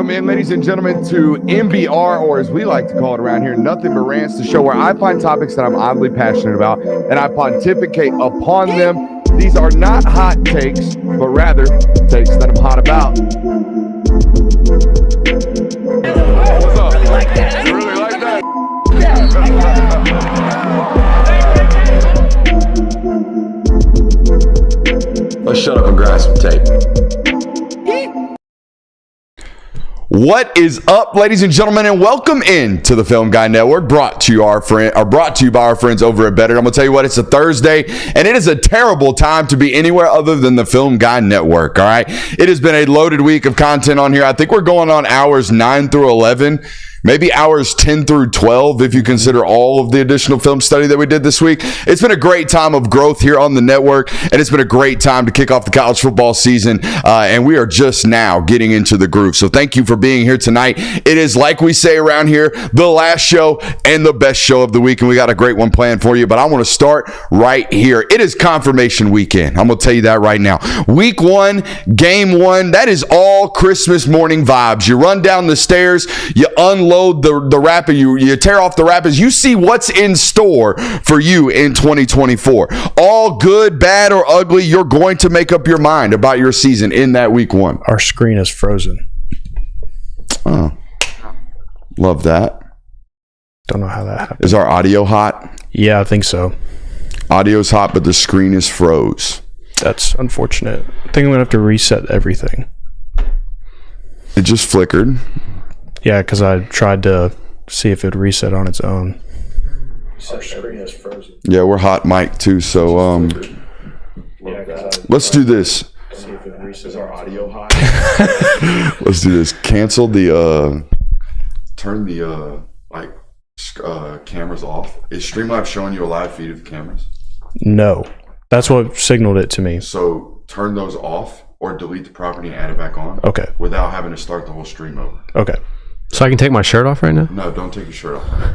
Welcome in, ladies and gentlemen, to MBR, or as we like to call it around here, Nothing But Rants, the show where I find topics that I'm oddly passionate about and I pontificate upon them. These are not hot takes, but rather takes that I'm hot about. What's up? You really like that? Let's shut up and grind some tape. What is up, ladies and gentlemen, and welcome in to the Film Guy Network, brought to you by our friends over at Better. I'm gonna tell you what, it's a Thursday, and it is a terrible time to be anywhere other than the Film Guy Network. All right, it has been a loaded week of content on here. I think we're going on hours 9 through 11. Maybe hours 10 through 12 if you consider all of the additional film study that we did this week. It's been a great time of growth here on the network, and it's been a great time to kick off the college football season, and we are just now getting into the groove. So thank you for being here tonight. It is, like we say around here, the last show and the best show of the week, and we got a great one planned for you, but I want to start right here. It is confirmation weekend. I'm going to tell you that right now. Week 1, game 1, that is all Christmas morning vibes. You run down the stairs, you unload the wrapper, you tear off the wrappers, you see what's in store for you in 2024. All good, bad, or ugly, you're going to make up your mind about your season in that week 1. Our screen is frozen. Oh, love that. Don't know how that happened. Is our audio hot? Yeah, I think so. Audio's hot, but the screen is froze. That's unfortunate. I think I'm going to have to reset everything. It just flickered. Yeah, because I tried to see if it would reset on its own. Yeah, we're hot mic too, so let's do this. Is our audio hot? Let's do this. Cancel the turn the cameras off. Is Streamlabs showing you a live feed of the cameras? No. That's what signaled it to me. So turn those off or delete the property and add it back on. Okay. Without having to start the whole stream over. Okay. So I can take my shirt off right now? No, don't take your shirt off.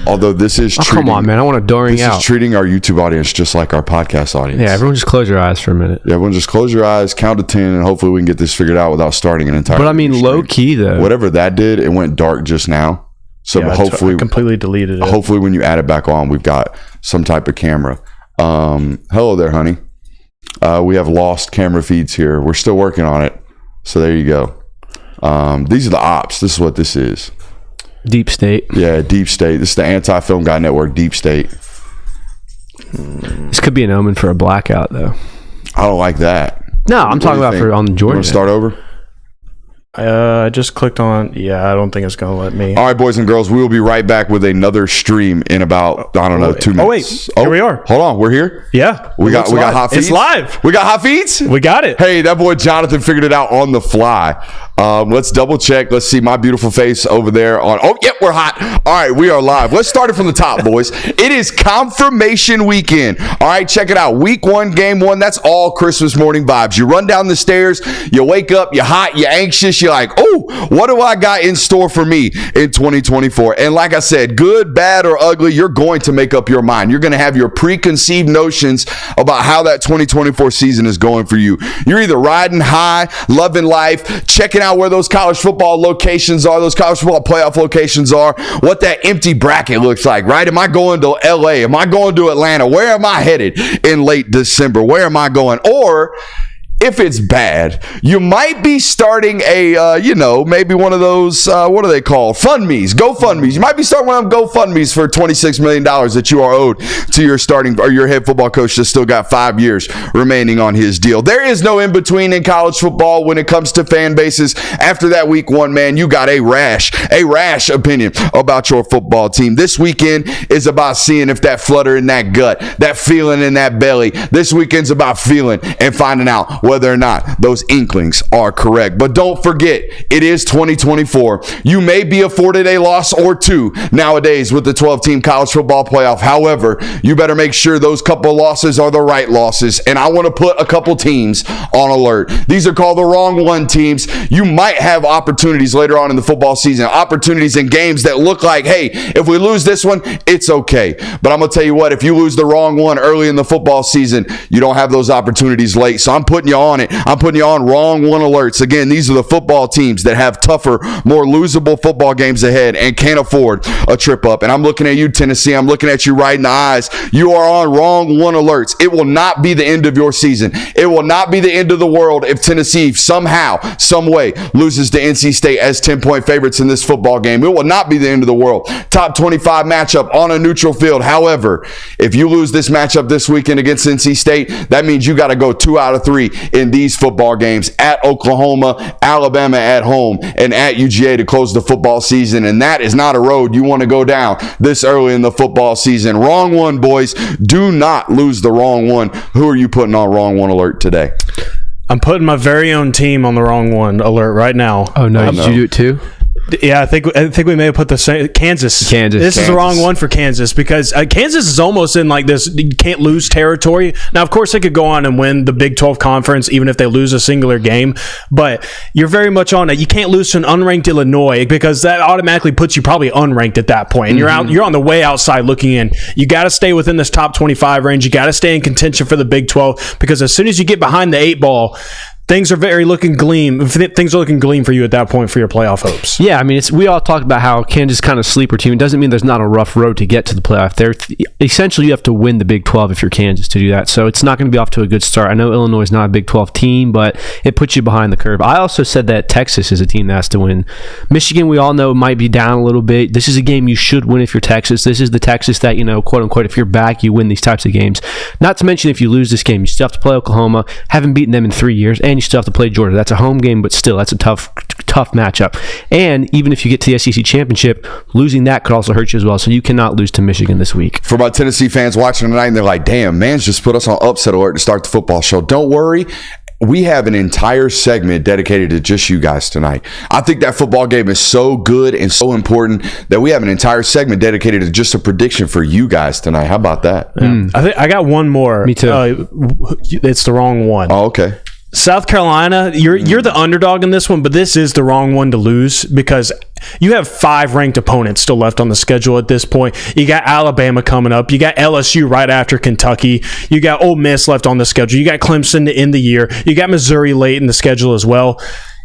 Although this is come on, man. I want to during out. This is treating our YouTube audience just like our podcast audience. Yeah, everyone just close your eyes for a minute. Yeah, everyone just close your eyes, count to 10, and hopefully we can get this figured out without starting an entire But I mean, low key, though. Whatever that did, it went dark just now. So yeah, hopefully... I completely deleted it. Hopefully when you add it back on, we've got some type of camera. Hello there, honey. We have lost camera feeds here. We're still working on it. So there you go. These are the ops. This is what this is. Deep state. Yeah, deep state. This is the Anti-Film Guy Network, deep state. This could be an omen for a blackout, though. I don't like that. No, I'm talking about for on Georgia. You want to start over? I just clicked on. Yeah, I don't think it's going to let me. All right, boys and girls, we will be right back with another stream in about, 2 minutes. Oh, wait. Here we are. Hold on. We're here? Yeah. We got hot feeds? It's live. We got hot feeds? We got it. Hey, that boy Jonathan figured it out on the fly. Let's double check. Let's see my beautiful face over there on. Oh, yep, we're hot. All right, we are live. Let's start it from the top, boys. It is confirmation weekend. All right, check it out. Week 1, game 1. That's all Christmas morning vibes. You run down the stairs, you wake up, you're hot, you're anxious, you're like, oh, what do I got in store for me in 2024? And like I said, good, bad, or ugly, you're going to make up your mind. You're going to have your preconceived notions about how that 2024 season is going for you. You're either riding high, loving life, checking out where those college football locations are, those college football playoff locations are, what that empty bracket looks like, right? Am I going to LA? Am I going to Atlanta? Where am I headed in late December? Where am I going? Or if it's bad, you might be starting a, maybe one of those, what are they called? Fund-me's, GoFundMe's. You might be starting one of them GoFundMe's for $26 million that you are owed to your starting, or your head football coach that's still got 5 years remaining on his deal. There is no in-between in college football when it comes to fan bases. After that week 1, man, you got a rash opinion about your football team. This weekend is about seeing if that flutter in that gut, that feeling in that belly. This weekend's about feeling and finding out whether or not those inklings are correct. But don't forget, it is 2024. You may be afforded a loss or two nowadays with the 12-team college football playoff. However, you better make sure those couple losses are the right losses. And I want to put a couple teams on alert. These are called the wrong one teams. You might have opportunities later on in the football season, opportunities in games that look like, hey, if we lose this one, it's okay. But I'm going to tell you what, if you lose the wrong one early in the football season, you don't have those opportunities late. So I'm putting you on it. I'm putting you on wrong one alerts. Again, these are the football teams that have tougher, more losable football games ahead and can't afford a trip up. And I'm looking at you, Tennessee. I'm looking at you right in the eyes. You are on wrong one alerts. It will not be the end of your season. It will not be the end of the world if Tennessee somehow, some way loses to NC State as 10-point favorites in this football game. It will not be the end of the world. Top 25 matchup on a neutral field. However, if you lose this matchup this weekend against NC State, that means you got to go 2 out of 3 in these football games at Oklahoma, Alabama at home, and at UGA to close the football season. And that is not a road you want to go down this early in the football season. Wrong one, boys. Do not lose the wrong one. Who are you putting on wrong one alert today? I'm putting my very own team on the wrong one alert right now. Oh, no. Did you do it too? Yeah, I think we may have put the same Kansas. This is the wrong one for Kansas because Kansas is almost in like this you can't lose territory. Now, of course, they could go on and win the Big 12 conference even if they lose a singular game, but you're very much on it. You can't lose to an unranked Illinois because that automatically puts you probably unranked at that point. And you're on the way outside looking in. You got to stay within this top 25 range. You got to stay in contention for the Big 12 because as soon as you get behind the 8 ball, things are looking gleam for you at that point for your playoff hopes. Yeah, I mean, we all talk about how Kansas kind of sleeper team. It doesn't mean there's not a rough road to get to the playoff. Essentially, you have to win the Big 12 if you're Kansas to do that. So it's not going to be off to a good start. I know Illinois is not a Big 12 team, but it puts you behind the curve. I also said that Texas is a team that has to win. Michigan, we all know, might be down a little bit. This is a game you should win if you're Texas. This is the Texas that, quote unquote, if you're back, you win these types of games. Not to mention, if you lose this game, you still have to play Oklahoma. Haven't beaten them in 3 years, and you still have to play Georgia. That's a home game, but still, that's a tough matchup. And even if you get to the SEC championship, losing that could also hurt you as well. So you cannot lose to Michigan this week. For my Tennessee fans watching tonight, and they're like, damn, man's just put us on upset alert to start the football show. Don't worry. We have an entire segment dedicated to just you guys tonight. I think that football game is so good and so important that we have an entire segment dedicated to just a prediction for you guys tonight. How about that? Yeah. I got one more. Me too. It's the wrong one. Oh, okay. South Carolina, you're the underdog in this one, but this is the wrong one to lose because you have 5 ranked opponents still left on the schedule at this point. You got Alabama coming up. You got LSU right after Kentucky. You got Ole Miss left on the schedule. You got Clemson to end the year. You got Missouri late in the schedule as well.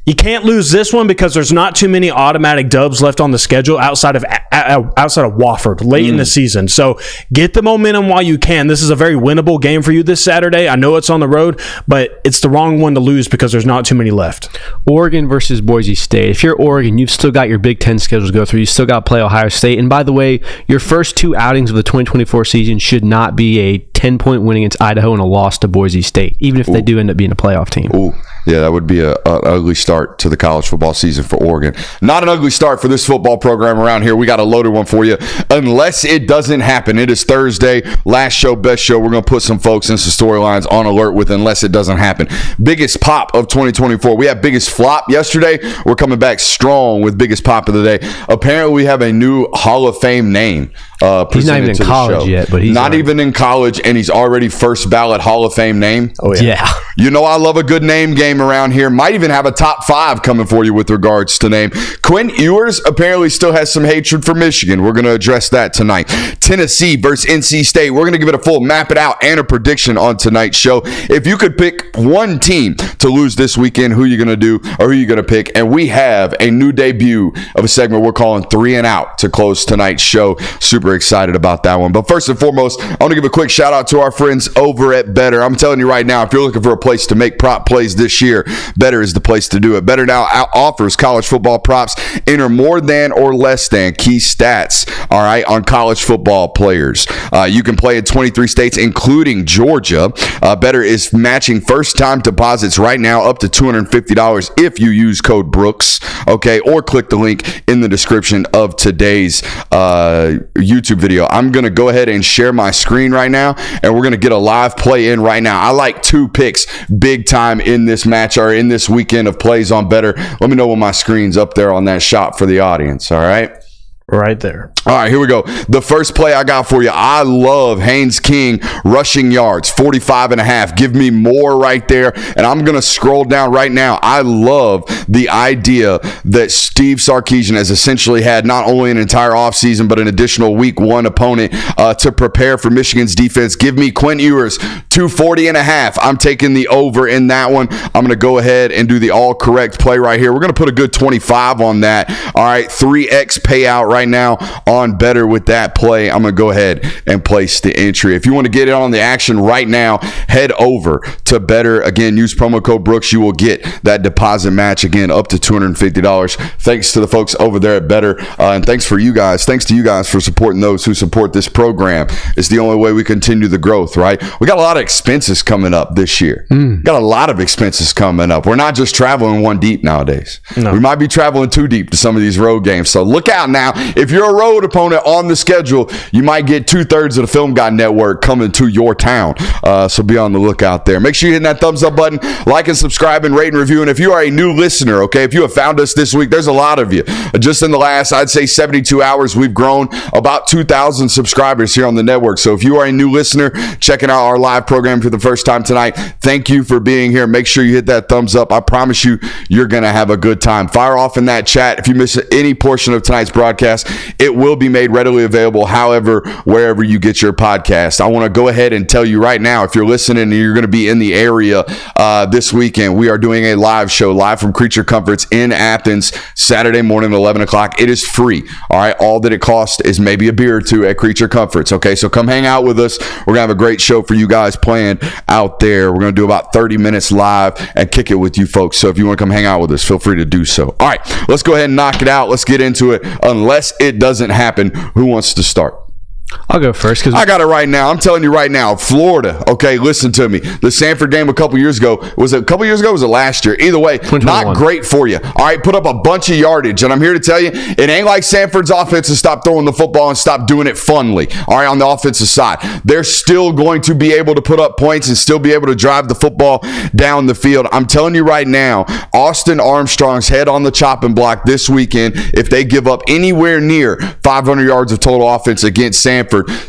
You can't lose this one because there's not too many automatic dubs left on the schedule outside of Wofford late in the season. So get the momentum while you can. This is a very winnable game for you this Saturday. I know it's on the road, but it's the wrong one to lose because there's not too many left. Oregon versus Boise State. If you're Oregon, you've still got your Big Ten schedule to go through. You still got to play Ohio State. And by the way, your first 2 outings of the 2024 season should not be a 10-point win against Idaho and a loss to Boise State, even if they do end up being a playoff team. Ooh. Yeah, that would be an ugly start to the college football season for Oregon. Not an ugly start for this football program around here. We got a loaded one for you. Unless it doesn't happen. It is Thursday. Last show, best show. We're going to put some folks and some storylines on alert with unless it doesn't happen. Biggest pop of 2024. We had biggest flop yesterday. We're coming back strong with biggest pop of the day. Apparently, we have a new Hall of Fame name. He's not even in college yet, but he's not even in college, and he's already first ballot Hall of Fame name. Oh, yeah. You know I love a good name game around here. Might even have a top 5 coming for you with regards to name. Quinn Ewers apparently still has some hatred for Michigan. We're going to address that tonight. Tennessee versus NC State. We're going to give it a full map it out and a prediction on tonight's show. If you could pick one team to lose this weekend, who you going to do or who you going to pick? And we have a new debut of a segment we're calling 3 and Out to close tonight's show. Super excited about that one. But first and foremost, I want to give a quick shout out to our friends over at Better. I'm telling you right now, if you're looking for a place to make prop plays this year, Better is the place to do it. Better now offers college football props. Enter more than or less than key stats, all right, on college football players. You can play in 23 states, including Georgia. Better is matching first-time deposits right now up to $250 if you use code Brooks, okay, or click the link in the description of today's YouTube video. I'm going to go ahead and share my screen right now, and we're going to get a live play in right now. I like 2 picks big time in this match or in this weekend of plays on Better. Let me know when my screen's up there on that shot for the audience, all right? right there. All right, here we go. The first play I got for you. I love Haynes King rushing yards, 45.5. Give me more right there. And I'm going to scroll down right now. I love the idea that Steve Sarkisian has essentially had not only an entire offseason, but an additional week one opponent to prepare for Michigan's defense. Give me Quinn Ewers, 240.5. I'm taking the over in that one. I'm going to go ahead and do the all correct play right here. We're going to put a good 25 on that. All right, 3x payout right now on better with that play. I'm going to go ahead and place the entry. If you want to get in on the action right now, head over to better. Again, use promo code Brooks. You will get that deposit match again up to $250. Thanks to the folks over there at Better. And thanks to you guys for supporting those who support this program. It's the only way we continue the growth, right? We got a lot of expenses coming up this year. Got a lot of expenses coming up. We're not just traveling one deep nowadays. No. We might be traveling two deep to some of these road games. So look out now. If you're a road opponent on the schedule, you might get 2/3 of the Film Guy Network coming to your town. So be on the lookout there. Make sure you hit that thumbs up button, like and subscribe, and rate and review. And if you are a new listener, okay, if you have found us this week, there's a lot of you. Just in the last, I'd say 72 hours, we've grown about 2,000 subscribers here on the network. So if you are a new listener checking out our live program for the first time tonight, thank you for being here. Make sure you hit that thumbs up. I promise you, you're going to have a good time. Fire off in that chat. If you miss any portion of tonight's broadcast, it will be made readily available, however, wherever you get your podcast. I want to go ahead and tell you right now, if you're listening and you're going to be in the area this weekend, we are doing a live show live from Creature Comforts in Athens, Saturday morning at 11 o'clock. It is free. All right. All that it costs is maybe a beer or two at Creature Comforts. Okay. So come hang out with us. We're going to have a great show for you guys planned out there. We're going to do about 30 minutes live and kick it with you folks. So if you want to come hang out with us, feel free to do so. All right. Let's go ahead and knock it out. Let's get into it. Unless it doesn't happen, who wants to start? I'll go first because I got it right now. I'm telling you right now, Florida. Okay, listen to me. The Sanford game a couple years ago. Was it a couple years ago? Or was it last year? Either way, not great for you. All right, put up a bunch of yardage. And I'm here to tell you, it ain't like Sanford's offense to stop throwing the football and stop doing it funly. All right, on the offensive side. They're still going to be able to put up points and still be able to drive the football down the field. I'm telling you right now, Austin Armstrong's head on the chopping block this weekend, if they give up anywhere near 500 yards of total offense against Sanford,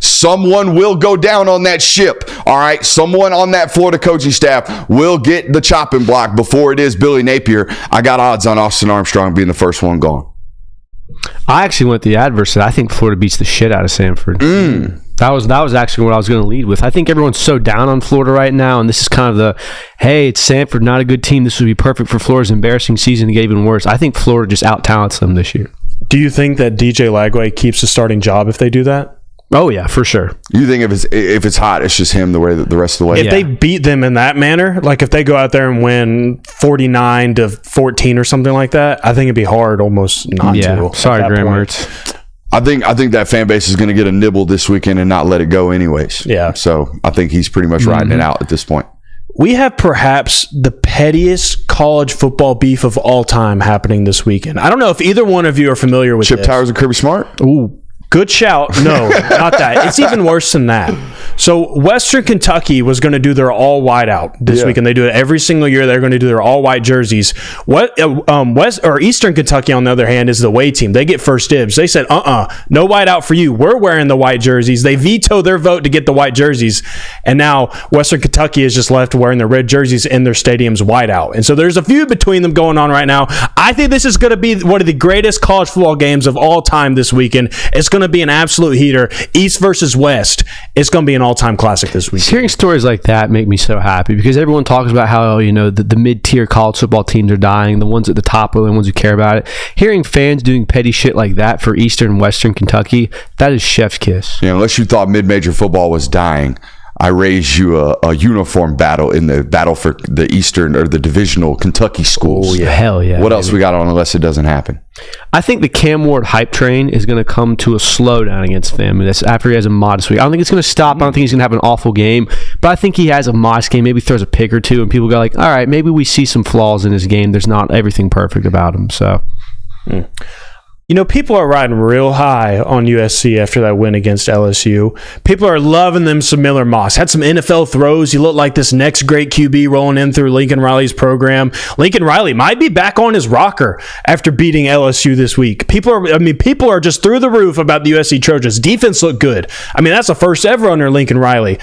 someone will go down on that ship. All right. Someone on that Florida coaching staff will get the chopping block before it is Billy Napier. I got odds on Austin Armstrong being the first one gone. I actually went the adverse. I think Florida beats the shit out of Sanford. That was actually what I was going to lead with. I think everyone's so down on Florida right now, and this is kind of the, hey, it's Sanford, not a good team. This would be perfect for Florida's embarrassing season to get even worse. I think Florida just out-talents them this year. Do you think that DJ Lagway keeps a starting job if they do that? Oh, yeah, for sure. You think if it's hot, it's just him the rest of the way? If they beat them in that manner, like if they go out there and win 49-14 or something like that, I think it'd be hard almost not to. Sorry, Graham Mertz. I think that fan base is going to get a nibble this weekend and not let it go anyways. Yeah. So I think he's pretty much riding it out at this point. We have perhaps the pettiest college football beef of all time happening this weekend. I don't know if either one of you are familiar with Chip this. Towers and Kirby Smart? Ooh. Good shout. No, not that. It's even worse than that. So Western Kentucky was going to do their all white out this week, and they do it every single year. They're going to do their all white jerseys. Eastern Kentucky, on the other hand, is the away team. They get first dibs. They said, no white out for you. We're wearing the white jerseys. They veto their vote to get the white jerseys, and now Western Kentucky is just left wearing their red jerseys in their stadium's white out. And so there's a feud between them going on right now. I think this is going to be one of the greatest college football games of all time this weekend. It's going to be an absolute heater. East versus West. It's going to be an all-time classic this week. Hearing stories like that make me so happy because everyone talks about how, the mid-tier college football teams are dying. The ones at the top are the ones who care about it. Hearing fans doing petty shit like that for Eastern and Western Kentucky, that is chef's kiss. Yeah, unless you thought mid-major football was dying, I raised you a uniform battle in the battle for the Eastern or the divisional Kentucky schools. Oh, yeah. Hell yeah. What else we got on unless it doesn't happen? I think the Cam Ward hype train is going to come to a slowdown against them. That's after he has a modest week. I don't think it's going to stop. I don't think he's going to have an awful game, but I think he has a modest game. Maybe throws a pick or two, and people go like, all right, maybe we see some flaws in his game. There's not everything perfect about him. So You know, people are riding real high on USC after that win against LSU. People are loving them some Miller Moss. Had some NFL throws. You look like this next great QB rolling in through Lincoln Riley's program. Lincoln Riley might be back on his rocker after beating LSU this week. People are just through the roof about the USC Trojans. Defense looked good. I mean, that's the first ever under Lincoln Riley.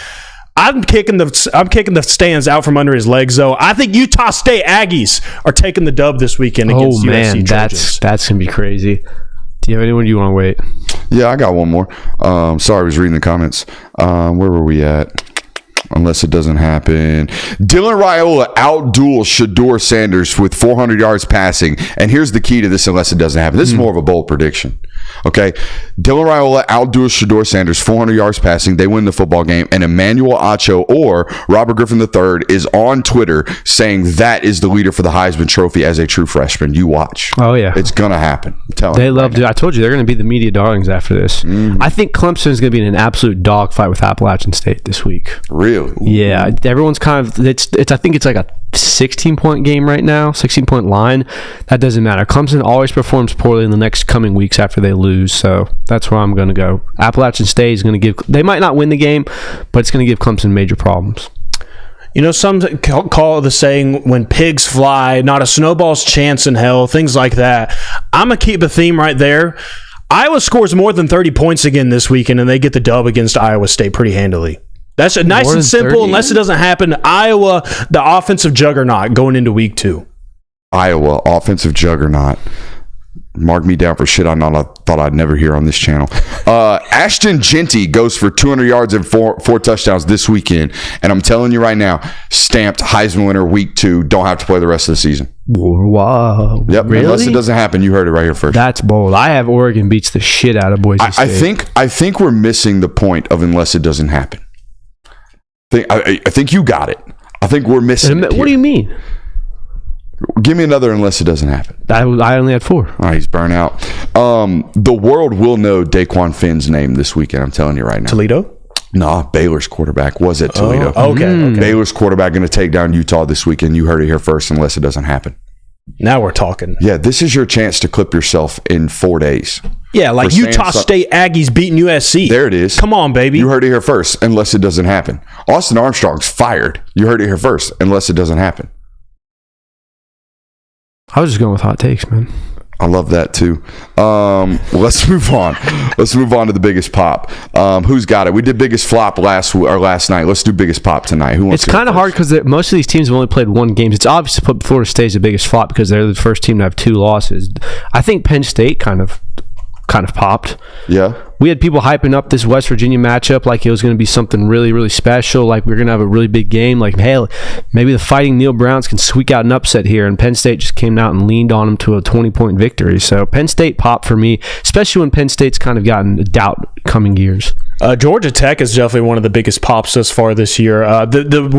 I'm kicking the stands out from under his legs, though. I think Utah State Aggies are taking the dub this weekend against USC Trojans. That's gonna be crazy. Do you have anyone you want to wait? Yeah, I got one more. Sorry, I was reading the comments. Where were we at? Unless it doesn't happen. Dylan Raiola outduels Shedeur Sanders with 400 yards passing. And here's the key to this unless it doesn't happen. This is more of a bold prediction. Okay. Dylan Raiola outduels Shedeur Sanders 400 yards passing. They win the football game. And Emmanuel Acho or Robert Griffin III is on Twitter saying that is the leader for the Heisman Trophy as a true freshman. You watch. Oh, yeah. It's going to happen. I'm telling They you. love to. I told you they're going to be the media darlings after this. I think Clemson is going to be in an absolute dogfight with Appalachian State this week. Really? Yeah, everyone's kind of it's. I think it's like a 16-point game right now, 16-point line. That doesn't matter. Clemson always performs poorly in the next coming weeks after they lose, so that's where I'm going to go. Appalachian State is going to give. They might not win the game, but it's going to give Clemson major problems. You know, some call the saying, when pigs fly, not a snowball's chance in hell, things like that. I'm going to keep a theme right there. Iowa scores more than 30 points again this weekend, and they get the dub against Iowa State pretty handily. That's nice and simple. 30? Unless it doesn't happen, Iowa, the offensive juggernaut going into week 2. Iowa, offensive juggernaut. Mark me down for shit I thought I'd never hear on this channel. Ashton Genty goes for 200 yards and four touchdowns this weekend. And I'm telling you right now, stamped Heisman winner week 2. Don't have to play the rest of the season. Wow. Yep. Really? Unless it doesn't happen. You heard it right here first. That's bold. I have Oregon beats the shit out of Boise State. I think we're missing the point of unless it doesn't happen. I think you got it. I think we're missing it. What do you mean? Give me another unless it doesn't happen. I only had 4. All right, he's burnt out. The world will know Daquan Finn's name this weekend. I'm telling you right now. Toledo? Nah, Baylor's quarterback was at Toledo. Okay. Baylor's quarterback going to take down Utah this weekend. You heard it here first unless it doesn't happen. Now we're talking. Yeah, this is your chance to clip yourself in 4 days. Yeah, like Utah State Aggies beating USC. There it is. Come on, baby. You heard it here first, unless it doesn't happen. Austin Armstrong's fired. You heard it here first, unless it doesn't happen. I was just going with hot takes, man. I love that too. Let's move on. Let's move on to the biggest pop. Who's got it? We did biggest flop last night. Let's do biggest pop tonight. Who wants It's kind of hard because most of these teams have only played 1 game. It's obvious to put Florida State as the biggest flop because they're the first team to have 2 losses. I think Penn State kind of popped. Yeah. We had people hyping up this West Virginia matchup like it was going to be something really, really special. Like we're going to have a really big game. Like, hey, maybe the Fighting Neil Browns can squeak out an upset here. And Penn State just came out and leaned on them to a 20-point victory. So Penn State popped for me, especially when Penn State's kind of gotten doubt coming years. Georgia Tech is definitely one of the biggest pops thus far this year. The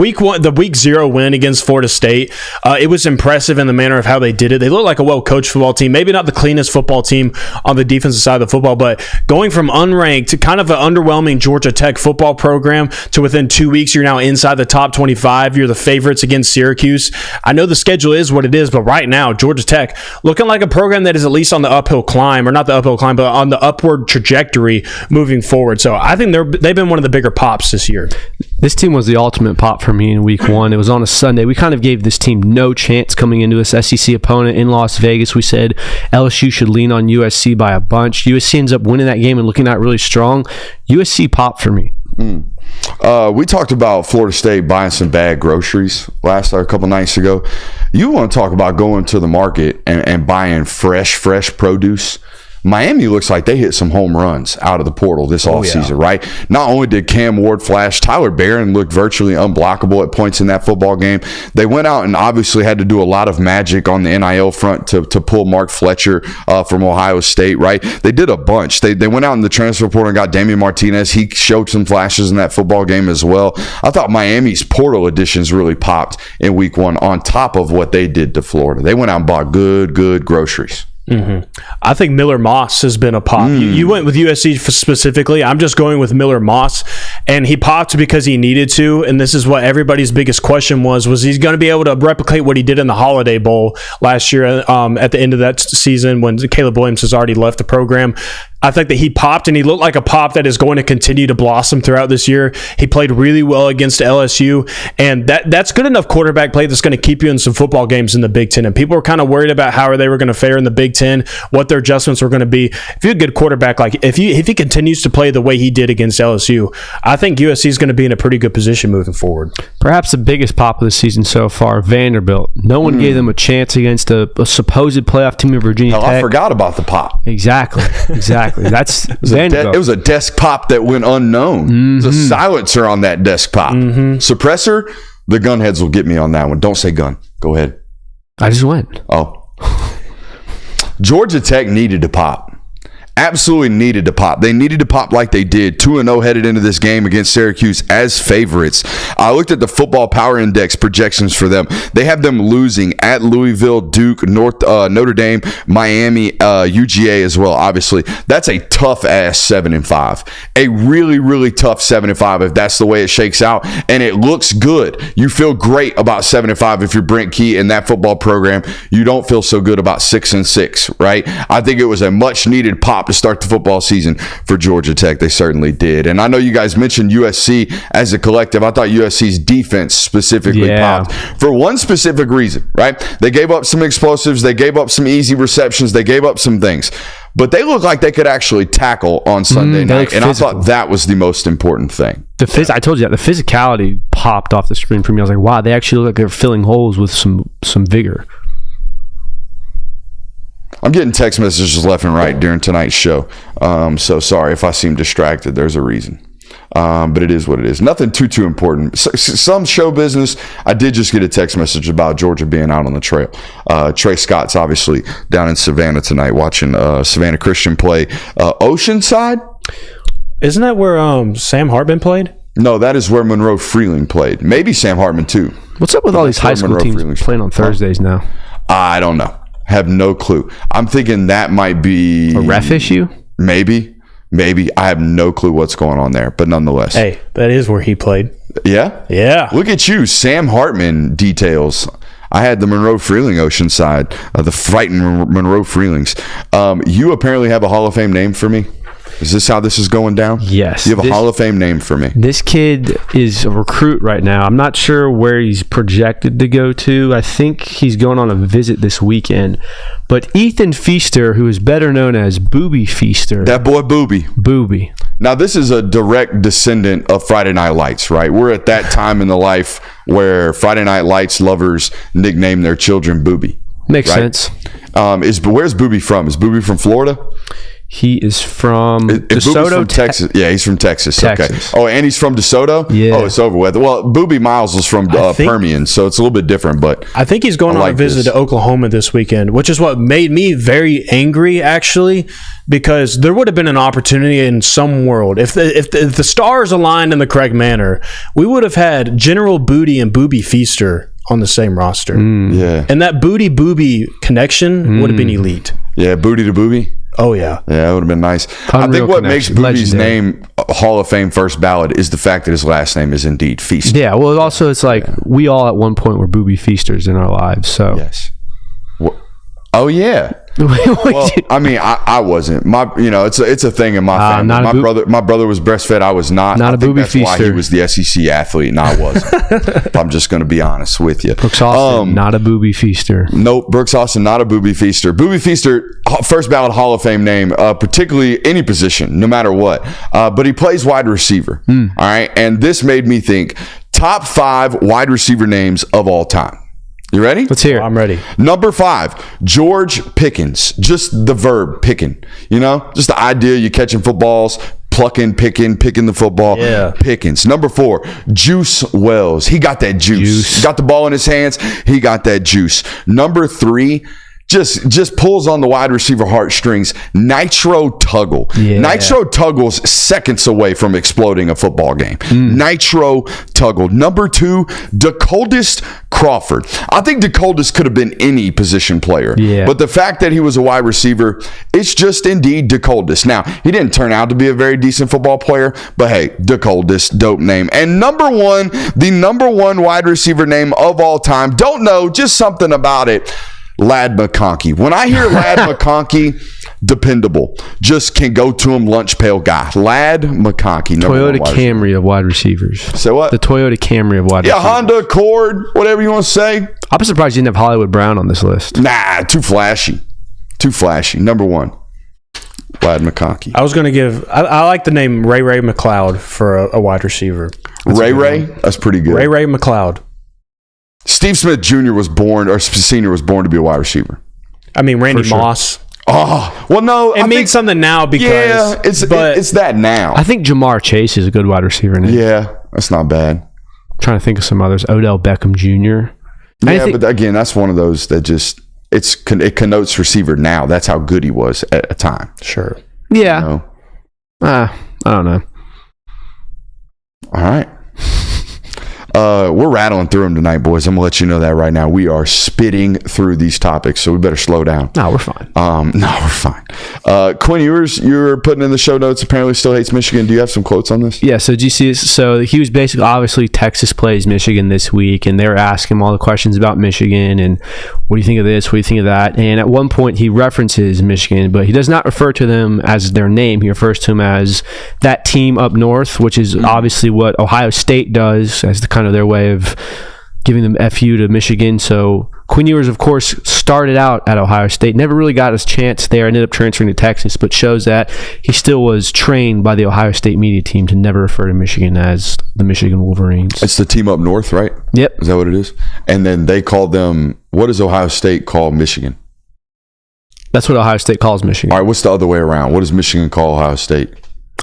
week 0 win against Florida State, it was impressive in the manner of how they did it. They look like a well-coached football team. Maybe not the cleanest football team on the defensive side of the football, but going from unranked to kind of an underwhelming Georgia Tech football program to within 2 weeks, you're now inside the top 25. You're the favorites against Syracuse. I know the schedule is what it is, but right now, Georgia Tech looking like a program that is at least on the uphill climb, or not the uphill climb, but on the upward trajectory moving forward. So I think they've been one of the bigger pops this year. This team was the ultimate pop for me in week 1. It was on a Sunday. We kind of gave this team no chance coming into this SEC opponent in Las Vegas. We said LSU should lean on USC by a bunch. USC ends up winning that game and looking out really strong. USC popped for me. We talked about Florida State buying some bad groceries a couple nights ago. You want to talk about going to the market and buying fresh produce? Miami looks like they hit some home runs out of the portal this offseason, right? Not only did Cam Ward flash, Tyler Barron looked virtually unblockable at points in that football game. They went out and obviously had to do a lot of magic on the NIL front to pull Mark Fletcher from Ohio State, right? They did a bunch. They went out in the transfer portal and got Damian Martinez. He showed some flashes in that football game as well. I thought Miami's portal additions really popped in week 1 on top of what they did to Florida. They went out and bought good groceries. I think Miller Moss has been a pop. You went with USC specifically. I'm just going with Miller Moss, and he popped because he needed to. And this is what everybody's biggest question was he going to be able to replicate what he did in the Holiday Bowl last year at the end of that season when Caleb Williams has already left the program? I think that he popped, and he looked like a pop that is going to continue to blossom throughout this year. He played really well against LSU, and that's good enough quarterback play that's going to keep you in some football games in the Big Ten. And people were kind of worried about how they were going to fare in the Big Ten, what their adjustments were going to be. If you're a good quarterback, like if he continues to play the way he did against LSU, I think USC is going to be in a pretty good position moving forward. Perhaps the biggest pop of the season so far, Vanderbilt. No one gave them a chance against a supposed playoff team of Virginia Tech. I forgot about the pop. Exactly. That's Vanderbilt. It was a desk pop that went unknown. There's a silencer on that desk pop. Suppressor, the gunheads will get me on that one. Don't say gun. Go ahead. I just went. Oh. Georgia Tech needed to pop. Absolutely needed to pop. They needed to pop like they did. 2-0 headed into this game against Syracuse as favorites. I looked at the Football Power Index projections for them. They have them losing at Louisville, Duke, Notre Dame, Miami, UGA as well, obviously. That's a tough-ass 7-5. A really, really tough 7-5 if that's the way it shakes out. And it looks good. You feel great about 7-5 if you're Brent Key in that football program. You don't feel so good about 6-6, right? I think it was a much-needed pop to start the football season for Georgia Tech. They certainly did. And I know you guys mentioned USC as a collective. I thought USC's defense specifically popped for one specific reason, right? They gave up some explosives. They gave up some easy receptions. They gave up some things. But they looked like they could actually tackle on Sunday night. And physical. I thought that was the most important thing. I told you that. The physicality popped off the screen for me. I was like, wow, they actually look like they're filling holes with some vigor. I'm getting text messages left and right during tonight's show. So sorry if I seem distracted. There's a reason. But it is what it is. Nothing too important. Some show business. I did just get a text message about Georgia being out on the trail. Trey Scott's obviously down in Savannah tonight watching Savannah Christian play Oceanside. Isn't that where Sam Hartman played? No, that is where Monroe Freeling played. Maybe Sam Hartman too. What's up with all these high school teams playing on Thursdays now? I don't know. Have no clue. I'm thinking that might be a ref issue. Maybe. I have no clue what's going on there, but nonetheless. Hey, that is where he played. Yeah. Look at you, Sam Hartman details. I had the Monroe Freeling Oceanside, the frightened Monroe Freelings. You apparently have a Hall of Fame name for me. Is this how this is going down? Yes. You have a Hall of Fame name for me. This kid is a recruit right now. I'm not sure where he's projected to go to. I think he's going on a visit this weekend. But Ethan Feaster, who is better known as Booby Feaster. That boy Booby. Booby. Now, this is a direct descendant of Friday Night Lights, right? We're at that time in the life where Friday Night Lights lovers nickname their children Booby. Makes sense. Where's Booby from? Is Booby from Florida? He is from DeSoto, from Texas. Yeah, he's from Texas. Okay. Oh, and he's from DeSoto? Yeah. Oh, it's over with. Well, Booby Miles was from Permian, so it's a little bit different. But I think he's going on a visit to Oklahoma this weekend, which is what made me very angry, actually, because there would have been an opportunity in some world. If the stars aligned in the correct manner, we would have had General Booty and Booby Feaster on the same roster. Yeah. And that Booty-Booby connection would have been elite. Yeah, Booty to Booby. Oh, yeah. Yeah, it would have been nice. I think what makes Booby's name Hall of Fame first ballot is the fact that his last name is indeed Feaster. Yeah, well, also it's like we all at one point were Booby Feasters in our lives. So yes. Oh, yeah. Well, I mean, I wasn't. It's a thing in my family. My brother was breastfed. I was not. Not a Booby Feaster. That's why he was the SEC athlete, and I wasn't. I'm just going to be honest with you. Brooks Austin, not a Booby Feaster. Nope, Brooks Austin, not a Booby Feaster. Booby Feaster, first ballot Hall of Fame name, particularly any position, no matter what. But he plays wide receiver. All right, and this made me think top 5 wide receiver names of all time. You ready? Let's hear it. I'm ready. Number 5, George Pickens. Just the verb, picking. Just the idea you're catching footballs, picking the football. Yeah. Pickens. Number 4, Juice Wells. He got that juice. Got the ball in his hands. He got that juice. Number 3, just pulls on the wide receiver heartstrings. Nitro Tuggle. Yeah. Nitro Tuggle's seconds away from exploding a football game. Nitro Tuggle. Number 2, DeColdest Crawford. I think DeColdest could have been any position player. Yeah. But the fact that he was a wide receiver, it's just indeed DeColdest. Now, he didn't turn out to be a very decent football player, but hey, DeColdest, dope name. And number 1, the number 1 wide receiver name of all time. Don't know, just something about it. Lad McConkey. When I hear Lad McConkey, dependable. Just can go to him, lunch pail guy. Lad McConkey. Toyota Camry of wide receivers. Say what? The Toyota Camry of wide receivers. Honda Accord, whatever you want to say. I'm surprised you didn't have Hollywood Brown on this list. Nah, too flashy. Too flashy. Number 1, Lad McConkey. I was going to give. I like the name Ray McLeod for a wide receiver. Ray, that's pretty good. Ray McLeod. Steve Smith Jr. was born, or Senior was born to be a wide receiver. I mean, Randy For sure. Moss. Oh, well, no. It means something now because. Yeah, it's that now. I think Jamar Chase is a good wide receiver name. Yeah, that's not bad. I'm trying to think of some others. Odell Beckham Jr. Yeah, but again, that's one of those that just it connotes receiver now. That's how good he was at a time. Sure. Yeah. You know? I don't know. All right. We're rattling through them tonight, boys. I'm going to let you know that right now. We are spitting through these topics, so we better slow down. No, we're fine. No, we're fine. Quinn Ewers, you're putting in the show notes, apparently still hates Michigan. Do you have some quotes on this? Yeah, so did you see this? So he was basically, obviously, Texas plays Michigan this week, and they were asking him all the questions about Michigan, and what do you think of this? What do you think of that? And at one point, he references Michigan, but he does not refer to them as their name. He refers to them as that team up north, which is obviously what Ohio State does as the kind of their way of giving them FU to Michigan. So Quinn Ewers, of course, started out at Ohio State, never really got his chance there, ended up transferring to Texas, but shows that he still was trained by the Ohio State media team to never refer to Michigan as the Michigan Wolverines. It's the team up north, right? Yep. Is that what it is? And then they called them, what does Ohio State call Michigan? That's what Ohio State calls Michigan. All right, what's the other way around? What does Michigan call Ohio State?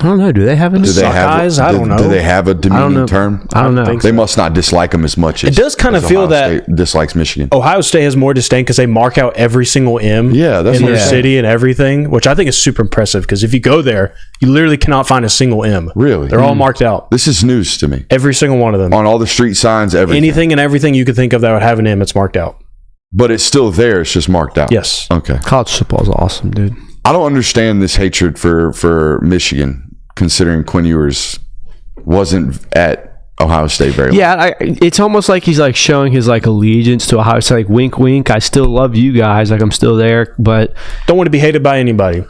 I don't know. Do they have a Do they Sockeyes? I don't know. Do they have a demeaning term? I don't know. think They must not dislike them as much as It does kind of as feel Ohio that- State dislikes Michigan. Ohio State has more disdain because they mark out every single M Yeah, that's in what their I'm saying. city and everything, which I think is super impressive because if you go there, you literally cannot find a single M. Really? They're all marked out. This is news to me. Every single one of them. On all the street signs, everything. Anything and everything you could think of that would have an M, it's marked out. But it's still there. It's just marked out. Yes. Okay. College football is awesome, dude. I don't understand this hatred for Michigan, considering Quinn Ewers wasn't at Ohio State very long. Yeah, it's almost like he's like showing his like allegiance to Ohio State. Like, wink, wink. I still love you guys. Like, I'm still there, but Don't want to be hated by anybody.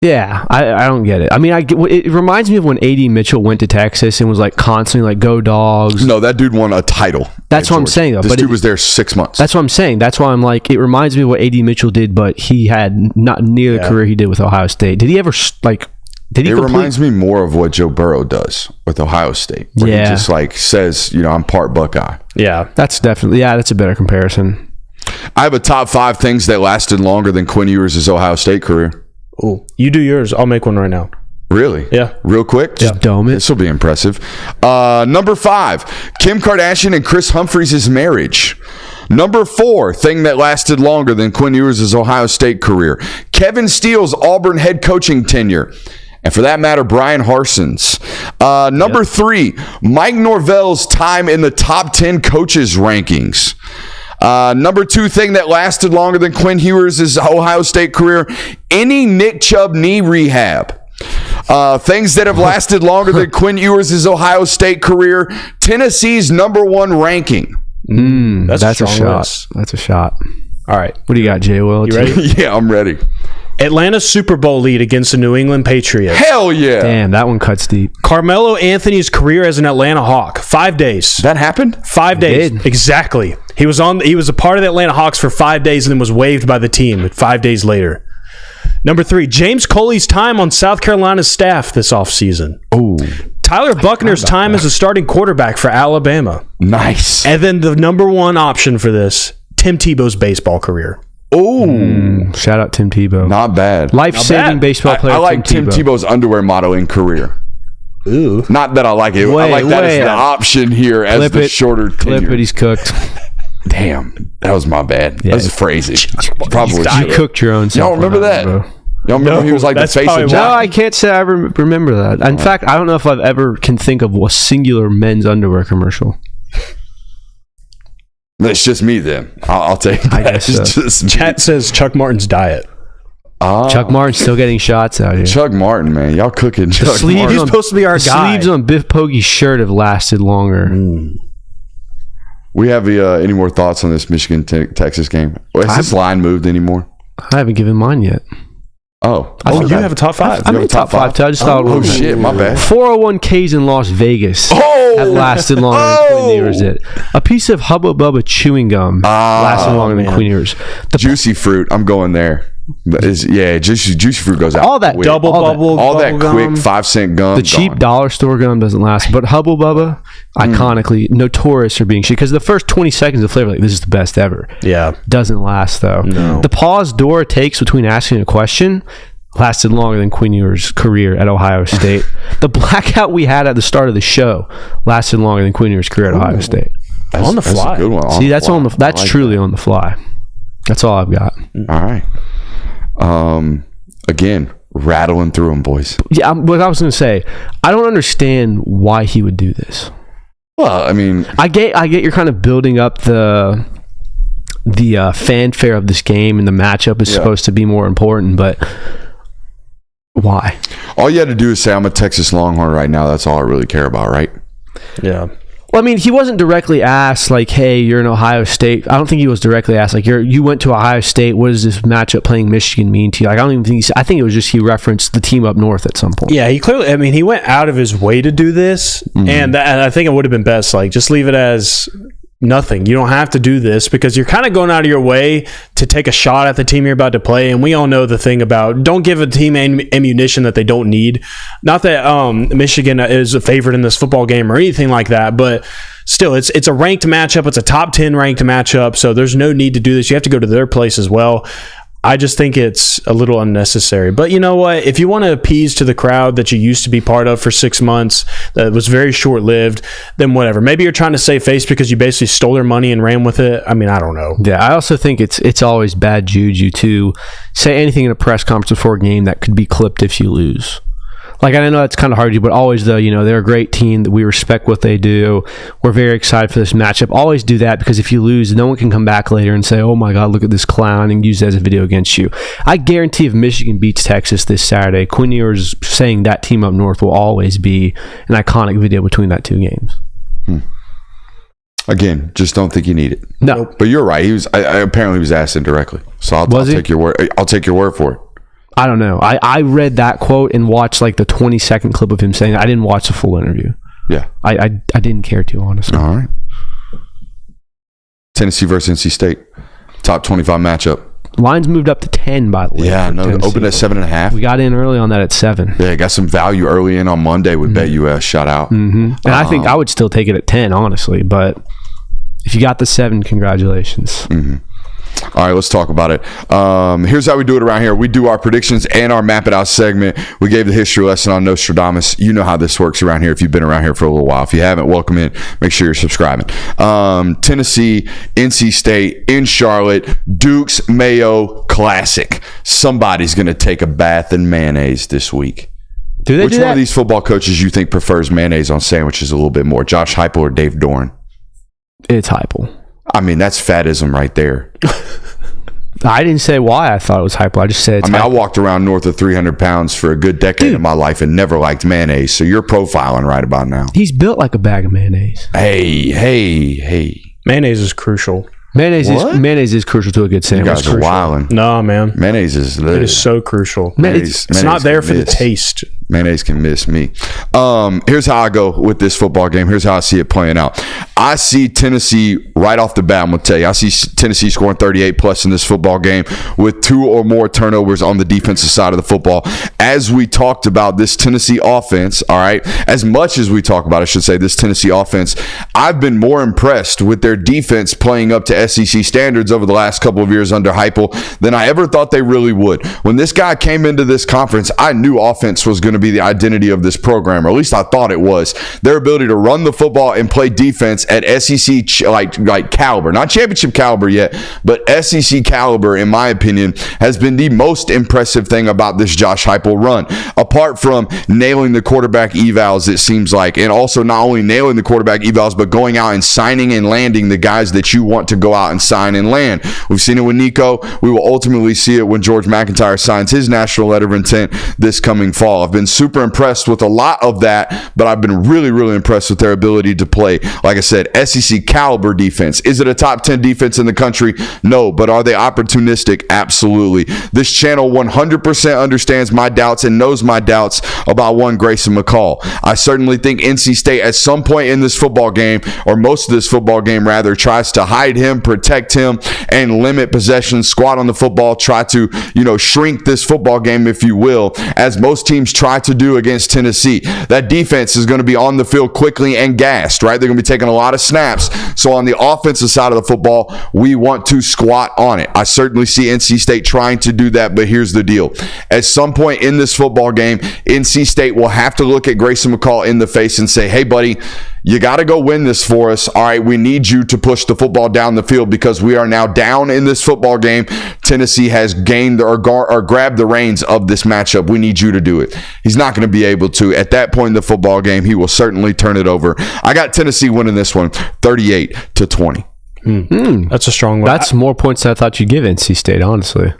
yeah, I don't get it. I mean, it reminds me of when A.D. Mitchell went to Texas and was like constantly like, "Go Dogs." No, that dude won a title. That's at what I'm Georgia. saying, though, This but dude it- was there 6 months. That's what I'm saying. That's why I'm like, it reminds me of what A.D. Mitchell did, but he had not near the career he did with Ohio State. Did he ever Did he It complete? reminds me more of what Joe Burrow does with Ohio State, where Yeah. he just like says, I'm part Buckeye. Yeah. That's definitely that's a better comparison. I have a top 5 things that lasted longer than Quinn Ewers' Ohio State career. Ooh. You do yours. I'll make one right now. Really? Yeah. Real quick? Just dome it. This will be impressive. Number 5, Kim Kardashian and Chris Humphries' marriage. Number 4, thing that lasted longer than Quinn Ewers' Ohio State career. Kevin Steele's Auburn head coaching tenure. And for that matter, Brian Harson's. Number 3, Mike Norvell's time in the top 10 coaches rankings. Number 2, thing that lasted longer than Quinn Ewers' Ohio State career, any Nick Chubb knee rehab. Things that have lasted longer than Quinn Ewers' Ohio State career, Tennessee's number 1 ranking. That's a a strong shot. list. That's a shot. All right. What do you got, Jay Will? You ready? Yeah, I'm ready. Atlanta Super Bowl lead against the New England Patriots. Hell yeah. Damn, that one cuts deep. Carmelo Anthony's career as an Atlanta Hawk. 5 days. That happened? 5 days. did. Exactly. He was a part of the Atlanta Hawks for 5 days and then was waived by the team 5 days later. Number 3, James Coley's time on South Carolina's staff this offseason. Oh, Tyler Buckner's time as a starting quarterback for Alabama. nice. And then the number 1 option for this, Tim Tebow's baseball career. Oh, Shout out Tim Tebow. not bad. Life-saving bad. baseball player. I like Tim Tebow. Tebow's underwear modeling career. Ooh. Not that I like it. I Way- like that as way the up. option here as Clip the it. shorter Clip tenure. it. He's cooked. Damn, that was my bad. Yeah. That was phrasing. Probably. You cooked your own self. Y'all remember on that? one, bro. Y'all remember he was like the that's face probably of why. No, Jack? I can't say I remember that. In fact, I don't know if I've ever can think of a singular men's underwear commercial. It's just me then. I'll take that. I guess so. It's just me. Chat says Chuck Martin's diet. Chuck Martin's still getting shots out here. Chuck Martin, man. Y'all cooking Chuck sleeves Martin. He's supposed to be our the guy. sleeves on Biff Pogge's shirt have lasted longer. We have any more thoughts on this Michigan Texas game? Has this line moved anymore? I haven't given mine yet. Oh, Oh, you have a top five. I made top five too. I just thought it Oh was shit, my bad. 401ks in Las Vegas have lasted longer than Quinn Ewers did. A piece of Hubba Bubba chewing gum lasted longer than Quinn Ewers. Juicy fruit. I'm going there. Juicy fruit goes out. All that quick. Double all that- bubble. all that bubble quick gum. 5-cent gum. The cheap gone. dollar store gum doesn't last, but Hubba Bubba, iconically notorious for being shit. Because the first 20 seconds of flavor, like this is the best ever. Yeah. Doesn't last though. No. The pause Dora takes between asking a question lasted longer than Quinn Ewers' career at Ohio State. The blackout we had at the start of the show lasted longer than Quinn Ewers' career at Ohio State. On the That's fly. a good one. See, that's on the. That's I like truly on the fly. That's all I've got. that. All right. Again, rattling through them, boys. Yeah, what I was going to say, I don't understand why he would do this. Well, I mean, I get you're kind of building up the fanfare of this game, and the matchup is supposed to be more important, but why? all you had to do is say, I'm a Texas Longhorn right now. That's all I really care about, right? Yeah. Well, I mean, he wasn't directly asked, like, hey, you're in Ohio State. I don't think he was directly asked, like, you went to Ohio State. What does this matchup playing Michigan mean to you? Like, I don't even think I think it was just he referenced the team up north at some point. Yeah, he clearly, I mean, he went out of his way to do this, and I think it would have been best, like, just leave it as nothing. You don't have to do this because you're kind of going out of your way to take a shot at the team you're about to play. And we all know the thing about don't give a team ammunition that they don't need. Not that Michigan is a favorite in this football game or anything like that, but still, it's a ranked matchup. It's a top 10 ranked matchup, so there's no need to do this. You have to go to their place as well. I just think it's a little unnecessary. But you know what? If you want to appease to the crowd that you used to be part of for 6 months, that was very short-lived, then whatever. Maybe you're trying to save face because you basically stole their money and ran with it. I mean, I don't know. Yeah, I also think it's always bad juju to say anything in a press conference before a game that could be clipped if you lose. Like, I know that's kind of hard to do, but always, though, you know, they're a great team. That we respect what they do. We're very excited for this matchup. Always do that because if you lose, no one can come back later and say, oh, my God, look at this clown and use it as a video against you. I guarantee if Michigan beats Texas this Saturday, Quinn Ewers saying that team up north will always be an iconic video between that two games. Again, just don't think you need it. No. But you're right. He was apparently he was asked indirectly. So I'll he? take your word. I'll take your word for it. I don't know. I read that quote and watched like the 20-second clip of him saying it. I didn't watch the full interview. Yeah. I didn't care to, honestly. All right. Tennessee versus NC State. Top 25 matchup. Lines moved up to 10, by the way. Yeah, for no, Tennessee. opened at 7.5. We got in early on that at 7. Yeah, got some value early in on Monday with BetUS. Shout out. And I think I would still take it at 10, honestly. But if you got the 7, congratulations. All right, let's talk about it. Here's how we do it around here. We do our predictions and our Map It Out segment. We gave the history lesson on Nostradamus. You know how this works around here if you've been around here for a little while. If you haven't, welcome in. Make sure you're subscribing. Tennessee, NC State, in Charlotte, Duke's Mayo Classic. Somebody's going to take a bath in mayonnaise this week. Do they Which do one that? of these football coaches you think prefers mayonnaise on sandwiches a little bit more? Josh Heupel or Dave Doran? It's Heupel. I mean, that's fatism right there. I didn't say why I thought it was Heupel. I just said it's I Heupel. walked around north of 300 pounds for a good decade of my life and never liked mayonnaise. So you're profiling right about now. He's built like a bag of mayonnaise. Hey. Mayonnaise is crucial. Mayonnaise What? is crucial to a good You sandwich. guys are wilding. No, man. Mayonnaise is It is so crucial. Mayonnaise, It's not there can for the miss. taste. Mayonnaise can miss me. Here's how I go with this football game. Here's how I see it playing out. I see Tennessee right off the bat. I'm going to tell you. I see Tennessee scoring 38 plus in this football game with 2 or more turnovers on the defensive side of the football. As we talked about this Tennessee offense, all right, as much as we talk about, I should say, this Tennessee offense, I've been more impressed with their defense playing up to SEC standards over the last couple of years under Heupel than I ever thought they really would. When this guy came into this conference, I knew offense was going to to be the identity of this program, or at least I thought it was. Their ability to run the football and play defense at SEC like caliber, not championship caliber yet, but SEC caliber, in my opinion, has been the most impressive thing about this Josh Heupel run. Apart from nailing the quarterback evals, it seems like, and also not only nailing the quarterback evals, but going out and signing and landing the guys that you want to go out and sign and land. We've seen it with Nico. We will ultimately see it when George McIntyre signs his national letter of intent this coming fall. I've been super impressed with a lot of that, but I've been really, really impressed with their ability to play, like I said, SEC caliber defense. Is it a top 10 defense in the country? No, but are they opportunistic? Absolutely. This channel 100% understands my doubts and knows my doubts about one Grayson McCall. I certainly think NC State at some point in this football game, or most of this football game rather, tries to hide him, protect him, and limit possessions, squat on the football, try to, shrink this football game, if you will, as most teams try to do against Tennessee. That defense is going to be on the field quickly and gassed, right? They're going to be taking a lot of snaps. So on the offensive side of the football, we want to squat on it. I certainly see NC State trying to do that, but here's the deal. At some point in this football game, NC State will have to look at Grayson McCall in the face and say, hey, buddy, you got to go win this for us. All right, we need you to push the football down the field because we are now down in this football game. Tennessee has gained or grabbed the reins of this matchup. We need you to do it. He's not going to be able to. At that point in the football game, he will certainly turn it over. I got Tennessee winning this one 38-20. That's a strong one. That's more points than I thought you'd give NC State, honestly.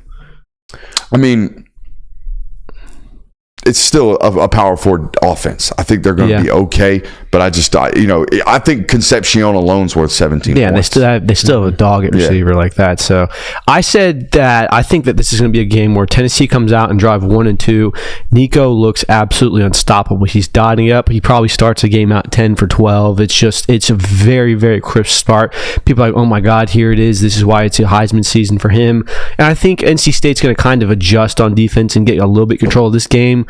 I mean, it's still a power forward offense. I think they're going to be okay, but I think Concepcion alone's worth 17 Yeah, points. they still have a dog at receiver like that. So I said that I think that this is going to be a game where Tennessee comes out and drive 1 and 2. Nico looks absolutely unstoppable. He's dotting up. He probably starts a game out 10 for 12. It's a very, very crisp start. People are like, oh my God, here it is. This is why it's a Heisman season for him. And I think NC State's going to kind of adjust on defense and get a little bit control of this game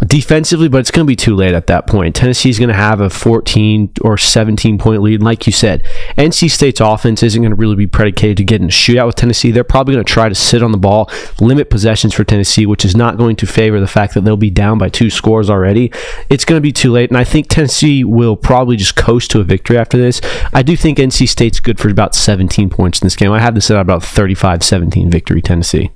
defensively, but it's going to be too late at that point. Tennessee's going to have a 14 or 17 point lead. And like you said, NC State's offense isn't going to really be predicated to getting a shootout with Tennessee. They're probably going to try to sit on the ball, limit possessions for Tennessee, which is not going to favor the fact that they'll be down by 2 scores already. It's going to be too late, and I think Tennessee will probably just coast to a victory after this. I do think NC State's good for about 17 points in this game. I have this at about 35-17 victory Tennessee.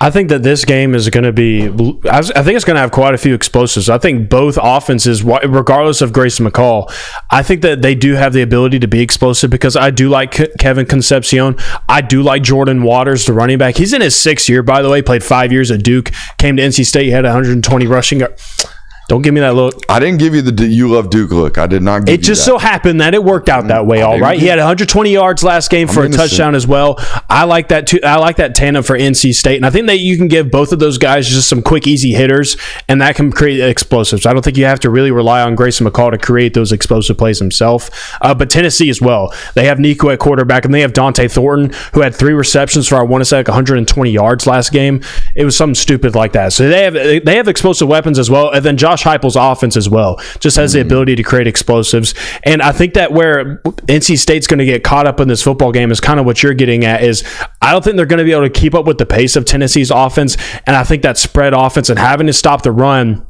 I think that this game is going to be, I think it's going to have quite a few explosives. I think both offenses, regardless of Grayson McCall, I think that they do have the ability to be explosive because I do like Kevin Concepcion. I do like Jordan Waters, the running back. He's in his 6th year, by the way, played 5 years at Duke, came to NC State, had 120 rushing yards. Don't give me that look. I didn't give you the you love Duke look. I did not give you that. It just so happened that it worked out that way, all right? He had 120 yards last game for a touchdown as well. I like that too. I like that tandem for NC State. And I think that you can give both of those guys just some quick, easy hitters, and that can create explosives. I don't think you have to really rely on Grayson McCall to create those explosive plays himself. But Tennessee as well. They have Nico at quarterback, and they have Dante Thornton, who had 3 receptions for, I want to say, like 120 yards last game. It was something stupid like that. So they have explosive weapons as well. And then Josh Heupel's offense as well just has the ability to create explosives. And I think that where NC State's going to get caught up in this football game is kind of what you're getting at is I don't think they're going to be able to keep up with the pace of Tennessee's offense. And I think that spread offense and having to stop the run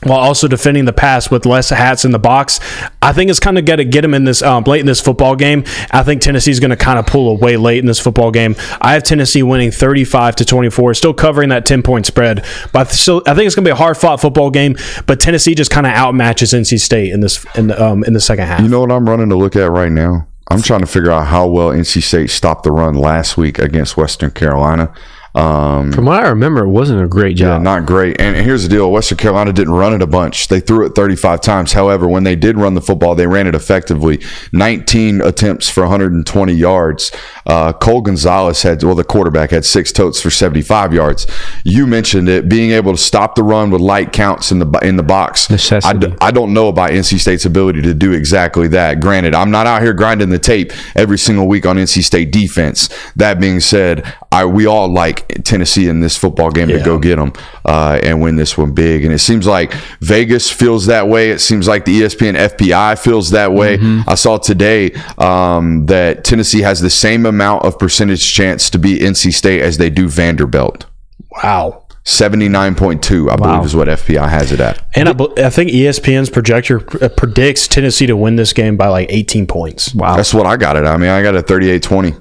while also defending the pass with less hats in the box, I think it's kind of got to get them in this late in this football game. I think Tennessee's going to kind of pull away late in this football game. I have Tennessee winning 35-24, still covering that 10-point spread. But I think it's going to be a hard-fought football game. But Tennessee just kind of outmatches NC State in the second half. You know what I'm running to look at right now? I'm trying to figure out how well NC State stopped the run last week against Western Carolina. From what I remember, it wasn't a great job. Yeah, not great. And here's the deal. Western Carolina didn't run it a bunch. They threw it 35 times. However, when they did run the football, they ran it effectively. 19 attempts for 120 yards. Cole Gonzalez the quarterback had 6 totes for 75 yards. You mentioned it, being able to stop the run with light counts in the box. Necessity. I don't know about NC State's ability to do exactly that. Granted, I'm not out here grinding the tape every single week on NC State defense. That being said, we all like Tennessee in this football game to go get them and win this one big. And it seems like Vegas feels that way. It seems like the ESPN FPI feels that way. I saw today that Tennessee has the same amount of percentage chance to beat NC State as they do Vanderbilt. Wow. 79.2, I believe, is what FPI has it at. And I think ESPN's projector predicts Tennessee to win this game by like 18 points. Wow. That's what I got it. I mean, I got it 38-20.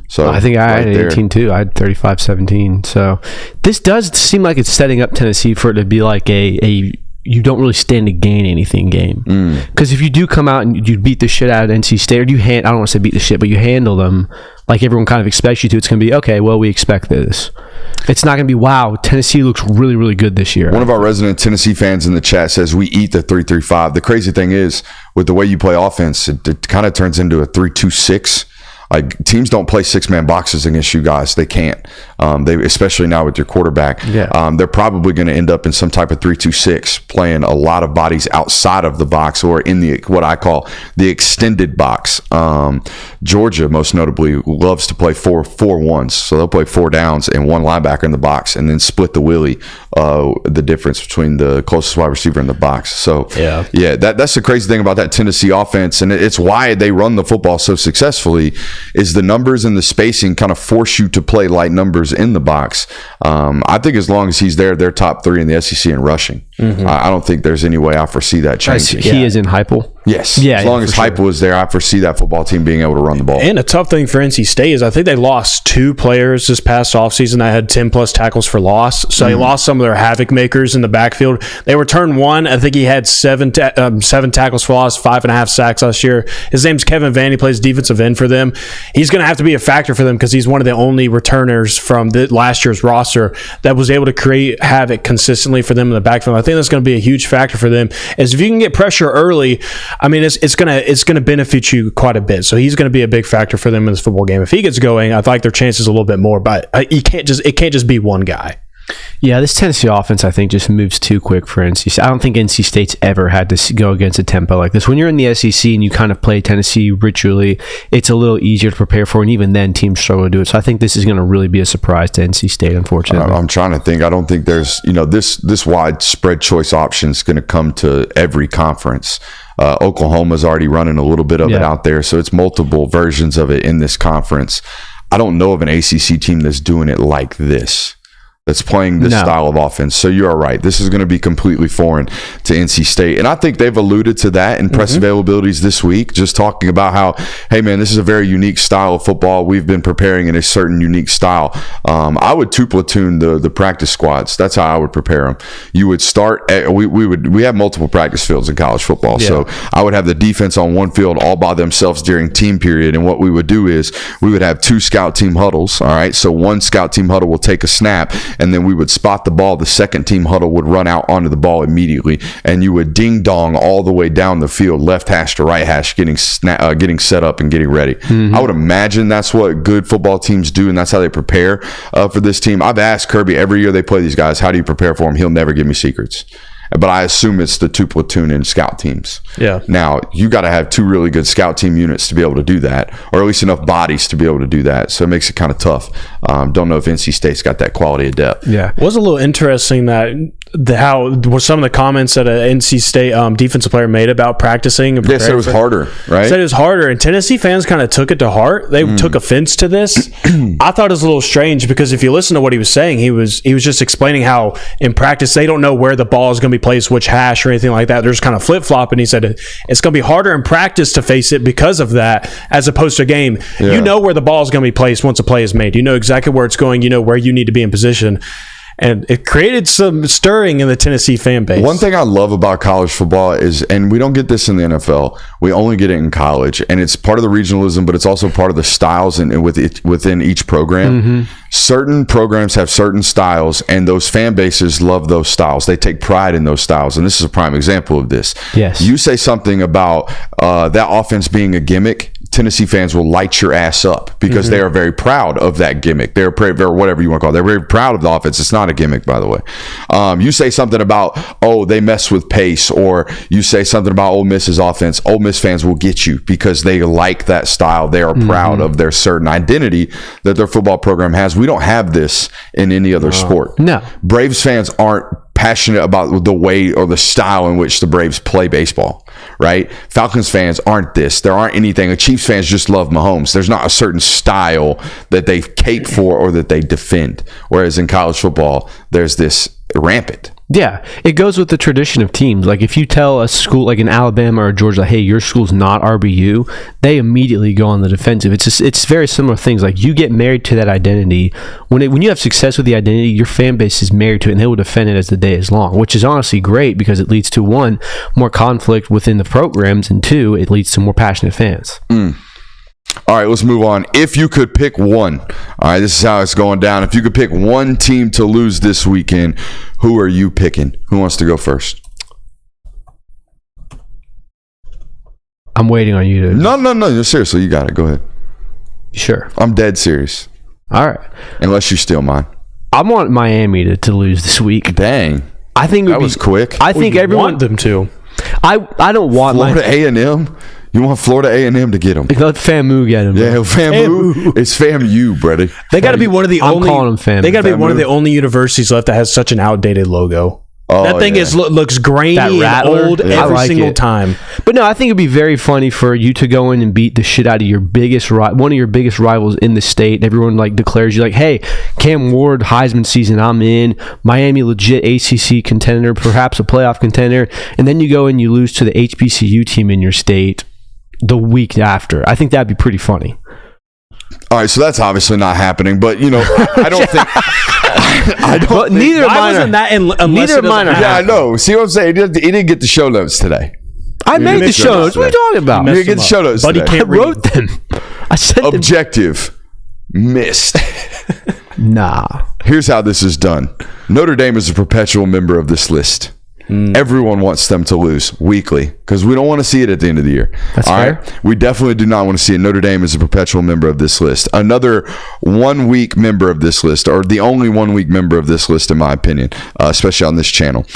So I think I had right 18 too. I had 35-17. So this does seem like it's setting up Tennessee for it to be like a you don't really stand to gain anything game. Because if you do come out and you beat the shit out of NC State, or I don't want to say beat the shit, but you handle them like everyone kind of expects you to, it's going to be, okay, well, we expect this. It's not going to be, wow, Tennessee looks really, really good this year. One of our resident Tennessee fans in the chat says we eat the 3-3-5. The crazy thing is, with the way you play offense, it kind of turns into a 3-2-6. Like, teams don't play 6-man boxes against you guys. They can't. They, especially now with your quarterback. Yeah. They're probably going to end up in some type of 3-2-6, playing a lot of bodies outside of the box or in the what I call the extended box. Georgia, most notably, loves to play 4-4-1s. So they'll play 4 downs and 1 linebacker in the box, and then split the willy, the difference between the closest wide receiver in the box. So yeah, that's the crazy thing about that Tennessee offense, and it's why they run the football so successfully. Is the numbers and the spacing kind of force you to play light numbers in the box. I think as long as he's there, they're top 3 in the SEC in rushing. I don't think there's any way I foresee that changing. He is in Heupel. Yes. Yeah, as long as Heupel is there, I foresee that football team being able to run the ball. And a tough thing for NC State is I think they lost 2 players this past offseason that had 10-plus tackles for loss. So they lost some of their havoc makers in the backfield. They returned 1. I think he had 7 tackles for loss, 5.5 sacks last year. His name's Kevin Vann. He plays defensive end for them. He's going to have to be a factor for them because he's one of the only returners from last year's roster that was able to create havoc consistently for them in the backfield. I think that's going to be a huge factor for them. As if you can get pressure early, I mean, it's gonna benefit you quite a bit. So he's gonna be a big factor for them in this football game. If he gets going, I like their chances a little bit more. But it can't just be one guy. Yeah, this Tennessee offense, I think, just moves too quick for NC State. I don't think NC State's ever had to go against a tempo like this. When you're in the SEC and you kind of play Tennessee ritually, it's a little easier to prepare for, and even then, teams struggle to do it. So I think this is going to really be a surprise to NC State, unfortunately. I'm trying to think. I don't think there's, this widespread choice option is going to come to every conference. Oklahoma's already running a little bit of it out there, so it's multiple versions of it in this conference. I don't know of an ACC team that's doing it like this, that's playing this style of offense. So you are right. This is going to be completely foreign to NC State. And I think they've alluded to that in press availabilities this week, just talking about how, hey, man, this is a very unique style of football. We've been preparing in a certain unique style. I would 2-platoon the practice squads. That's how I would prepare them. You would start – we have multiple practice fields in college football. Yeah. So I would have the defense on one field all by themselves during team period. And what we would do is we would have 2 scout team huddles, all right? So one scout team huddle will take a snap, and then we would spot the ball. The second team huddle would run out onto the ball immediately, and you would ding dong all the way down the field, left hash to right hash, getting set up and getting ready. I would imagine that's what good football teams do, and that's how they prepare for this team. I've asked Kirby every year they play these guys, how do you prepare for them? He'll never give me secrets. But I assume it's the 2-platoon and scout teams. Yeah. Now, you got to have 2 really good scout team units to be able to do that, or at least enough bodies to be able to do that. So it makes it kind of tough. Don't know if NC State's got that quality of depth. Yeah. It was a little interesting that how were some of the comments that an NC State defensive player made about practicing. And said it was harder, right? Said it was harder, and Tennessee fans kind of took it to heart. They took offense to this. I thought it was a little strange because if you listen to what he was saying, he was just explaining how in practice they don't know where the ball is going to be placed, which hash or anything like that. They're just kind of flip-flopping. He said it's going to be harder in practice to face it because of that as opposed to a game. Yeah. You know where the ball is going to be placed once a play is made. You know exactly where it's going. You know where you need to be in position. And it created some stirring in the Tennessee fan base. One thing I love about college football is, and we don't get this in the NFL, we only get it in college, and it's part of the regionalism, but it's also part of the styles and within each program. Certain programs have certain styles, and those fan bases love those styles. They take pride in those styles, and this is a prime example of this. Yes. You say something about that offense being a gimmick, Tennessee fans will light your ass up because they are very proud of that gimmick. They're whatever you want to call it. They're very proud of the offense. It's not a gimmick, by the way. You say something about, they mess with pace, or you say something about Ole Miss's offense. Ole Miss fans will get you because they like that style. They are proud of their certain identity that their football program has. We don't have this in any other sport. No. Braves fans aren't passionate about the way or the style in which the Braves play baseball. right? Falcons fans aren't this. There aren't anything. Chiefs fans just love Mahomes. There's not a certain style that they cape for or that they defend. Whereas in college football, there's this rampant. Yeah, it goes with the tradition of teams. Like if you tell a school like in Alabama or Georgia, hey, your school's not RBU, they immediately go on the defensive. It's very similar things. Like you get married to that identity. When you have success with the identity, your fan base is married to it, and they will defend it as the day is long, which is honestly great because it leads to, one, more conflict within the programs, and two, it leads to more passionate fans. All right, let's move on. If you could pick one, all right, this is how it's going down. If you could pick one team to lose this weekend, who are you picking? Who wants to go first? I'm waiting on you to. No. Seriously, you got it. Go ahead. Sure. I'm dead serious. All right. Unless you steal mine. I want Miami to lose this week. Dang. I think that was quick. I think everyone want them to. I don't want Florida A&M. You want Florida A&M to get them? Let FAMU get them. Yeah, FAMU. It's FAMU, brother. They got to be one of the I'm only. calling them FAMU. They got to be one of the only universities left that has such an outdated logo. Oh, that thing looks grainy That and rattler. old I every like single it. time. But no, I think it'd be very funny for you to go in and beat the shit out of your one of your biggest rivals in the state. Everyone like declares you like, hey, Cam Ward, Heisman season, I'm in. Miami, legit ACC contender, perhaps a playoff contender, and then you go and you lose to the HBCU team in your state the week after. I think that'd be pretty funny. All right, so that's obviously not happening, but I don't think. I don't. But neither of mine are. Neither of mine are. Yeah, I know. See what I'm saying? He didn't get the show notes today. I made the show notes. What are you talking about? You didn't get the show notes Buddy today. can't I wrote them. I sent them. Objective. Missed. Nah. Here's how this is done. Notre Dame is a perpetual member of this list. Everyone wants them to lose weekly because we don't want to see it at the end of the year. That's all fair. right? We definitely do not want to see it. Notre Dame is a perpetual member of this list. Another 1 week member of this list, or the only 1 week member of this list, in my opinion, especially on this channel.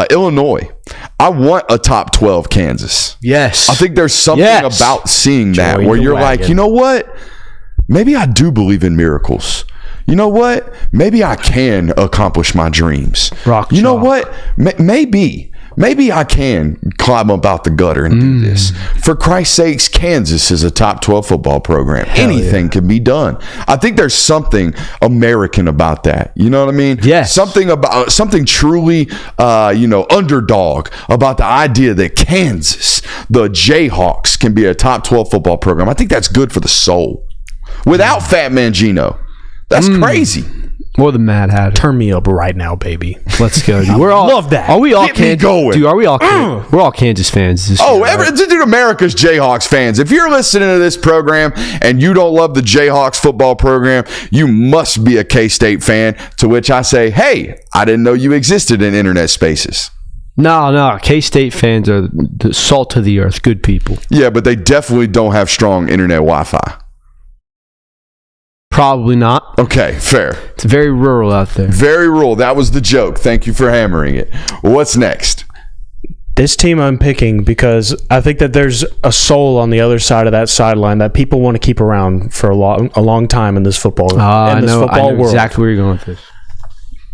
Illinois. I want a top 12 Kansas. Yes. I think there's something about seeing that Join where the you're wagon. like, you know what? Maybe I do believe in miracles. You know what? Maybe I can accomplish my dreams. Rock you know chalk. what? Maybe I can climb up out the gutter and do this. For Christ's sakes, Kansas is a top 12 football program. Anything can be done. I think there's something American about that. You know what I mean? Yes. Something truly, underdog about the idea that Kansas, the Jayhawks, can be a top 12 football program. I think that's good for the soul. Without Fat Mangino. That's crazy. More than Mad Hatter. Turn me up right now, baby. Let's go, dude. We're all love that. Are we all Get me Kansas? going. Dude, are we all? We're all Kansas fans. This year, right? Dude, America's Jayhawks fans. If you're listening to this program and you don't love the Jayhawks football program, you must be a K-State fan. To which I say, hey, I didn't know you existed in internet spaces. No. K-State fans are the salt of the earth. Good people. Yeah, but they definitely don't have strong internet Wi-Fi. Probably not. Okay, fair. It's very rural out there. Very rural. That was the joke. Thank you for hammering it. What's next? This team I'm picking because I think that there's a soul on the other side of that sideline that people want to keep around for a long time in this football I know world. exactly where you're going with this.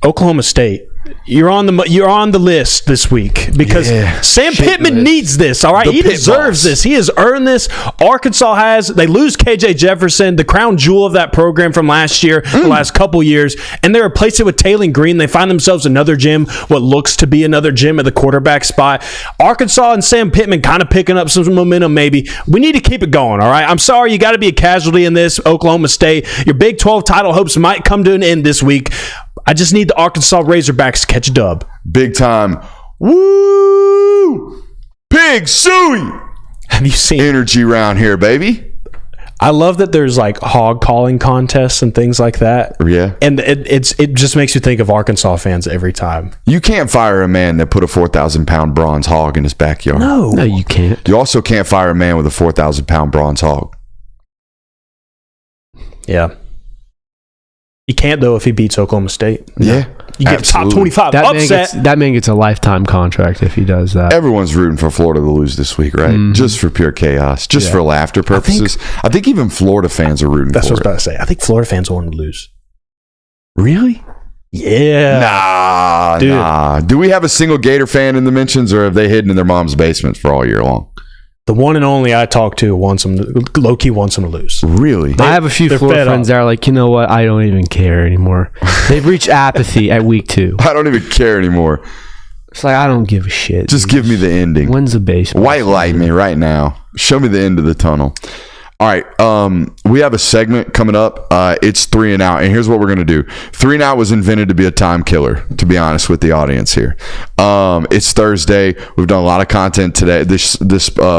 Oklahoma State. You're on the list this week because Sam Pittman list. needs this. All right, he deserves this. He has earned this. Arkansas has. They lose KJ Jefferson, the crown jewel of that program from last year, the last couple years, and they replace it with Taylor Green. They find themselves another gym, what looks to be another gym at the quarterback spot. Arkansas and Sam Pittman kind of picking up some momentum. Maybe we need to keep it going. All right, I'm sorry, you got to be a casualty in this. Oklahoma State, your Big 12 title hopes might come to an end this week. I just need the Arkansas Razorbacks to catch a dub. Big time. Woo! Pig Suey! Have you seen Energy round here, baby. I love that there's like hog calling contests and things like that. Yeah. And it just makes you think of Arkansas fans every time. You can't fire a man that put a 4,000-pound bronze hog in his backyard. No, you can't. You also can't fire a man with a 4,000-pound bronze hog. Yeah. You can't, though, if he beats Oklahoma State. Yeah. You get top absolutely. 25 upset. That man gets a lifetime contract if he does that. Everyone's rooting for Florida to lose this week, right? Just for pure chaos, just for laughter purposes. I think even Florida fans are rooting That's for what I was it. about to say. I think Florida fans want to lose. Really? Yeah. Nah. Do we have a single Gator fan in the mentions, or have they hidden in their mom's basements for all year long? The one and only I talk to wants them to, low-key wants them to lose. Really? I have a few Florida friends that are like, you know what? I don't even care anymore. They've reached apathy at week 2. I don't even care anymore. It's like, I don't give a shit. Just give me the ending. When's the baseball? White light me right now. Show me the end of the tunnel. All right, we have a segment coming up. It's 3 and Out, and here's what we're gonna do. 3 and Out was invented to be a time killer. To be honest with the audience here, it's Thursday. We've done a lot of content today, this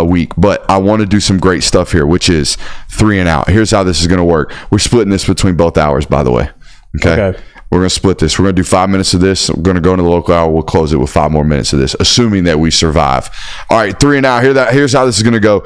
week, but I want to do some great stuff here, which is 3 and Out. Here's how this is gonna work. We're splitting this between both hours, by the way. Okay. We're going to split this. We're going to do 5 minutes of this. We're going to go into the local hour. We'll close it with 5 more minutes of this, assuming that we survive. All right, 3 and Out. Here's how this is going to go.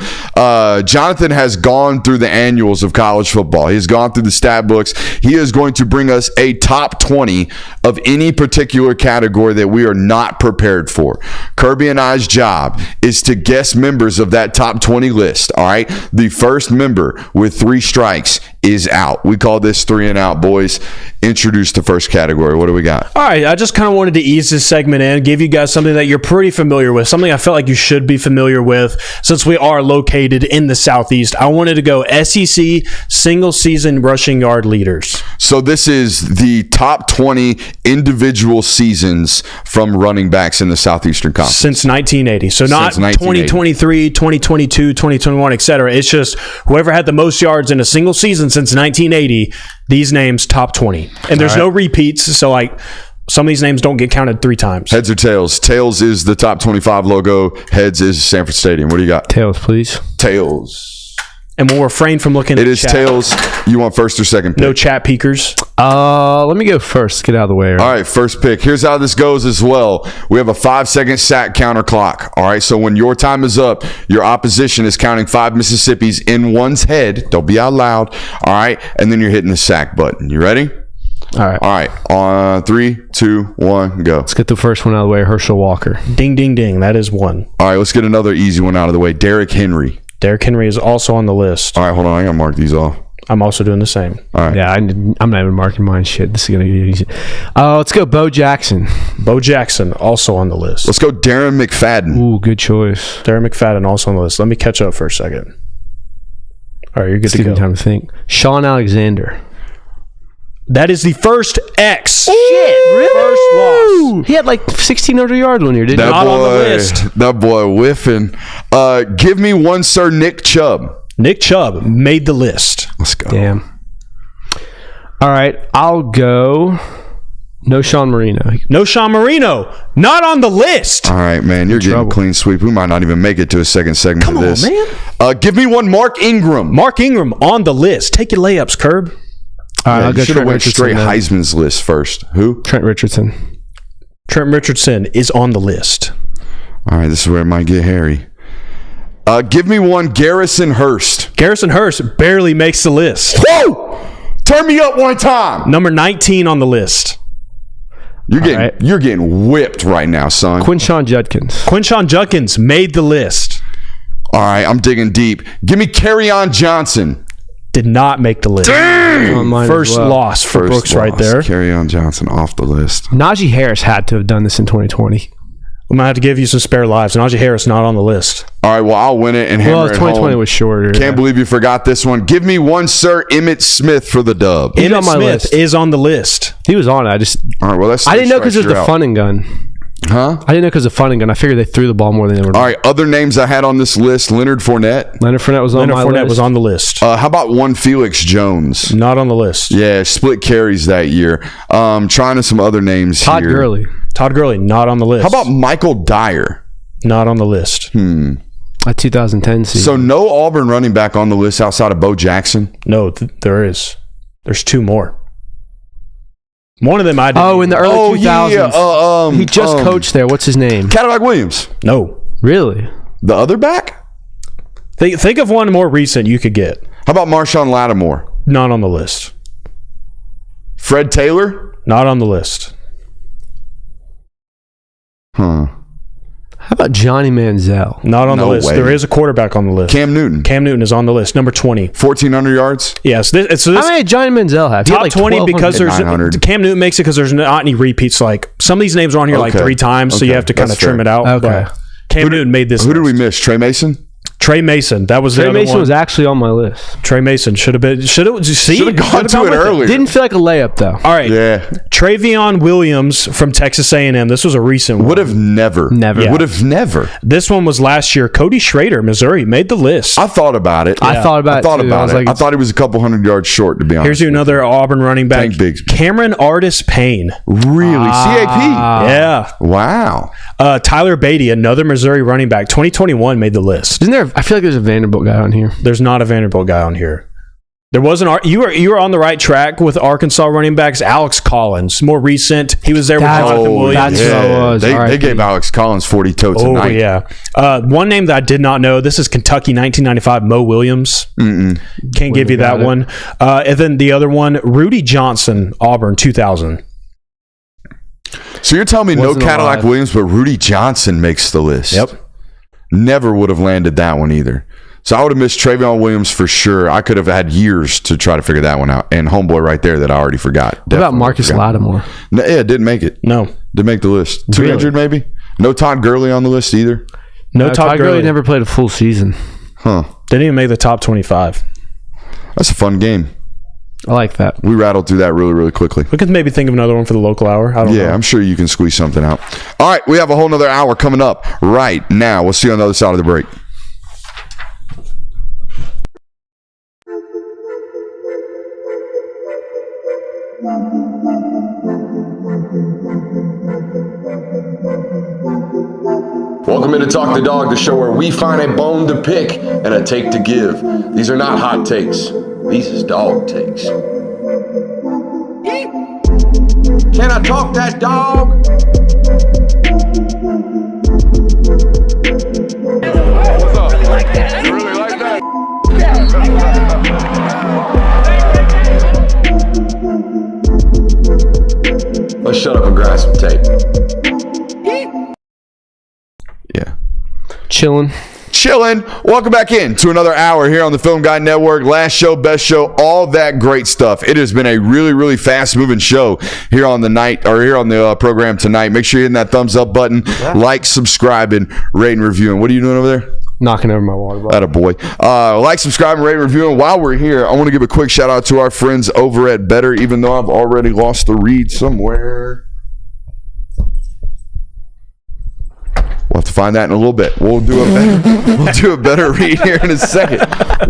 Jonathan has gone through the annuals of college football. He has gone through the stat books. He is going to bring us a top 20 of any particular category that we are not prepared for. Kirby and I's job is to guess members of that top 20 list. All right, the first member with 3 strikes is out. We call this 3 and Out, boys. Introduce the first category. What do we got? All right, I just kind of wanted to ease this segment in, give you guys something that you're pretty familiar with, something I felt like you should be familiar with since we are located in the Southeast. I wanted to go SEC single season rushing yard leaders. So this is the top 20 individual seasons from running backs in the Southeastern Conference. Since 1980. So not 2023, 2022, 2021, etc. It's just whoever had the most yards in a single season since 1980, these names top 20. And there's no repeats, so like some of these names don't get counted 3 times. Heads or tails? Tails is the top 25 logo. Heads is Sanford Stadium. What do you got? Tails, please. Tails. And we'll refrain from looking at it is chat. tails. You want first or second pick? No chat peekers. Let me go first. Get out of the way. All right, first pick. Here's how this goes as well. We have a 5-second sack counter clock. All right, so when your time is up, your opposition is counting 5 Mississippis in one's head. Don't be out loud. All right, and then you're hitting the sack button. You ready? All right. All right. On 3, 2, 1, go. Let's get the first one out of the way. Herschel Walker. Ding, ding, ding. That is one. All right, let's get another easy one out of the way. Derrick Henry. Derrick Henry is also on the list. All right, hold on. I got to mark these off. I'm also doing the same. All right. Yeah, I'm not even marking mine. Shit, this is going to get easy. Let's go Bo Jackson. Bo Jackson, also on the list. Let's go Darren McFadden. Ooh, good choice. Darren McFadden, also on the list. Let me catch up for a second. All right, you're good to go. Time to think. Sean Alexander. That is the first X. Shit, really? First loss. He had like 1,600 yards one year, didn't he? Not on the list. That boy whiffing. Give me one, sir, Nick Chubb. Nick Chubb made the list. Let's go. Damn. All right, I'll go. No Sean Marino. No Sean Marino. Not on the list. All right, man. You're getting clean sweep. We might not even make it to a second segment of this. Come on, man. Give me one, Mark Ingram. Mark Ingram on the list. Take your layups, Curb. All right, Yeah, I'll go you should have Trent went Richardson. straight Heisman's list first. Who? Trent Richardson. Trent Richardson is on the list. All right, this is where it might get hairy. Give me one, Garrison Hurst. Garrison Hurst barely makes the list. Whoa! Turn me up one time. Number 19 on the list. You're getting whipped right now, son. Quinshawn Judkins. Quinshawn Judkins made the list. All right, I'm digging deep. Give me Kerryon Johnson. Did not make the list. First loss for Brooks right there. Kerryon Johnson off the list. Najee Harris had to have done this in 2020. We might have to give you some spare lives. Najee Harris not on the list. All right, well, I'll win it and hammer it 2020 home. was shorter. Can't believe you forgot this one. Give me one, sir, Emmitt Smith for the dub. He's Emmitt on my Smith list. is on the list. He was on it. All right, well, that's I didn't know because it was the you're out. fun and gun. Huh? I didn't know because of fun and gun. I figured they threw the ball more than they were. All right, other names I had on this list, Leonard Fournette. Leonard Fournette was on my Leonard Fournette list. was on the list. How about one, Felix Jones? Not on the list. Yeah, split carries that year. Trying to some other names Todd here. Gurley. Todd Gurley, not on the list. How about Michael Dyer? Not on the list. A 2010 season. So no Auburn running back on the list outside of Bo Jackson? No, there is. There's 2 more. One of them I didn't. Oh, in the early 2000s. Yeah. He just coached there. What's his name? Cadillac Williams. No. Really? The other back? Think of one more recent you could get. How about Marshawn Lattimore? Not on the list. Fred Taylor? Not on the list. Huh. How about Johnny Manziel? Not on the No list. way. There is a quarterback on the list. Cam Newton. Cam Newton is on the list, number 20. 1,400 yards. Yes, this How many did Johnny Manziel have? He had top 20 because there's 900. Cam Newton makes it because there's not any repeats. Like some of these names are on here like Okay. 3 times, so you Okay. have to kind of That's trim fair. it out. Okay. But Cam Newton made this. Who did we list. miss? Trey Mason? Trey Mason. That was the Trey other Mason one. was actually on my list. Trey Mason should have been. Should have gone to it earlier. Didn't feel like a layup though. All right. Yeah. Travion Williams from Texas A&M. This was a recent one. Would have never. Never. Yeah. Would have never. This one was last year. Cody Schrader, Missouri, made the list. I thought about it. I thought about it. Too. I was like, I thought he was a couple hundred yards short, to be honest. Here's you another Auburn running back. Tank Bigsby. Cameron Artis Payne. Really? CAP? Yeah. Wow. Tyler Beatty, another Missouri running back. 2021 made the list. isn't there? I feel like there's a Vanderbilt guy on here. There's not a Vanderbilt guy on here. There was you were on the right track with Arkansas running backs. Alex Collins, more recent. He was there with Jonathan Williams. that's who it was. They R.I.P. gave Alex Collins 40 toe Oh tonight. yeah. One name that I did not know. This is Kentucky 1995. Mo Williams. Can't give you that got it. one. And then the other one, Rudy Johnson, Auburn 2000. So you're telling me no Wasn't Cadillac alive. Williams, but Rudy Johnson makes the list. Yep. Never would have landed that one either. So I would have missed Travion Williams for sure. I could have had years to try to figure that one out. And homeboy right there that I already forgot. What about Marcus Lattimore? No, yeah, didn't make it. No. Didn't make the list. Too Really? injured maybe? No Todd Gurley on the list either? No, Todd Gurley never played a full season. Huh. didn't even make the top 25. That's a fun game. I like that. We rattled through that really, really quickly. We could maybe think of another one for the local hour. I don't know. Yeah, I'm sure you can squeeze something out. All right, we have a whole nother hour coming up right now. We'll see you on the other side of the break. Welcome into Talk the Dog, the show where we find a bone to pick and a take to give. These are not hot takes. These is dog takes. Can I talk that dog? What's up? You really like that? Let's shut up and grab some tape. Yeah. Chilling. Chilling. Welcome back in to another hour here on the Film Guy Network. Last show, best show, all that great stuff. It has been a really, really fast moving show here on the night or here on the program tonight. Make sure you're hitting that thumbs up button, like, subscribing, rating, reviewing. What are you doing over there? Knocking over my water bottle. Attaboy. Like, subscribe, rate, reviewing. While we're here, I want to give a quick shout out to our friends over at Better, even though I've already lost the read somewhere. We'll have to find that in a little bit. We'll do a better read here in a second.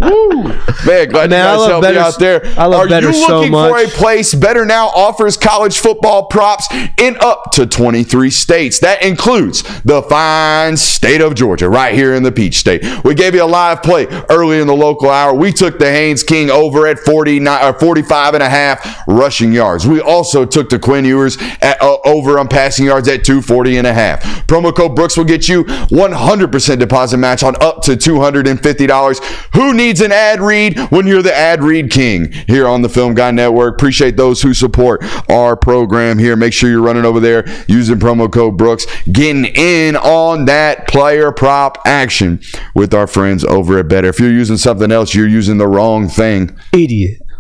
Woo! Man, glad you guys helped me out there. I love Are Better you so looking much. for a place? Better now offers college football props in up to 23 states. That includes the fine state of Georgia, right here in the Peach State. We gave you a live play early in the local hour. We took the Haynes King over at 45 and a half rushing yards. We also took the Quinn Ewers at, over on passing yards at 240 and a half. Promo code Brooks will get you 100% deposit match on up to $250. Who needs an ad read when you're the ad read king here on the Film Guy Network? Appreciate those who support our program here. Make sure you're running over there using promo code Brooks, getting in on that player prop action with our friends over at Better. If you're using something else, you're using the wrong thing.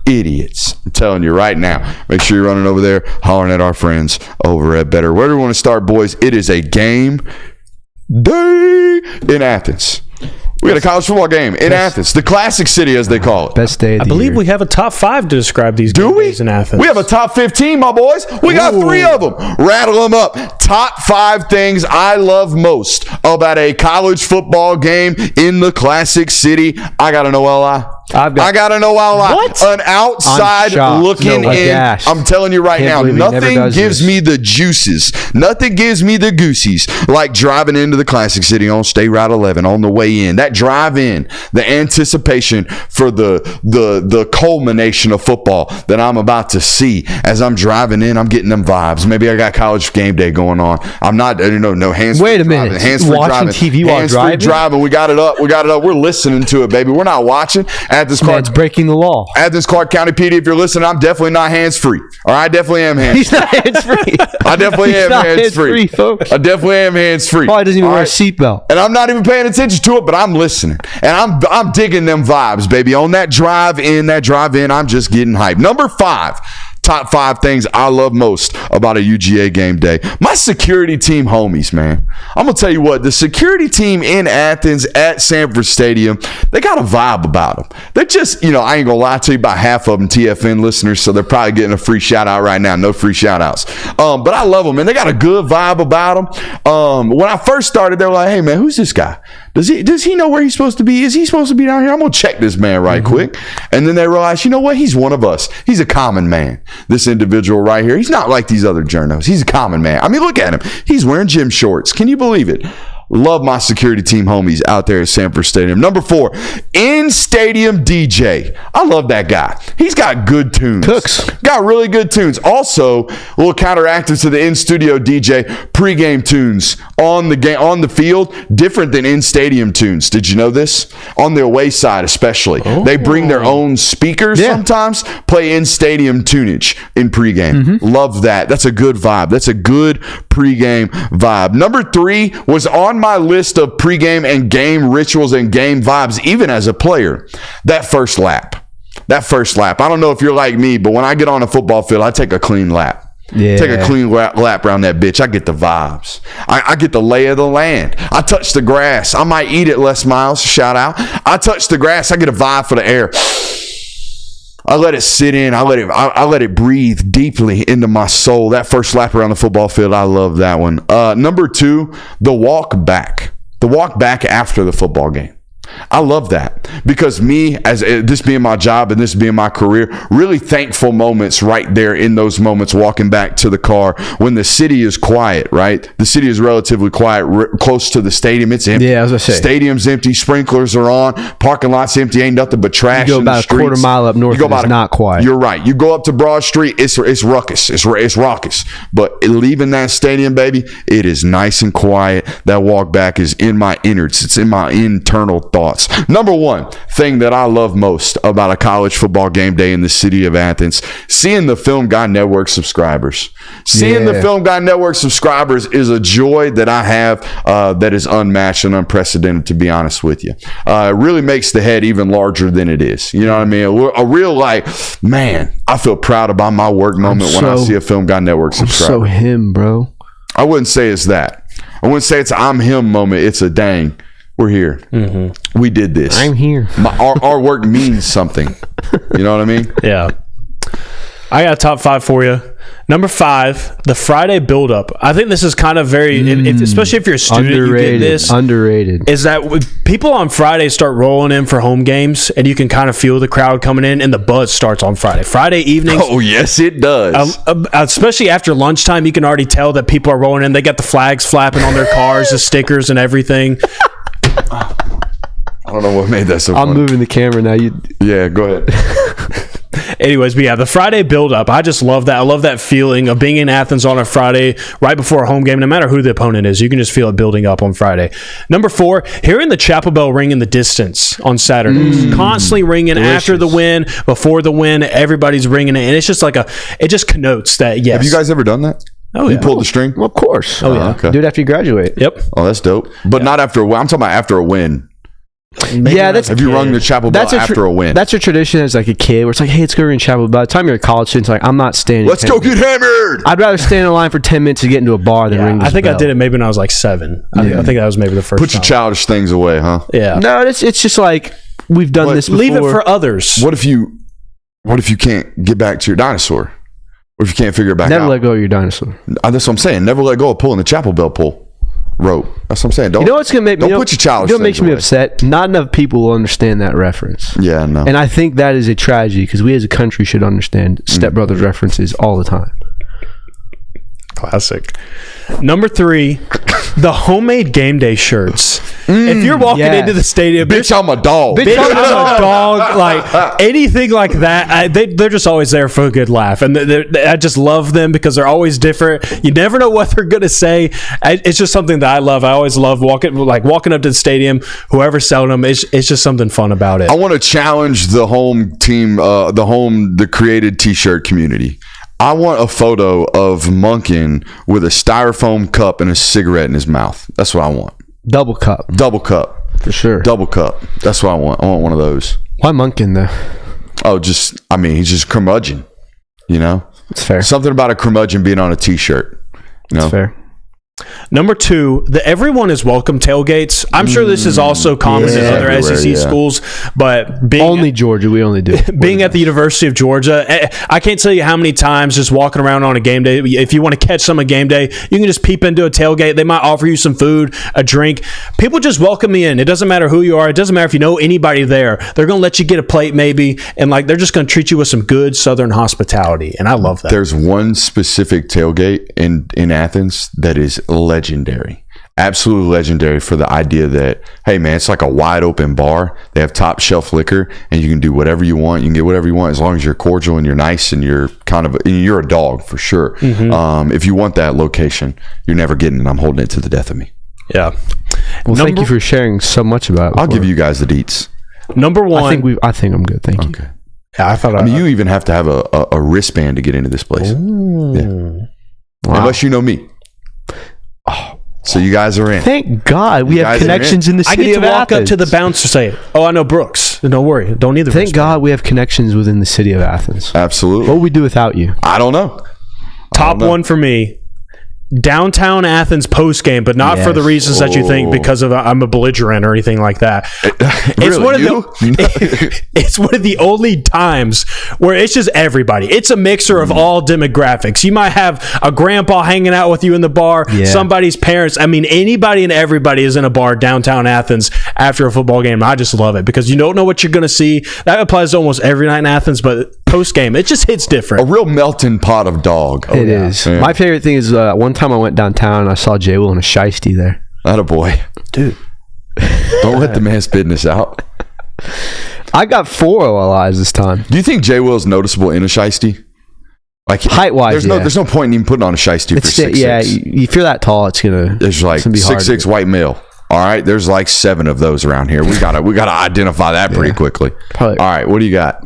Idiots. I'm telling you right now. Make sure you're running over there, hollering at our friends over at Better. Where do we want to start, boys? It is a game day in Athens. We got a college football game in Athens, the classic city as they call it. Best day of the I believe year. we have a top 5 to describe these Do we? days in Athens. We have a top 15, my boys. We got 3 of them. Rattle them up. Top 5 things I love most about a college football game in the classic city. I got to know LI. I got to know LI. What? An outside I'm shocked. looking No, in. aghast. I'm telling you right Can't now, believe he never nothing does gives this. me the juices. Nothing gives me the goosies like driving into the classic city on State Route 11 on the way in. That drive in, the anticipation for the culmination of football that I'm about to see as I'm driving in. I'm getting them vibes. Maybe I got college game day going on. I'm not, no hands. Wait a minute. Hands free Watching driving. TV while hands free driving? driving. We got it up. We're listening to it, baby. We're not watching. Athens, Man's breaking the law. Athens, Clark County PD, if you're listening, I'm definitely not hands-free. Or I definitely am hands-free. He's not hands-free. I definitely am hands-free. Folks. I definitely am hands-free. Probably doesn't even wear a seatbelt. And I'm not even paying attention to it, but I'm listening. And I'm digging them vibes, baby. On that drive in, I'm just getting hyped. Number 5. Top 5 things I love most about a UGA game day. My security team homies, man. I'm going to tell you what, the security team in Athens at Sanford Stadium, they got a vibe about them. They're just, I ain't going to lie to you, about half of them TFN listeners, so they're probably getting a free shout out right now. No free shout outs. But I love them, man. They got a good vibe about them. When I first started, they were like, hey, man, who's this guy? Does he know where he's supposed to be? Is he supposed to be down here? I'm going to check this man right quick. And then they realize, you know what? He's one of us. He's a common man. This individual right here, he's not like these other journos. He's a common man. I mean, look at him. He's wearing gym shorts. Can you believe it? Love my security team homies out there at Sanford Stadium. Number 4, in-stadium DJ. I love that guy. He's got good tunes. Cooks. Got really good tunes. Also, a little counteractive to the in-studio DJ, pregame tunes on the field, different than in-stadium tunes. Did you know this? On the away side especially. Oh. They bring their own speakers sometimes, play in-stadium tunage in pregame. Love that. That's a good vibe. That's a good pregame vibe. Number 3 was on my list of pregame and game rituals and game vibes, even as a player. That first lap. I don't know if you're like me, but when I get on a football field, I take a clean lap. Yeah. Take a clean lap around that bitch. I get the vibes. I get the lay of the land. I touch the grass. I might eat it, Les Miles. Shout out. I touch the grass. I get a vibe for the air. I let it sit in. I let it breathe deeply into my soul. That first lap around the football field, I love that one. Number 2, the walk back. The walk back after the football game. I love that because me, as this being my job and this being my career, really thankful moments right there in those moments walking back to the car when the city is quiet, right? The city is relatively quiet, close to the stadium. It's empty. Yeah, as I say. Stadium's empty. Sprinklers are on. Parking lot's empty. Ain't nothing but trash you go in the about streets. a quarter mile up north, it's not quiet. You're right. You go up to Broad Street, it's ruckus. It's raucous. But leaving that stadium, baby, it is nice and quiet. That walk back is in my innards. It's in my internal thoughts. Number 1 thing that I love most about a college football game day in the city of Athens, seeing the Film Guy Network subscribers. Seeing the Film Guy Network subscribers is a joy that I have that is unmatched and unprecedented, to be honest with you. It really makes the head even larger than it is. You know what I mean? A real man, I feel proud about my work moment when I see a Film Guy Network subscriber. So him, bro. I wouldn't say it's that. I wouldn't say it's an I'm him moment. It's a dang. We're here. We did this. I'm here. Our work means something. You know what I mean? Yeah. I got a top 5 for you. Number 5, the Friday build-up. I think this is kind of very, especially if you're a student, you get this. Underrated. Is that people on Friday start rolling in for home games, and you can kind of feel the crowd coming in, and the buzz starts on Friday. Friday evenings. Oh, yes, it does. Especially after lunchtime, you can already tell that people are rolling in. They got the flags flapping on their cars, the stickers, and everything. I don't know what made that so funny. I'm moving the camera now. Yeah, go ahead. Anyways, but yeah, the Friday build-up, I just love that. I love that feeling of being in Athens on a Friday right before a home game, no matter who the opponent is. You can just feel it building up on Friday. Number 4, hearing the chapel bell ring in the distance on Saturdays. Constantly ringing. Delicious. After the win, before the win, everybody's ringing it. And it's just it just connotes that, yes. Have you guys ever done that? Oh, yeah. You pulled the string? Well, of course. Oh, yeah. Okay. Do it after you graduate. Yep. Oh, that's dope. But not after a win. I'm talking about after a win. Have you rung the chapel bell after a win? That's a tradition as a kid where it's hey, let's go ring chapel bell. By the time you're a college student, it's I'm not standing. Let's go get hammered. I'd rather stand in line for 10 minutes to get into a bar than ring this I think bell. I did it maybe when I was 7. I think that was maybe the first Put your childish things away, huh? Yeah. No, it's just we've done this before. Leave it for others. What if you can't get back to your dinosaur? What if you can't figure it back out? Never let go of your dinosaur. That's what I'm saying. Never let go of pulling the chapel bell rope. That's what I'm saying. Don't, you know what's gonna make me? Don't put your childish. You know what makes me upset? Not enough people will understand that reference. Yeah, no. And I think that is a tragedy because we as a country should understand Step Brothers references all the time. Classic. Number 3, the homemade game day shirts. If you're walking into the stadium, Bitch, I'm a dog. bitch, I'm a dog, like anything like that, they're just always there for a good laugh, and I just love them because they're always different. You never know what they're gonna say. It's just something that I love. I always love walking up to the stadium. Whoever's selling them, it's just something fun about it. I want to challenge the home team, the created T-shirt community. I want a photo of Monken with a styrofoam cup and a cigarette in his mouth. That's what I want. Double cup. For sure. Double cup. That's what I want. I want one of those. Why Monken though? Oh, he's just curmudgeon. You know? It's fair. Something about a curmudgeon being on a T-shirt. You know? It's fair. Number 2, the everyone is welcome tailgates. I'm sure this is also common in other SEC schools, but only Georgia, we only do. Being at the University of Georgia, I can't tell you how many times just walking around on a game day, if you want to catch some on game day, you can just peep into a tailgate. They might offer you some food, a drink. People just welcome me in. It doesn't matter who you are. It doesn't matter if you know anybody there. They're going to let you get a plate maybe, and they're just going to treat you with some good Southern hospitality, and I love that. There's one specific tailgate in Athens that is legendary, absolutely legendary, for the idea that, hey man, it's like a wide open bar. They have top shelf liquor and you can do whatever you want. You can get whatever you want as long as you're cordial and you're nice and you're you're a dog for sure. If you want that location, you're never getting it. I'm holding it to the death of me. Yeah. Well, thank you for sharing so much about it. I'll give you guys the deets. Number 1, I think I'm good. Thank you. Okay. Yeah, I mean, you even have to have a wristband to get into this place. Yeah. Wow. Unless you know me. So you guys are in. Thank God we have connections in the city of Athens. I get to walk up to the bouncer and say, "Oh, I know Brooks. Don't worry. Don't need the Thank God we have connections within the city of Athens. Absolutely. What would we do without you? I don't know. Top one for me. Downtown Athens post game, but not for the reasons that you think, because of I'm a belligerent or anything like that. It's one of the only times where it's just everybody. It's a mixer of all demographics. You might have a grandpa hanging out with you in the bar, somebody's parents. I mean, anybody and everybody is in a bar downtown Athens after a football game. I just love it because you don't know what you're going to see. That applies to almost every night in Athens, but post game, it just hits different. A real melting pot of dog. It is. Yeah. My favorite thing is one time I went downtown and I saw Jay Will and a shiesty there. Attaboy. Dude. Don't let the man's business out. I got 4 OLIs this time. Do you think Jay Will's noticeable in a shiesty? Like height-wise, there's no point in even putting on a shiesty for 6'6". Yeah, if you're that tall, it's gonna. There's like 6'6" white male. All right, there's like 7 of those around here. We gotta identify that pretty quickly. Probably. All right, what do you got?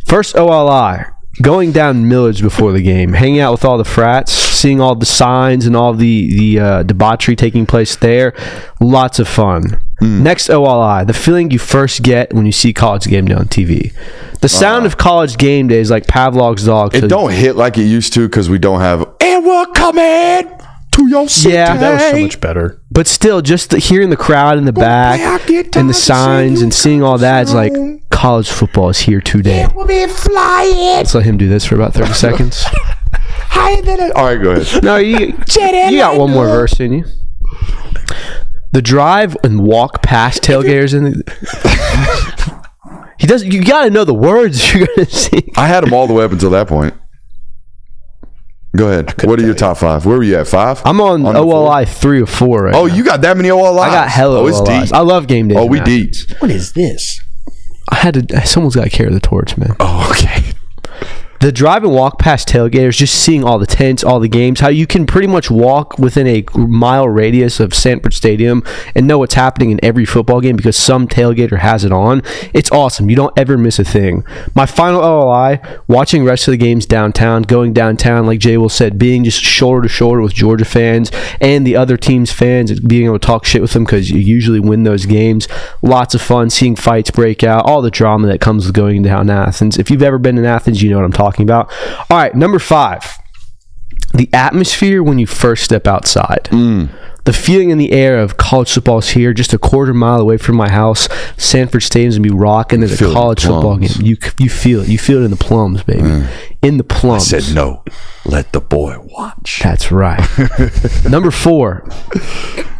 First OLI. Going down Millage before the game, hanging out with all the frats, seeing all the signs and all the debauchery taking place there. Lots of fun. Next OLI, the feeling you first get when you see College Game Day on TV. The sound of College Game Day is like Pavlov's dog. It don't hit like it used to because we don't have, and we're coming to your city. Yeah, that was so much better. But still, just hearing the crowd in the back and the signs and seeing all that, it's like college football is here today. Let's let him do this for about 30 seconds. All right, go ahead. No, you got one more verse in you. The drive and walk past tailgaters you got to know the words you're going to sing. I had them all the way up until that point. Go ahead. What are your top 5? Where were you at? 5? I'm on OLI 3 or 4 right now. You got that many OLIs? I got hella OLIs. Deep. I love game day. We deep. What is this? Someone's got to carry the torch, man. Oh, okay. The drive and walk past tailgaters, just seeing all the tents, all the games, how you can pretty much walk within a mile radius of Sanford Stadium and know what's happening in every football game because some tailgater has it on. It's awesome. You don't ever miss a thing. My final OLI, watching rest of the games downtown, going downtown, like Jay Will said, being just shoulder to shoulder with Georgia fans and the other team's fans, being able to talk shit with them because you usually win those games. Lots of fun, seeing fights break out, all the drama that comes with going down Athens. If you've ever been in Athens, you know what I'm talking about. All right, number 5, the atmosphere when you first step outside. The feeling in the air of college football's here, just a quarter mile away from my house. Sanford Stadium's gonna be rocking. There's a college football game. You feel it. You feel it in the plums, baby. In the plums. I said no. Let the boy watch. That's right. Number 4,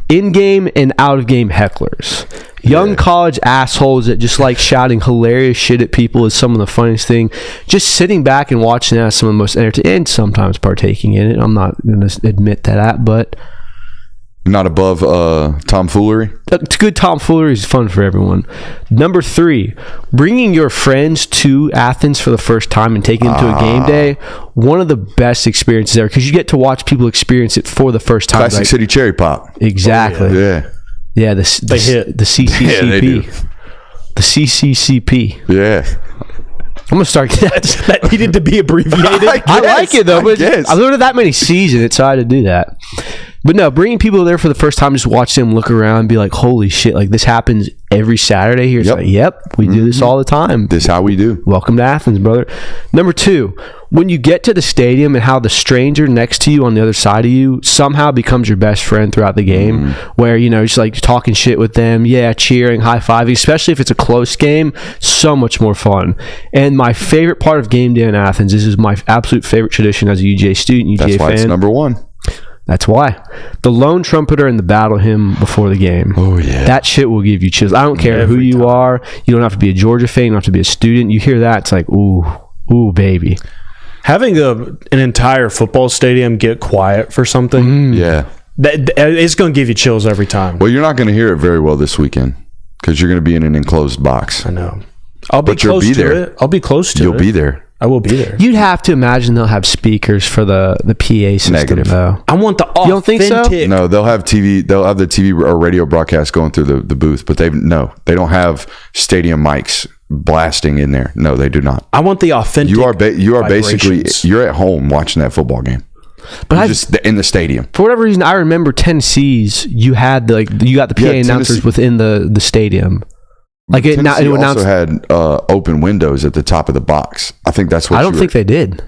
in-game and out-of-game hecklers. Young college assholes that just like shouting hilarious shit at people is some of the funniest thing. Just sitting back and watching that is some of the most entertaining, and sometimes partaking in it. I'm not going to admit that, but Not above tomfoolery. Good tomfoolery is fun for everyone. Number 3, bringing your friends to Athens for the first time and taking them to a game day. One of the best experiences ever because you get to watch people experience it for the first time. Classic City Cherry Pop. Exactly. Oh, yeah. Yeah, the CCCP. Yeah, they do. The CCCP. Yeah. I'm gonna start That needed to be abbreviated. I like it though, but guess. I've learned that many C's and it's hard to do that. But no, bringing people there for the first time, just watch them look around and be like, holy shit, like this happens every Saturday here. It's Yep. like, yep, we do this all the time. This how we do. Welcome to Athens, brother. Number 2, when you get to the stadium and how the stranger next to you on the other side of you somehow becomes your best friend throughout the game, where, you know, just like talking shit with them, cheering, high-fiving, especially if it's a close game, so much more fun. And my favorite part of game day in Athens, this is my absolute favorite tradition as a UGA student, UGA That's why fan. it's number 1. That's why. The lone trumpeter and the battle hymn before the game. Oh, yeah. That shit will give you chills. I don't care who you are. You don't have to be a Georgia fan. You don't have to be a student. You hear that, it's like, ooh, baby. Having an entire football stadium get quiet for something, Yeah. it's going to give you chills every time. Well, you're not going to hear it very well this weekend because you're going to be in an enclosed box. I know. I'll be But you'll close be to there. it. I'll be close to it. You'll be there. I will be there. You'd have to imagine they'll have speakers for the PA system, Negative. though. I want the authentic. You don't think so? No, they'll have TV. They'll have the TV or radio broadcast going through the booth, but they don't have stadium mics blasting in there. No, they do not. I want the authentic. You are basically vibrations. you're at home watching that football game. But You're I just in the stadium. for whatever reason, I remember Tennessee's. You had you got the PA Yeah, announcers Tennessee- within the stadium. Like it Tennessee would also announce. had open windows at the top of the box. I think that's what I don't think they did.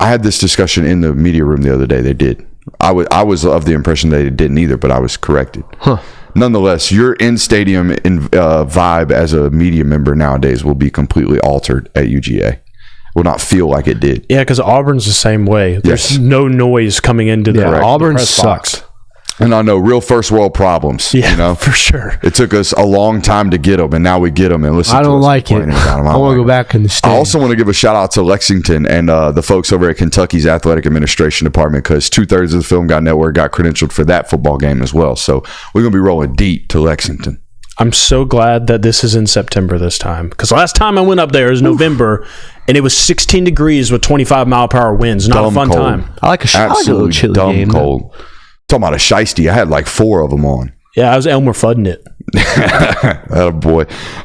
I had this discussion in the media room the other day. They did. I was of the impression they didn't either, but I was corrected. Huh. Nonetheless, your in-stadium vibe as a media member nowadays will be completely altered at UGA. Will not feel like it did. Yeah, because Auburn's the same way. There's Yes. no noise coming into the Correct. Auburn press sucks. box. And I know real first world problems. Yeah, You know, for sure. it took us a long time to get them, and now we get them. And listen, I to don't us like it. complaining about 'em. I don't want to like go 'em. back in the I stadium. also want to give a shout out to Lexington and the folks over at Kentucky's athletic administration department because 2/3 of the Film Guy Network got credentialed for that football game as well. So we're going to be rolling deep to Lexington. I'm so glad that this is in September this time. Because last time I went up there was November, and it was 16 degrees with 25-mile-per-hour winds. Not Dumb a fun cold. time. I like a little Absolutely chilly dumb game. cold. Talking about a shiesty. I had like 4 of them on. Yeah, I was Elmer Fudding it. Oh boy.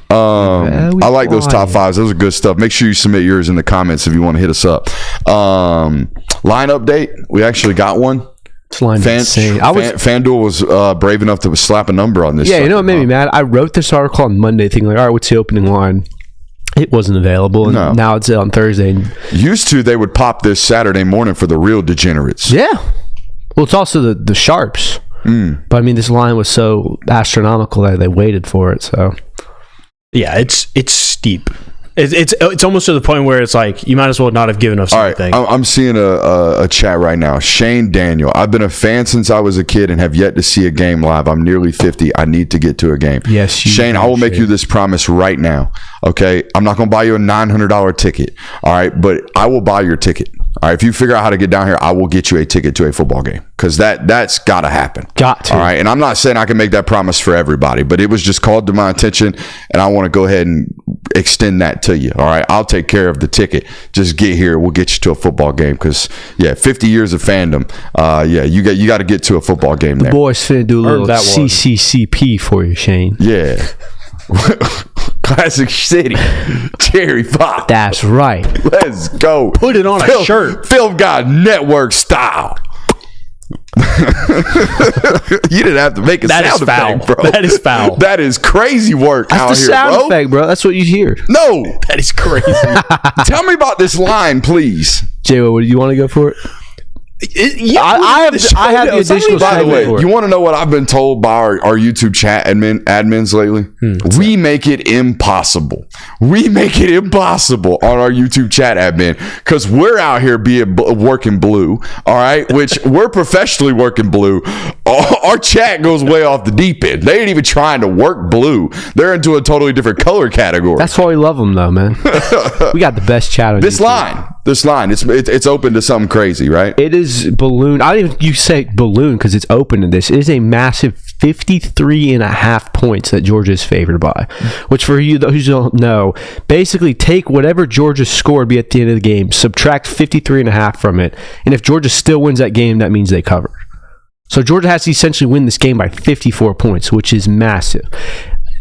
I like those top 5s. Those are good stuff. Make sure you submit yours in the comments if you want to hit us up. Line update. We actually got one. This line's insane. FanDuel was brave enough to slap a number on this. Yeah, you know what made me sucker, mad? I wrote this article on Monday thinking like, all right, what's the opening line? It wasn't available, and No. now it's on Thursday. And Used to, they would pop this Saturday morning for the real degenerates. yeah. Well, it's also the sharps. But I mean, this line was so astronomical that they waited for it. So Yeah, it's steep. It's almost to the point where it's like you might as well not have given us All right, anything. I'm seeing a chat right now. Shane Daniel. I've been a fan since I was a kid and have yet to see a game live. I'm nearly 50. I need to get to a game. Yes, you Shane, do, I will make Shane. you this promise right now. Okay, I'm not going to buy you a $900 ticket. All right, but I will buy your ticket. All right, if you figure out how to get down here, I will get you a ticket to a football game because that's got to happen. Got to. All right, and I'm not saying I can make that promise for everybody, but it was just called to my attention, and I want to go ahead and extend that to you. All right, I'll take care of the ticket. Just get here. We'll get you to a football game because 50 years of fandom. You got to get to a football game there. boys finna do a little that one. CCCP for you, Shane. Yeah. Classic City. Cherry Pop. That's right. Let's go. Put it on a shirt. Film Guy Network style. You didn't have to make a That sound is foul. effect, bro. That is foul. That is crazy work out That's the here, sound bro. effect, bro. That's what you hear. No. That is crazy. Tell me about this line, please. J-Wo, do you want to go for it? I have the additional. By the way, segment for it. you want to know what I've been told by our YouTube chat admins lately? We make it impossible. We make it impossible on our YouTube chat admin because we're out here working blue, all right? Which we're professionally working blue. Our chat goes way off the deep end. They ain't even trying to work blue. They're into a totally different color category. That's why we love them, though, man. We got the best chat on This line, it's open to something crazy, right? It is balloon. I don't even you say balloon because it's open to this. It is a massive 53.5 points that Georgia is favored by. Which for you who don't know, basically take whatever Georgia scored be at the end of the game, subtract 53.5 from it, and if Georgia still wins that game, that means they cover. So Georgia has to essentially win this game by 54 points, which is massive.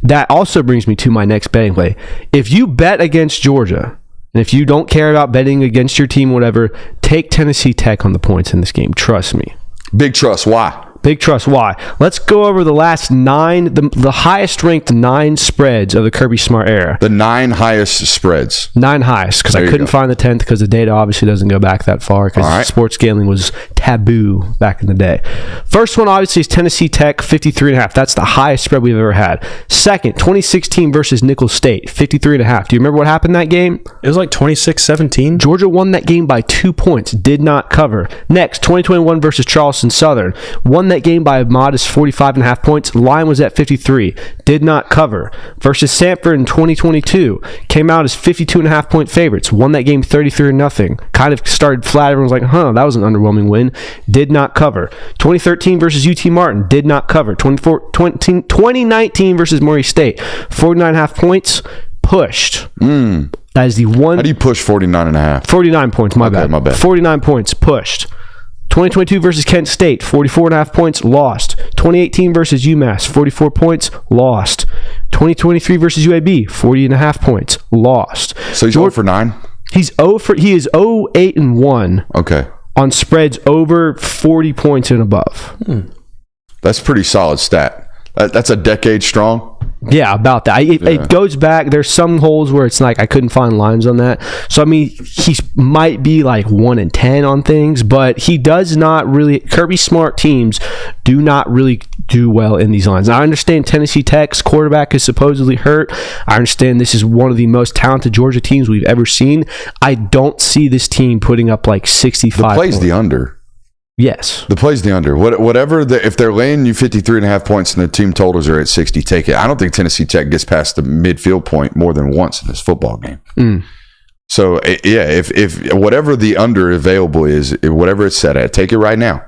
That also brings me to my next betting play. If you bet against Georgia, and if you don't care about betting against your team, whatever, take Tennessee Tech on the points in this game. Trust me. Big trust. Why? Big trust. Why? Let's go over the last 9, the highest ranked 9 spreads of the Kirby Smart era. The 9 highest spreads. 9 highest, because I couldn't find the 10th because the data obviously doesn't go back that far because sports gambling was taboo back in the day. First one obviously is Tennessee Tech, 53.5. That's the highest spread we've ever had. Second, 2016 versus Nicholls State, 53.5. Do you remember what happened that game? It was like 26-17. Georgia won that game by 2 points, did not cover. Next, 2021 versus Charleston Southern, won that game by a modest 45.5 points. Line was at 53, did not cover. Versus Sanford in 2022, came out as 52.5 point favorites, won that game 33-0. Kind of started flat. Everyone was like, that was an underwhelming win. Did not cover. 2013 versus UT Martin, did not cover. 2019 versus Murray State, 49.5 points, pushed. That is the one. How do you push 49.5? 49 points, my bad. 49 points, pushed. 2022 versus Kent State, 44.5 points, lost. 2018 versus UMass, 44 points, lost. 2023 versus UAB, 40.5 points, lost. So he's 0 for 9? He is 0-8-1. Okay. On spreads over 40 points and above. That's a pretty solid stat. That's a decade strong. Yeah, about that. It goes back. There's some holes where it's like I couldn't find lines on that. So I mean, he might be like 1-10 on things, but he does not really. Kirby Smart teams do not really do well in these lines. Now, I understand Tennessee Tech's quarterback is supposedly hurt. I understand this is one of the most talented Georgia teams we've ever seen. I don't see this team putting up like 65. The play's the under. Yes. The play's the under. Whatever. If they're laying you 53.5 points and the team totals are at 60, take it. I don't think Tennessee Tech gets past the midfield point more than once in this football game. So, yeah, if whatever the under available is, whatever it's set at, take it right now.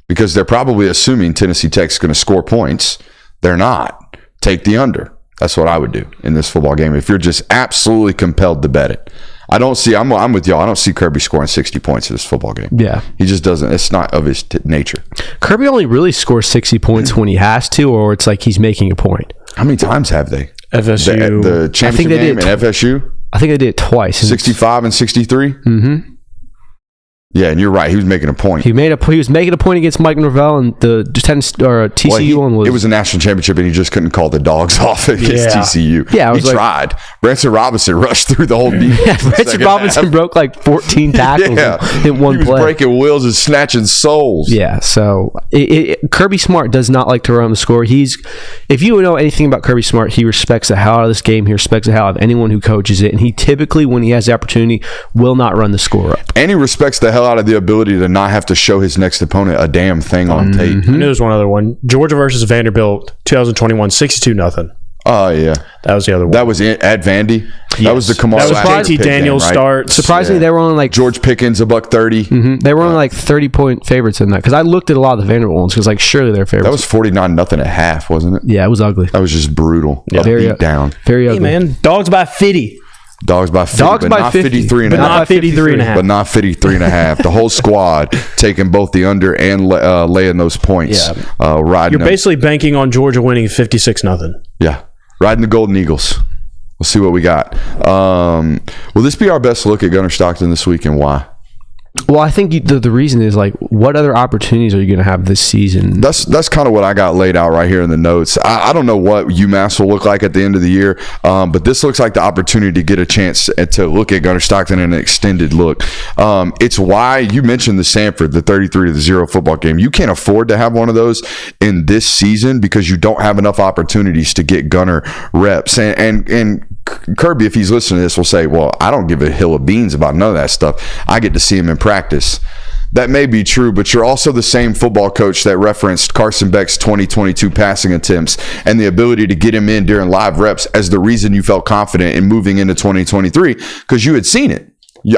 Because they're probably assuming Tennessee Tech's going to score points. They're not. Take the under. That's what I would do in this football game if you're just absolutely compelled to bet it. I'm with y'all. I don't see Kirby scoring 60 points in this football game. Yeah. He just doesn't. It's not of his nature. Kirby only really scores 60 points when he has to, or it's like he's making a point. How many times have they? FSU. The championship game and FSU? I think they did it twice. 65 and 63? Mm-hmm. Yeah, and you're right. He was making a point. He was making a point against Mike Norvell and the TCU one was. It was a national championship, and he just couldn't call the dogs off against TCU. Yeah, he tried. Branson Robinson rushed through the whole defense. Yeah, Branson Robinson broke like 14 tackles in one play. He was breaking wheels and snatching souls. Yeah, so Kirby Smart does not like to run the score. If you know anything about Kirby Smart, he respects the hell out of this game. He respects the hell out of anyone who coaches it, and he typically, when he has the opportunity, will not run the score up. And he respects the hell out of the ability to not have to show his next opponent a damn thing on tape. I knew there was one other one. Georgia versus Vanderbilt, 2021, 62-0. Oh, yeah. That was the other one. That was at Vandy? Yes. That was the Kamar. That was JT Daniels right? start. Surprisingly, they were only like... George Pickens, $130. They were only like 30-point favorites in that. Because I looked at a lot of the Vanderbilt ones because like surely they're favorites. That was 49-0 at half, wasn't it? Yeah, it was ugly. That was just brutal. Yeah, beat down. Very ugly. Hey, man. Dogs by 50. Dogs by 50, Dogs but by not 50, 53 and a but half. not 53 and a half. But not 53 and a half. The whole squad taking both the under and laying those points. Yeah. Riding You're basically banking on Georgia winning 56-0. Yeah. Riding the Golden Eagles. We'll see what we got. Will this be our best look at Gunner Stockton this week, and why? Well, I think the reason is, like, what other opportunities are you going to have this season? That's kind of what I got laid out right here in the notes. I don't know what UMass will look like at the end of the year, but this looks like the opportunity to get a chance to look at Gunner Stockton in an extended look. It's why you mentioned the Sanford, the 33-0 football game. You can't afford to have one of those in this season because you don't have enough opportunities to get Gunner reps. And Kirby, if he's listening to this, will say, well, I don't give a hill of beans about none of that stuff. I get to see him in practice. That may be true, but you're also the same football coach that referenced Carson Beck's 2022 passing attempts and the ability to get him in during live reps as the reason you felt confident in moving into 2023 because you had seen it.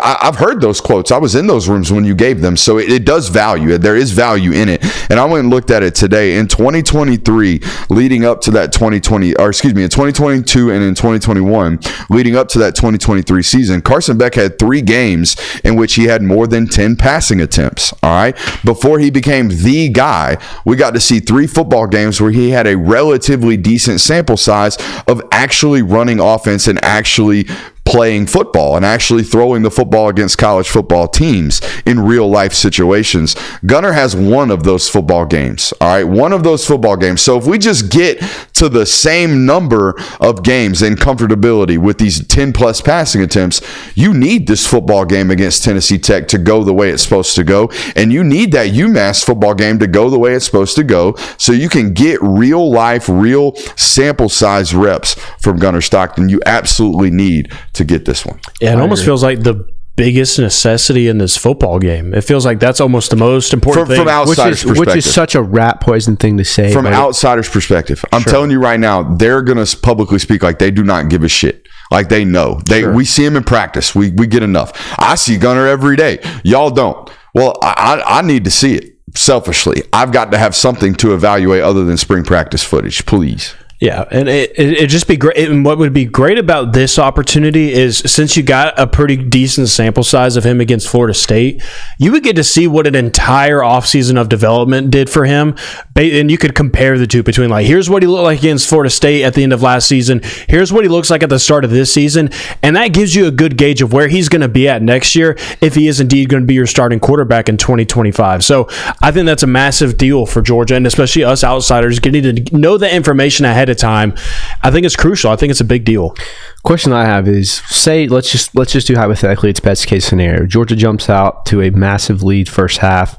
I've heard those quotes. I was in those rooms when you gave them. So it does value. There is value in it. And I went and looked at it today. In 2023, leading up to that in 2022 and in 2021, leading up to that 2023 season, Carson Beck had 3 games in which he had more than 10 passing attempts. All right. Before he became the guy, we got to see 3 football games where he had a relatively decent sample size of actually running offense and actually playing football and actually throwing the football against college football teams in real life situations. Gunner has one of those football games. All right. One of those football games. So if we just get to the same number of games and comfortability with these 10 plus passing attempts, you need this football game against Tennessee Tech to go the way it's supposed to go. And you need that UMass football game to go the way it's supposed to go so you can get real life, real sample size reps from Gunner Stockton. You absolutely need to get this one. Yeah, it almost feels like the biggest necessity in this football game. It feels like that's almost the most important thing. From outsiders' perspective. Which is such a rat poison thing to say. From outsiders' perspective. I'm telling you right now, they're going to publicly speak like they do not give a shit. Like they know. We see him in practice. We get enough. I see Gunner every day. Y'all don't. Well, I need to see it. Selfishly, I've got to have something to evaluate other than spring practice footage, please. Yeah, and it'd just be great. And what would be great about this opportunity is since you got a pretty decent sample size of him against Florida State, you would get to see what an entire offseason of development did for him. And you could compare the two between, like, here's what he looked like against Florida State at the end of last season. Here's what he looks like at the start of this season. And that gives you a good gauge of where he's going to be at next year if he is indeed going to be your starting quarterback in 2025. So I think that's a massive deal for Georgia, and especially us outsiders getting to know that information ahead of time. I think it's crucial. I think it's a big deal. Question I have is, say let's just do hypothetically, it's best case scenario. Georgia jumps out to a massive lead first half.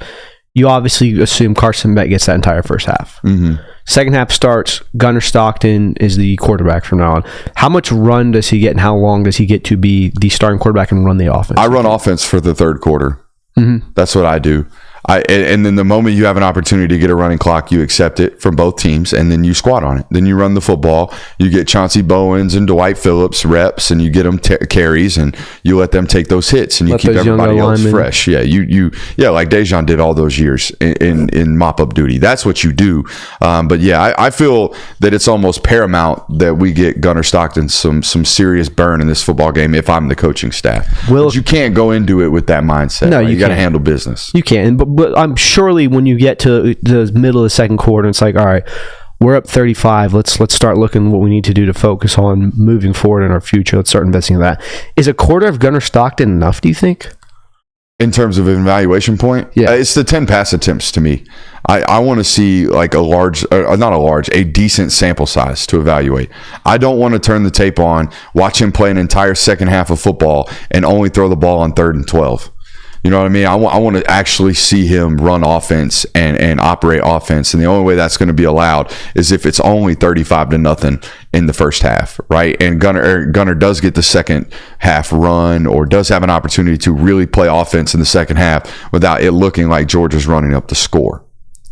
You obviously assume Carson Beck gets that entire first half. Mm-hmm. Second half starts, Gunner Stockton is the quarterback from now on. How much run does he get and how long does he get to be the starting quarterback and run the offense? I run offense for the third quarter. Mm-hmm. That's what I do. And then the moment you have an opportunity to get a running clock, you accept it from both teams, and then you squat on it. Then you run the football. You get Chauncey Bowens and Dwight Phillips reps, and you get them carries, and you let them take those hits, and you keep everybody else fresh. Yeah, yeah, like Dejan did all those years in mop-up duty. That's what you do. But yeah, I feel that it's almost paramount that we get Gunner Stockton some serious burn in this football game if I'm the coaching staff. But you can't go into it with that mindset. No, right? You got to handle business. You can't, but I'm surely when you get to the middle of the second quarter, it's like, all right, we're up 35. Let's start looking at what we need to do to focus on moving forward in our future. Let's start investing in that. Is a quarter of Gunner Stockton enough, do you think? In terms of an evaluation point? Yeah. It's the 10 pass attempts to me. I want to see like a decent sample size to evaluate. I don't want to turn the tape on, watch him play an entire second half of football, and only throw the ball on 3rd and 12. You know what I mean? I want to actually see him run offense and operate offense. And the only way that's going to be allowed is if it's only 35-0 in the first half, right? And Gunner does get the second half run or does have an opportunity to really play offense in the second half without it looking like Georgia's running up the score.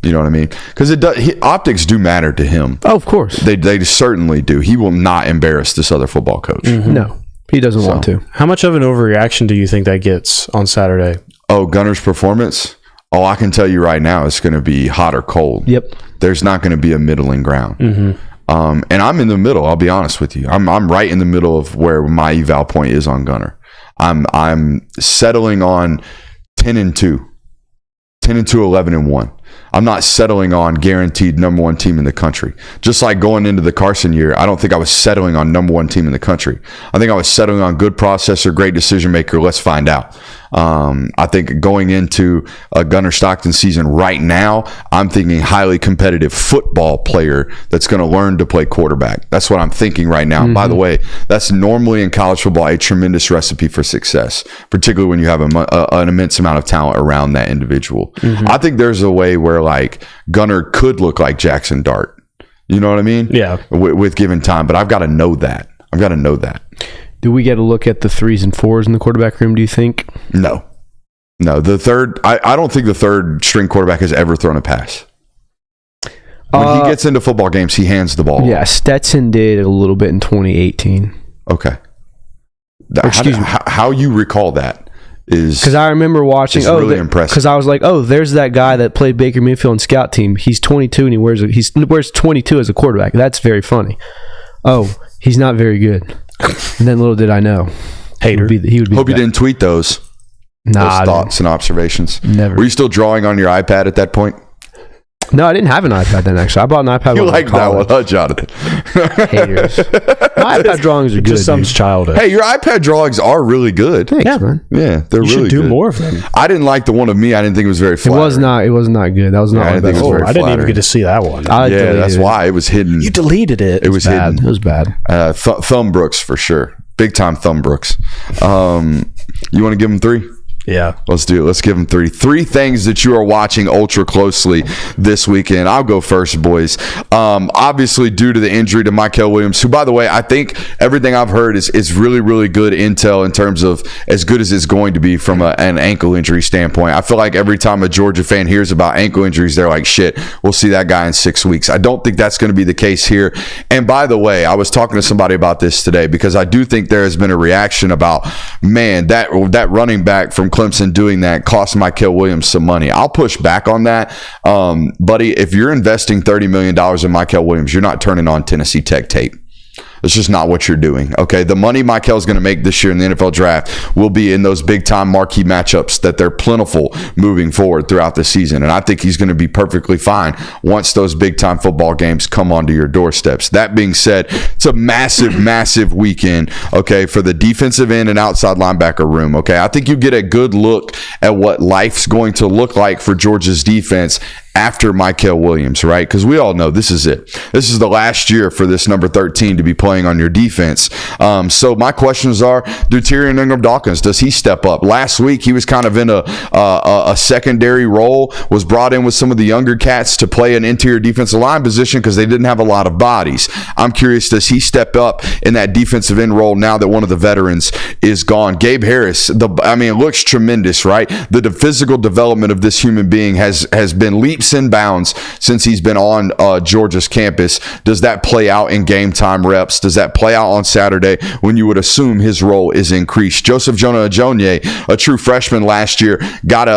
You know what I mean? Because optics do matter to him. Oh, of course. They certainly do. He will not embarrass this other football coach. Mm-hmm. No. He doesn't want to. How much of an overreaction do you think that gets on Saturday? Oh, Gunner's performance? Oh, I can tell you right now it's going to be hot or cold. Yep. There's not going to be a middling ground. Mm-hmm. And I'm in the middle, I'll be honest with you. I'm right in the middle of where my eval point is on Gunner. I'm settling on 10-2. 10-2, 11-1. I'm not settling on guaranteed number one team in the country. Just like going into the Carson year, I don't think I was settling on number one team in the country. I think I was settling on good processor, great decision maker. Let's find out. I think going into a Gunnar Stockton season right now, I'm thinking highly competitive football player that's going to learn to play quarterback. That's what I'm thinking right now. Mm-hmm. By the way, that's normally in college football a tremendous recipe for success, particularly when you have an immense amount of talent around that individual. Mm-hmm. I think there's a way where like Gunnar could look like Jackson Dart. You know what I mean? Yeah. With given time, but I've got to know that. Do we get a look at the 3s and 4s in the quarterback room, do you think? No. The third, I don't think the third string quarterback has ever thrown a pass. When he gets into football games, he hands the ball. Yeah, Stetson did a little bit in 2018. Okay. How you recall that is... Because I remember watching... really impressive. Because I was like, there's that guy that played Baker Mayfield in scout team. He's 22 and he wears 22 as a quarterback. That's very funny. He's not very good. And then little did I know, hater. He would be. Hope you didn't tweet those. Nah, those thoughts and observations. Never. Were you still drawing on your iPad at that point? No, I didn't have an iPad then. Actually, I bought an iPad. You like that one, huh, Jonathan? Haters. My iPad drawings are good. Just some childhood. Hey, your iPad drawings are really good. Thanks, man. Yeah, they're you really should do good. more of them. I didn't like the one of me. I didn't think it was very flattering. It was not good. That was not. I didn't think it was very I didn't even flattering. get to see that one. That's why it was hidden. You deleted it. It was bad. hidden. It was bad. Thumb Brooks for sure. Big time Thumb Brooks. You want to give him 3? Yeah. Let's do it. Let's give them 3. 3 things that you are watching ultra closely this weekend. I'll go first, boys. Obviously, due to the injury to Mykel Williams, who, by the way, I think everything I've heard is really, really good intel in terms of as good as it's going to be from an ankle injury standpoint. I feel like every time a Georgia fan hears about ankle injuries, they're like, shit, we'll see that guy in 6 weeks. I don't think that's going to be the case here. And by the way, I was talking to somebody about this today because I do think there has been a reaction about, man, that running back from Clemson doing that cost Mykel Williams some money. I'll push back on that. Buddy, if you're investing $30 million in Mykel Williams, you're not turning on Tennessee Tech tape. It's just not what you're doing. Okay, the money Mykel's going to make this year in the NFL draft will be in those big-time marquee matchups that they're plentiful moving forward throughout the season. And I think he's going to be perfectly fine once those big-time football games come onto your doorsteps. That being said, it's a massive, massive weekend, okay, for the defensive end and outside linebacker room, okay? I think you get a good look at what life's going to look like for Georgia's defense after Mykel Williams, right? Because we all know this is it. This is the last year for this number 13 to be playing on your defense. So my questions are, do Tyrion Ingram-Dawkins, does he step up? Last week, he was kind of in a secondary role, was brought in with some of the younger cats to play an interior defensive line position because they didn't have a lot of bodies. I'm curious, does he step up in that defensive end role now that one of the veterans is gone? Gabe Harris, it looks tremendous, right? The physical development of this human being has been leaps and bounds since he's been on Georgia's campus. Does that play out in game time reps? Does that play out on Saturday when you would assume his role is increased? Joseph Jonah-Ajonye, a true freshman last week, got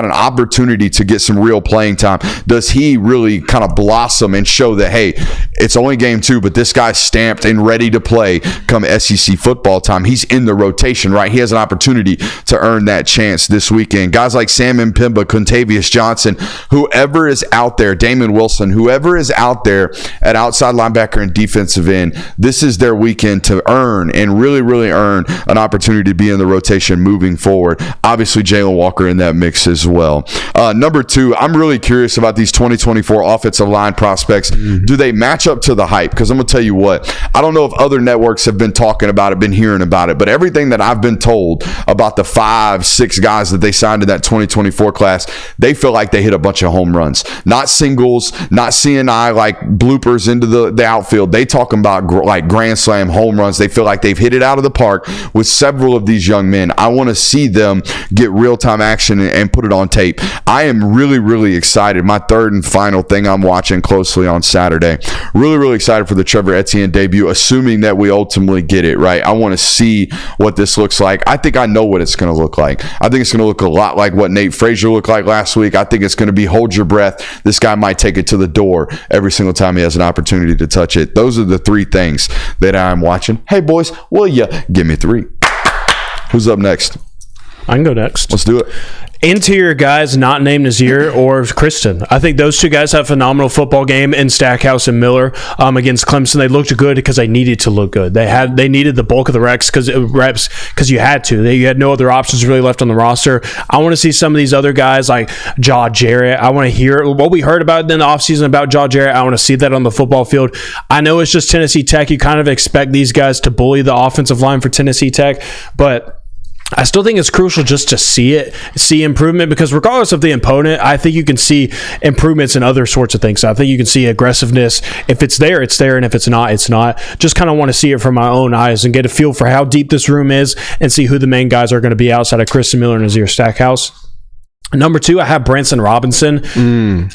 an opportunity to get some real playing time. Does he really kind of blossom and show that, hey, it's only game 2, but this guy's stamped and ready to play come SEC football time? He's in the rotation, right? He has an opportunity to earn that chance this weekend. Guys like Sam Mpimba, Contavious Johnson, whoever is out there, Damon Wilson, whoever is out there at outside linebacker and defensive end, this is their weekend to earn and really, really earn an opportunity to be in the rotation moving forward. Obviously, Jalen Walker in that mix as well. Number 2, I'm really curious about these 2024 offensive line prospects. Do they match up to the hype? Because I'm going to tell you what, I don't know if other networks have been talking about it, been hearing about it, but everything that I've been told about the 5-6 guys that they signed in that 2024 class, they feel like they hit a bunch of home runs, not singles, not CNI like bloopers into the outfield. They talking about like grand slam home runs. They feel like they've hit it out of the park with several of these young men. I want to see them get real-time action and put it on tape. I am really, really excited. My third and final thing I'm watching closely on Saturday. Really, really excited for the Trevor Etienne debut, assuming that we ultimately get it, right? I want to see what this looks like. I think I know what it's going to look like. I think it's going to look a lot like what Nate Frazier looked like last week. I think it's going to be hold your breath. This guy might take it to the door every single time he has an opportunity to touch it. Those are the 3 things that I'm watching. Hey, boys, will you give me 3? Who's up next? I can go next. Let's do it. Interior guys not named Nazir or Kristen. I think those two guys had a phenomenal football game in Stackhouse and Miller against Clemson. They looked good because they needed to look good. They needed the bulk of the reps because you had to. You had no other options really left on the roster. I want to see some of these other guys like Jaw Jarrett. I want to hear what we heard about in the offseason about Jaw Jarrett. I want to see that on the football field. I know it's just Tennessee Tech. You kind of expect these guys to bully the offensive line for Tennessee Tech, but I still think it's crucial just to see improvement, because regardless of the opponent, I think you can see improvements in other sorts of things. So I think you can see aggressiveness. If it's there, it's there, and if it's not, it's not. Just kind of want to see it from my own eyes and get a feel for how deep this room is and see who the main guys are going to be outside of Kristen Miller and Nazir Stackhouse. Number 2, I have Branson Robinson.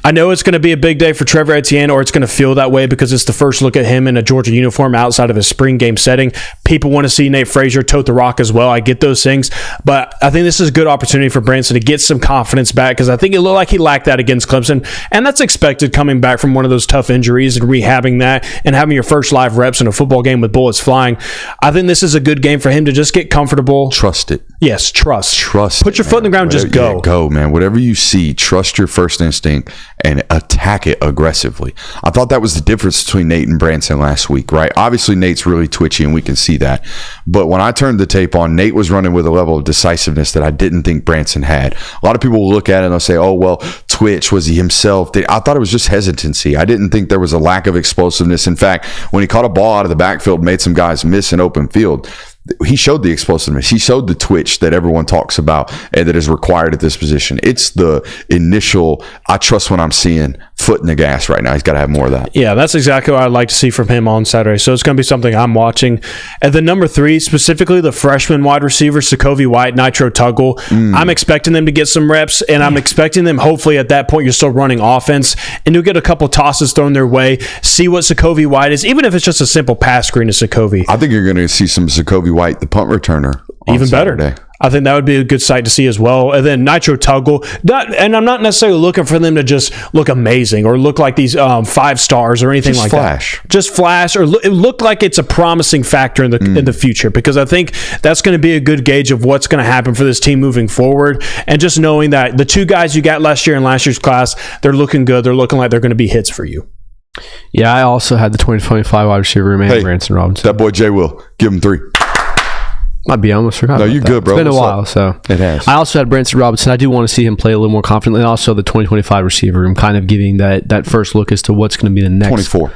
I know it's going to be a big day for Trevor Etienne, or it's going to feel that way because it's the first look at him in a Georgia uniform outside of his spring game setting. People want to see Nate Frazier tote the rock as well. I get those things, but I think this is a good opportunity for Branson to get some confidence back, because I think it looked like he lacked that against Clemson, and that's expected coming back from one of those tough injuries and rehabbing that and having your first live reps in a football game with bullets flying. I think this is a good game for him to just get comfortable. Trust it. Yes, trust. Put your foot in the ground, just go. Yeah, go, man. Whatever you see, trust your first instinct and attack it aggressively. I thought that was the difference between Nate and Branson last week, right? Obviously, Nate's really twitchy, and we can see that. But when I turned the tape on, Nate was running with a level of decisiveness that I didn't think Branson had. A lot of people will look at it and they'll say, oh, well, twitch, was he himself? I thought it was just hesitancy. I didn't think there was a lack of explosiveness. In fact, when he caught a ball out of the backfield, made some guys miss in open field, he showed the explosiveness. He showed the twitch that everyone talks about and that is required at this position. It's the initial, I trust when I'm seeing, foot in the gas right now. He's got to have more of that. Yeah, that's exactly what I'd like to see from him on Saturday. So it's going to be something I'm watching. And then number 3, specifically the freshman wide receiver, Sokovie White, Nitro Tuggle. I'm expecting them to get some reps, and I'm expecting them, hopefully at that point, you're still running offense, and you'll get a couple tosses thrown their way, see what Sokovie White is, even if it's just a simple pass screen to Sokovie. I think you're going to see some Sokovie White, the punt returner, on even Saturday. Better. I think that would be a good sight to see as well. And then Nitro Tuggle, and I'm not necessarily looking for them to just look amazing or look like these 5 stars or anything just like flash. That. Just flash, or it look like it's a promising factor in the future, because I think that's going to be a good gauge of what's going to happen for this team moving forward. And just knowing that the 2 guys you got last year in last year's class, they're looking good. They're looking like they're going to be hits for you. Yeah, I also had the 2025 wide receiver and Branson Robinson. That boy Jay Will. Give him 3. Might be, I almost forgot. No, you're good, bro. It's been a while, so it has. I also had Branson Robinson. I do want to see him play a little more confidently. And also the 2025 receiver room, kind of giving that first look as to what's going to be the next. 24.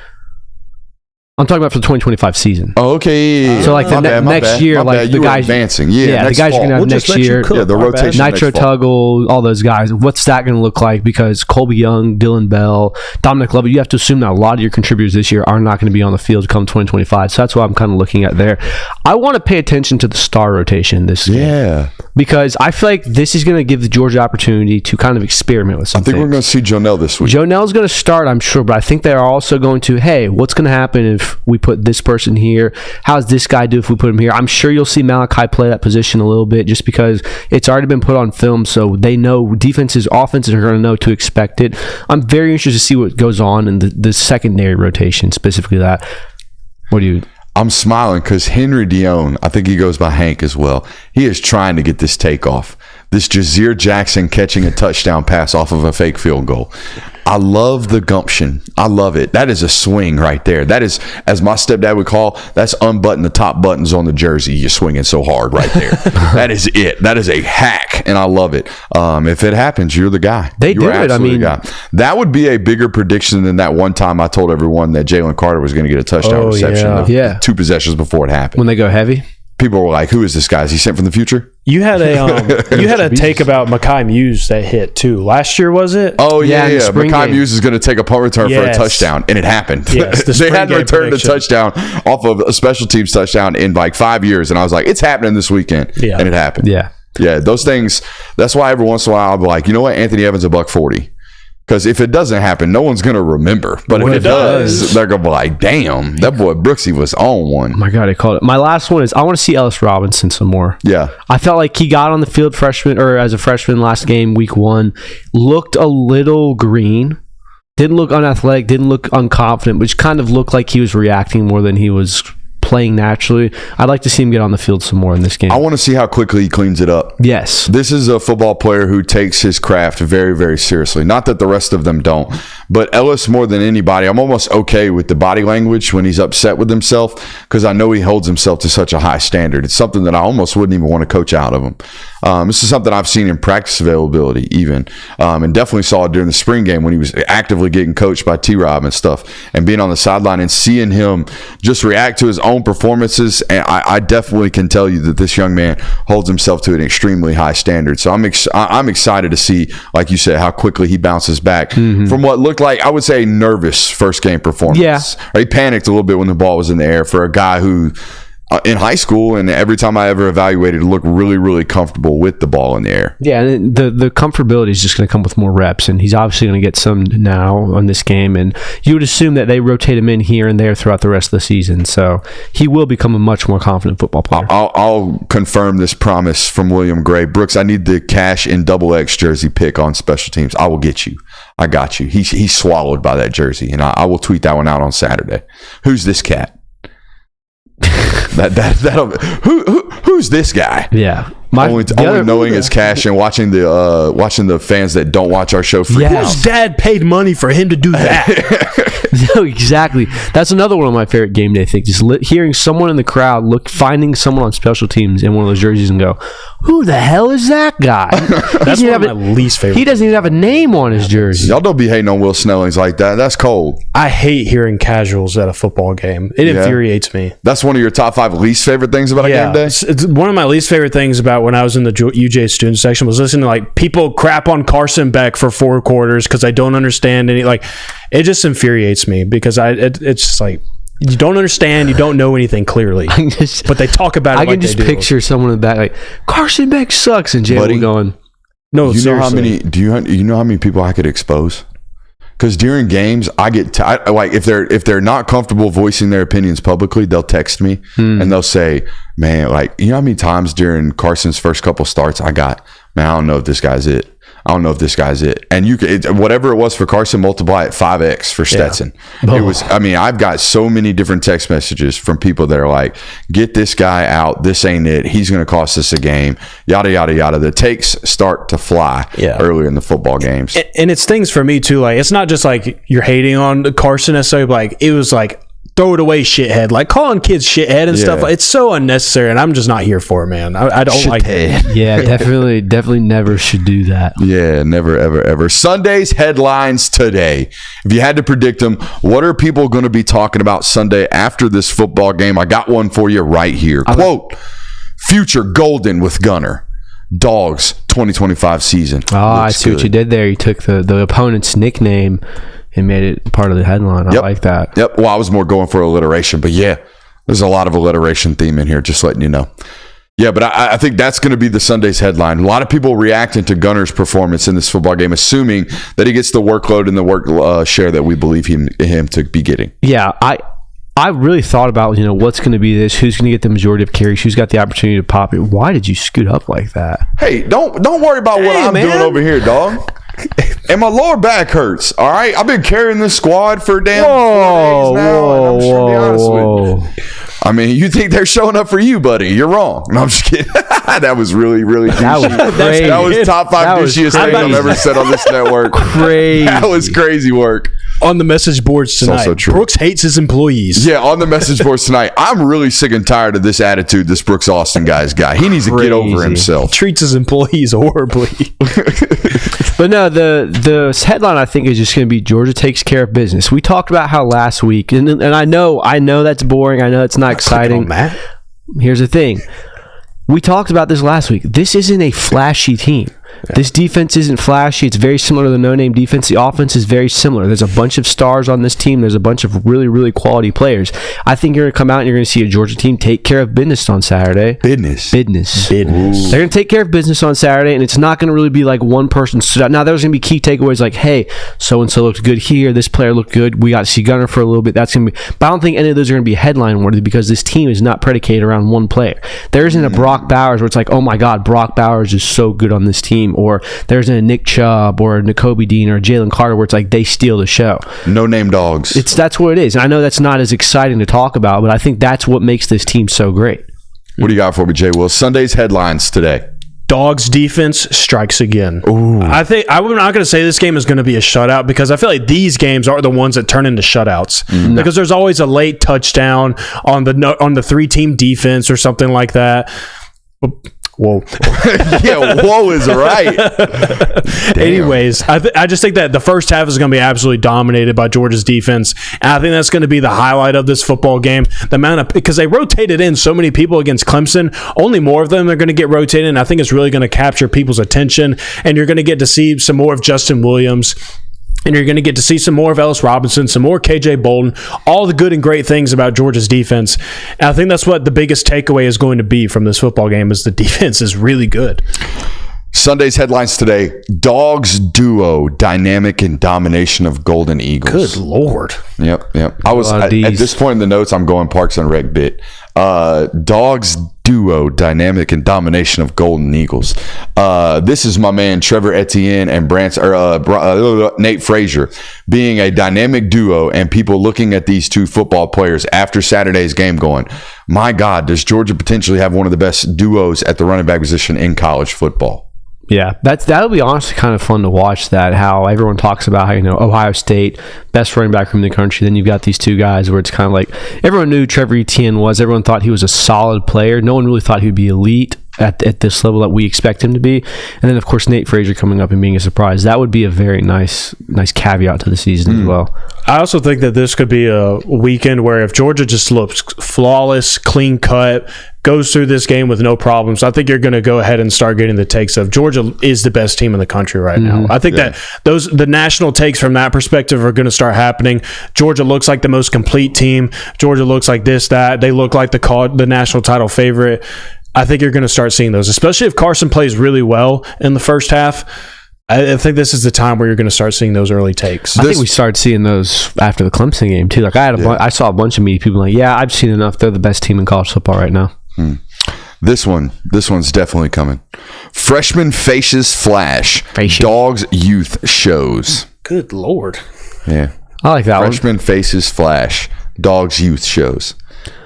I'm talking about for the 2025 season. Oh, okay. So like the next year, like the guys advancing. Yeah, the guys you're gonna have next year. Yeah, the rotation. Nitro Tuggle, all those guys. What's that going to look like? Because Colby Young, Dylan Bell, Dominic Lovett, you have to assume that a lot of your contributors this year are not going to be on the field come 2025. So that's what I'm kind of looking at there. I want to pay attention to the star rotation this game. Yeah. Because I feel like this is going to give the Georgia opportunity to kind of experiment with something. I think we're going to see Jonell this week. Jonell's going to start, I'm sure, but I think they're also going to, hey, what's going to happen if we put this person here? How does this guy do if we put him here? I'm sure you'll see Malachi play that position a little bit just because it's already been put on film, so they know offenses are going to know to expect it. I'm very interested to see what goes on in the secondary rotation, specifically that. What do you... I'm smiling because Henry Dion, I think he goes by Hank as well, he is trying to get this takeoff. This Jazir Jackson catching a touchdown pass off of a fake field goal. I love the gumption. I love it. That is a swing right there. That is, as my stepdad would call, that's unbutton the top buttons on the jersey. You're swinging so hard right there. That is it. That is a hack, and I love it. If it happens, you're the guy. They do it. I mean, that would be a bigger prediction than that one time I told everyone that Jalen Carter was going to get a touchdown reception. Yeah. 2 possessions before it happened. When they go heavy. People were like, "Who is this guy? Is he sent from the future?" You had a take about Mekhi Muse that hit too. Last year, was it? Oh yeah. Mekhi Muse is going to take a punt return for a touchdown, and it happened. Yes, they hadn't returned a touchdown off of a special teams touchdown in like 5 years, and I was like, "It's happening this weekend," and it happened. Yeah, those things. That's why every once in a while I'll be like, you know what, Anthony Evans $140. Because if it doesn't happen, no one's going to remember. But if it does, they're going to be like, damn, that boy Brooksy was on one. Oh my God, he called it. My last one is I want to see Ellis Robinson some more. Yeah. I felt like he got on the field as a freshman last game, week 1. Looked a little green. Didn't look unathletic. Didn't look unconfident, which kind of looked like he was reacting more than he was playing naturally. I'd like to see him get on the field some more in this game. I want to see how quickly he cleans it up. Yes. This is a football player who takes his craft very, very seriously. Not that the rest of them don't, but Ellis more than anybody, I'm almost okay with the body language when he's upset with himself because I know he holds himself to such a high standard. It's something that I almost wouldn't even want to coach out of him. This is something I've seen in practice availability even, and definitely saw it during the spring game when he was actively getting coached by T-Rob and stuff, and being on the sideline and seeing him just react to his own performances. And I definitely can tell you that this young man holds himself to an extremely high standard. So I'm excited to see, like you said, how quickly he bounces back from what looked like, I would say, nervous first game performance. Yeah. Or he panicked a little bit when the ball was in the air for a guy who in high school and every time I ever evaluated looked really, really comfortable with the ball in the air. Yeah, and the comfortability is just going to come with more reps, and he's obviously going to get some now on this game, and you would assume that they rotate him in here and there throughout the rest of the season, so he will become a much more confident football player. I'll confirm this promise from William Gray. Brooks, I need the cash in XX jersey pick on special teams. I will get you. I got you. He's swallowed by that jersey, and I will tweet that one out on Saturday. Who's this cat? Who's this guy? Yeah, only knowing it's cash and watching the fans that don't watch our show freak out. His dad paid money for him to do that. No, exactly. That's another one of my favorite game day things. Just hearing someone in the crowd finding someone on special teams in one of those jerseys and go, "Who the hell is that guy?" That's one of my least favorite. He doesn't even have a name on his jersey. Y'all don't be hating on Will Snellings like that. That's cold. I hate hearing casuals at a football game. It infuriates me. That's one of your top 5 least favorite things about a game day? It's one of my least favorite things about when I was in the UJ student section was listening to like people crap on Carson Beck for 4 quarters because I don't understand any. Like, it just infuriates me because it's just like you don't understand, you don't know anything clearly. But they talk about it. I can just picture someone in the back like Carson Beck sucks, and Jay going, "No, you know how many? You know how many people I could expose?" Because during games, I get like if they're not comfortable voicing their opinions publicly, they'll text me and they'll say, "Man, like you know how many times during Carson's first couple starts I got, man, I don't know if this guy's it. I don't know if this guy's it." And you could whatever it was for Carson, multiply it 5x for Stetson. Yeah. It was. I mean, I've got so many different text messages from people that are like, "Get this guy out. This ain't it. He's going to cost us a game." Yada yada yada. The takes start to fly earlier in the football games, and it's things for me too. Like it's not just like you're hating on Carson necessarily. But like it was like, throw it away, shithead. Like calling kids shithead and stuff. It's so unnecessary, and I'm just not here for it, man. I don't like it. Yeah, definitely never should do that. Yeah, never, ever, ever. Sunday's headlines today. If you had to predict them, what are people going to be talking about Sunday after this football game? I got one for you right here. Quote, "Future golden with Gunner. Dogs 2025 season." Oh, I see what you did there. You took the opponent's nickname and made it part of the headline. I like that. Yep. Well, I was more going for alliteration, but yeah, there's a lot of alliteration theme in here, just letting you know. Yeah, but I think that's going to be the Sunday's headline. A lot of people reacting to Gunner's performance in this football game, assuming that he gets the workload and the work share that we believe him to be getting. Yeah, I really thought about, what's going to be this, who's going to get the majority of carries, who's got the opportunity to pop it. Why did you scoot up like that? Hey, don't worry about what I'm doing over here, dog. And my lower back hurts, all right? I've been carrying this squad for damn 4 days now, and I'm just going to be honest with you. I mean, you think they're showing up for you, buddy. You're wrong. No, I'm just kidding. That was really, really douchey. That was top 5 douchiest thing I've ever said on this network. Crazy. That was crazy work. On the message boards tonight, Brooks hates his employees. Yeah, on the message boards tonight. I'm really sick and tired of this attitude this Brooks Austin guy's got. He needs to get over himself. He treats his employees horribly. But no, the headline I think is just going to be Georgia takes care of business. We talked about how last week, and I know that's boring. I know it's not exciting. Here's the thing. We talked about this last week. This isn't a flashy team. Yeah. This defense isn't flashy. It's very similar to the no-name defense. The offense is very similar. There's a bunch of stars on this team. There's a bunch of really, really quality players. I think you're going to come out and you're going to see a Georgia team take care of business on Saturday. Business. They're going to take care of business on Saturday, and it's not going to really be like one person stood out. Now, there's going to be key takeaways like, hey, so-and-so looked good here. This player looked good. We got to see Gunner for a little bit. That's going to be... But I don't think any of those are going to be headline-worthy because this team is not predicated around one player. There isn't a Brock Bowers where it's like, oh, my God, Brock Bowers is so good on this team. team, or there's a Nick Chubb or a N'Kobe Dean or a Jalen Carter where it's like they steal the show. No name dogs. That's what it is. And I know that's not as exciting to talk about, but I think that's what makes this team so great. What do you got for me, Jay Will? Sunday's headlines today. Dogs defense strikes again. Ooh. I'm not going to say this game is going to be a shutout because I feel like these games are the ones that turn into shutouts because there's always a late touchdown on the 3-team defense or something like that. Whoa. Yeah, whoa is right. Anyways, I just think that the first half is going to be absolutely dominated by Georgia's defense. And I think that's going to be the highlight of this football game. Because they rotated in so many people against Clemson, only more of them are going to get rotated. And I think it's really going to capture people's attention. And you're going to get to see some more of Justin Williams. And you're going to get to see some more of Ellis Robinson, some more KJ Bolden, all the good and great things about Georgia's defense. And I think that's what the biggest takeaway is going to be from this football game is the defense is really good. Sunday's headlines today. Dogs duo, dynamic and domination of Golden Eagles. Good Lord. Yep. I was at this point in the notes, I'm going Parks and Rec bit. Dogs duo, dynamic and domination of Golden Eagles. This is my man Trevor Etienne and Nate Frazier being a dynamic duo, and people looking at these two football players after Saturday's game going, my God, does Georgia potentially have one of the best duos at the running back position in college football? Yeah, that'll be honestly kind of fun to watch. How everyone talks about how Ohio State best running back room in the country. Then you've got these two guys where it's kind of like everyone knew Trevor Etienne was. Everyone thought he was a solid player. No one really thought he would be elite at this level that we expect him to be. And then of course Nate Frazier coming up and being a surprise. That would be a very nice caveat to the season as well. I also think that this could be a weekend where if Georgia just looks flawless, clean cut, goes through this game with no problems, I think you're going to go ahead and start getting the takes of Georgia is the best team in the country right now. I think that the national takes from that perspective are going to start happening. Georgia looks like the most complete team. Georgia looks like this, that. They look like the national title favorite. I think you're going to start seeing those, especially if Carson plays really well in the first half. I think this is the time where you're going to start seeing those early takes. I think we started seeing those after the Clemson game too. Like I saw a bunch of media people like, yeah, I've seen enough. They're the best team in college football right now. This one's definitely coming. Freshman faces flash. Dogs youth shows. Good Lord. Yeah. I like that Freshman faces flash. Dogs youth shows.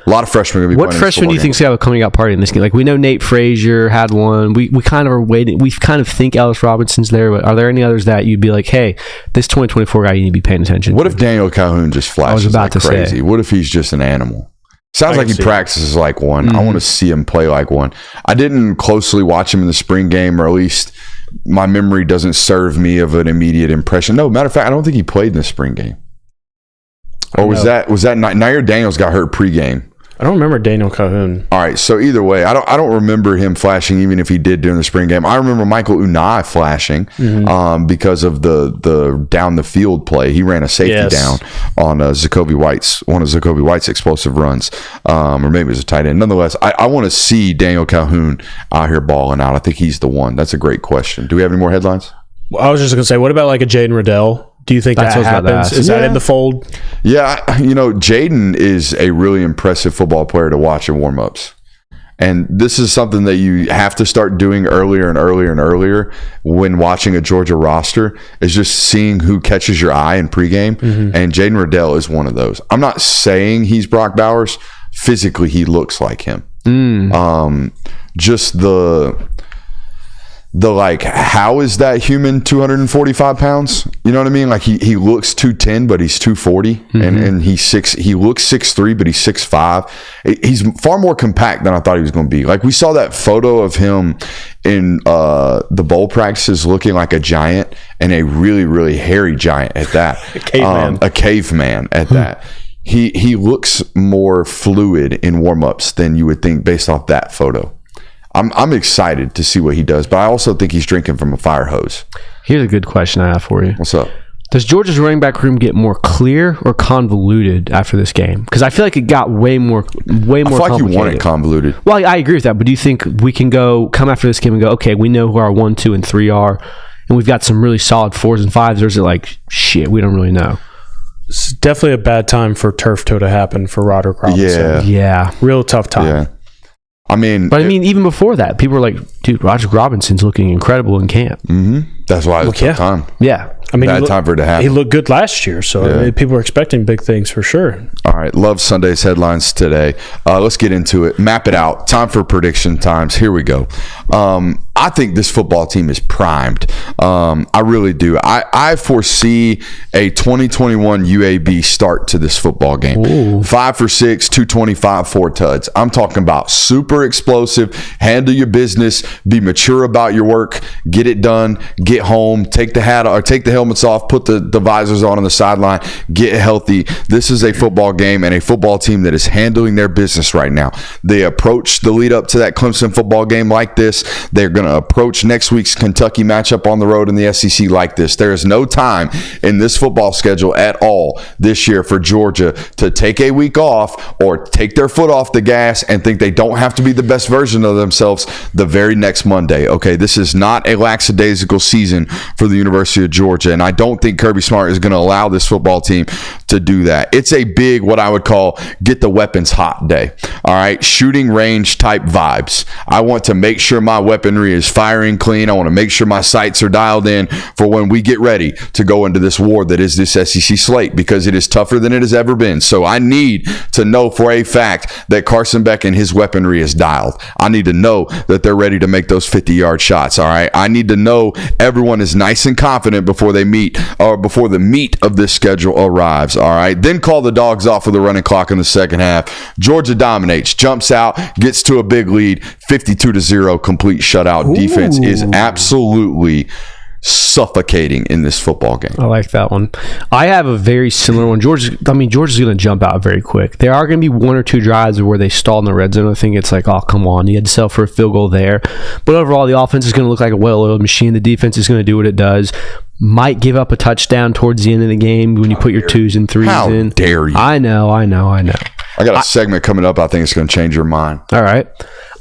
A lot of freshmen are going to be What freshman do you think is going to have a coming out party in this game? Like, we know Nate Frazier had one. We kind of are waiting. We kind of think Ellis Robinson's there, but are there any others that you'd be like, hey, this 2024 guy, you need to be paying attention What to? if Daniel Calhoun just flashes like crazy? What if he's just an animal? Sounds like he practices like one. I want to see him play like one. I didn't closely watch him in the spring game, or at least my memory doesn't serve me of an immediate impression. No, matter of fact, I don't think he played in the spring game. Or was that Nair Daniels got hurt pregame? I don't remember Daniel Calhoun. All right, so either way, I don't remember him flashing, even if he did during the spring game. I remember Michael Unai flashing because of the down the field play. He ran a safety down on one of Zacoby White's explosive runs, or maybe it was a tight end. Nonetheless, I want to see Daniel Calhoun out here balling out. I think he's the one. That's a great question. Do we have any more headlines? Well, I was just going to say, what about like a Jaden Riddell? Do you think that happens? Is that in the fold? Yeah, Jaden is a really impressive football player to watch in warmups. And this is something that you have to start doing earlier and earlier and earlier when watching a Georgia roster, is just seeing who catches your eye in pregame. And Jaden Riddell is one of those. I'm not saying he's Brock Bowers. Physically, he looks like him. Just the like, how is that human 245 pounds? You know what I mean? Like, he looks 210, but he's 240, and he looks 6'3", but he's 6'5". He's far more compact than I thought he was going to be. Like, we saw that photo of him in the bowl practices looking like a giant, and a really, really hairy giant at that. A caveman at that. He looks more fluid in warmups than you would think based off that photo. I'm excited to see what he does, but I also think he's drinking from a fire hose. Here's a good question I have for you. What's up? Does Georgia's running back room get more clear or convoluted after this game? Because I feel like it got way more complicated. I feel like you want it convoluted. Well, I agree with that, but do you think we can come after this game and go, okay, we know who our 1, 2, and 3 are, and we've got some really solid 4s and 5s, or is it like, shit, we don't really know? It's definitely a bad time for turf toe to happen for Roderick Robinson. Yeah. Real tough time. Yeah. I mean, But I mean, even before that, people were like, dude, Roger Robinson's looking incredible in camp. that's why it's yeah. time. Yeah. I mean, Bad time for it to happen. He looked good last year, so I mean, people are expecting big things for sure. All right, love Sunday's headlines today. Let's get into it. Map it out. Time for prediction times. Here we go. I think this football team is primed. I really do. I foresee a 2021 UAB start to this football game. Ooh. 5 for 6, 225, 4 tuds. I'm talking about super explosive. Handle your business. Be mature about your work. Get it done. Get home. Take the hat or take the helmets off. Put the visors on the sideline. Get healthy. This is a football game and a football team that is handling their business right now. They approach the lead up to that Clemson football game like this. They're going to approach next week's Kentucky matchup on the road in the SEC like this. There is no time in this football schedule at all this year for Georgia to take a week off or take their foot off the gas and think they don't have to be the best version of themselves the very next Monday. Okay, this is not a lackadaisical season for the University of Georgia, and I don't think Kirby Smart is going to allow this football team to do that. It's a big, what I would call, get the weapons hot day. All right, shooting range type vibes. I want to make sure my weaponry is firing clean. I want to make sure my sights are dialed in for when we get ready to go into this war that is this SEC slate, because it is tougher than it has ever been. So I need to know for a fact that Carson Beck and his weaponry is dialed. I need to know that they're ready to make those 50-yard shots. All right, I need to know everyone is nice and confident before they meet, or before the meat of this schedule arrives. All right, then call the dogs off with the running clock in the second half. Georgia dominates, jumps out, gets to a big lead, 52-0, complete shutout. Defense is absolutely suffocating in this football game. I like that one. I have a very similar one. Georgia's going to jump out very quick. There are going to be 1 or 2 drives where they stall in the red zone. I think it's like, oh, come on. You had to settle for a field goal there. But overall, the offense is going to look like a well-oiled machine. The defense is going to do what it does. Might give up a touchdown towards the end of the game when you put your 2s and 3s in. How dare you? I know. I got a segment coming up. I think it's going to change your mind. All right.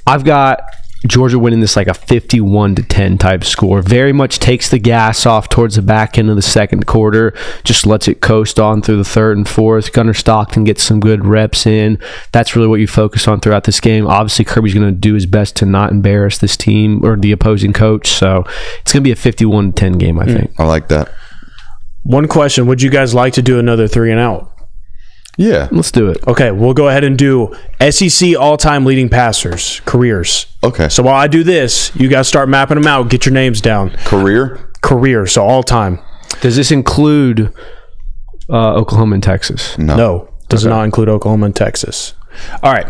I've got Georgia winning this like a 51-10 type score. Very much takes the gas off towards the back end of the second quarter. Just lets it coast on through the third and fourth. Gunnar Stockton gets some good reps in. That's really what you focus on throughout this game. Obviously, Kirby's going to do his best to not embarrass this team or the opposing coach. So it's going to be a 51-10 game, I think. I like that. One question. Would you guys like to do another 3 and out? Yeah. Let's do it. Okay, we'll go ahead and do SEC all-time leading passers, careers. Okay. So while I do this, you guys start mapping them out. Get your names down. Career, so all-time. Does this include Oklahoma and Texas? No, does not include Oklahoma and Texas. All right.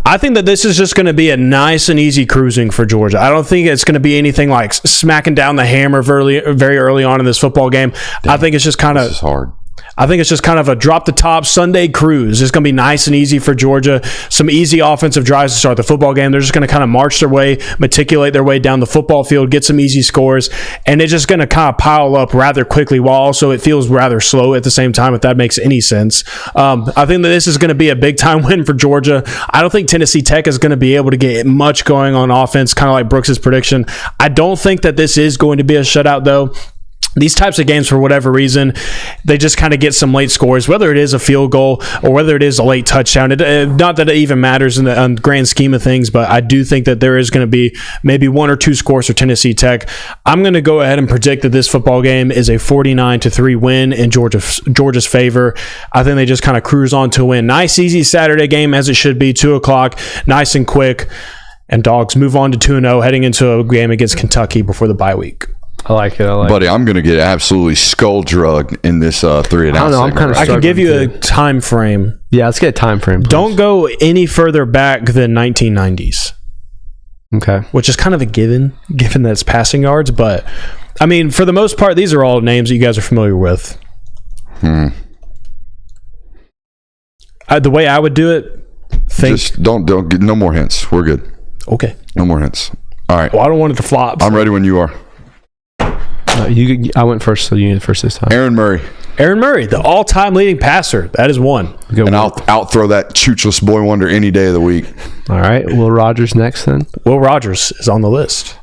I think that this is just going to be a nice and easy cruising for Georgia. I don't think it's going to be anything like smacking down the hammer very early on in this football game. I think it's just kind of... This is hard. I think it's just kind of a drop-the-top Sunday cruise. It's going to be nice and easy for Georgia. Some easy offensive drives to start the football game. They're just going to kind of march their way, matriculate their way down the football field, get some easy scores, and it's just going to kind of pile up rather quickly while also it feels rather slow at the same time, if that makes any sense. I think that this is going to be a big-time win for Georgia. I don't think Tennessee Tech is going to be able to get much going on offense, kind of like Brooks's prediction. I don't think that this is going to be a shutout, though. These types of games, for whatever reason, they just kind of get some late scores, whether it is a field goal or whether it is a late touchdown. Not that it even matters in the grand scheme of things, but I do think that there is going to be maybe 1 or 2 scores for Tennessee Tech. I'm going to go ahead and predict that this football game is a 49-3 win in Georgia's favor. I think they just kind of cruise on to win. Nice, easy Saturday game, as it should be, 2 o'clock, nice and quick. And Dogs move on to 2-0, heading into a game against Kentucky before the bye week. I like it. Buddy, I'm going to get absolutely skull drugged in this 3 and out. I can give you a time frame. Yeah, let's get a time frame. Please. Don't go any further back than 1990s. Okay. Which is kind of a given that it's passing yards. But, I mean, for the most part, these are all names that you guys are familiar with. The way I would do it, just don't get no more hints. We're good. Okay. No more hints. All right. Well, I don't want it to flop. I'm ready when you are. I went first, so you went first this time. Aaron Murray, the all-time leading passer. That is one. And I'll outthrow that choochless boy wonder any day of the week. All right. Will Rogers next then? Will Rogers is on the list.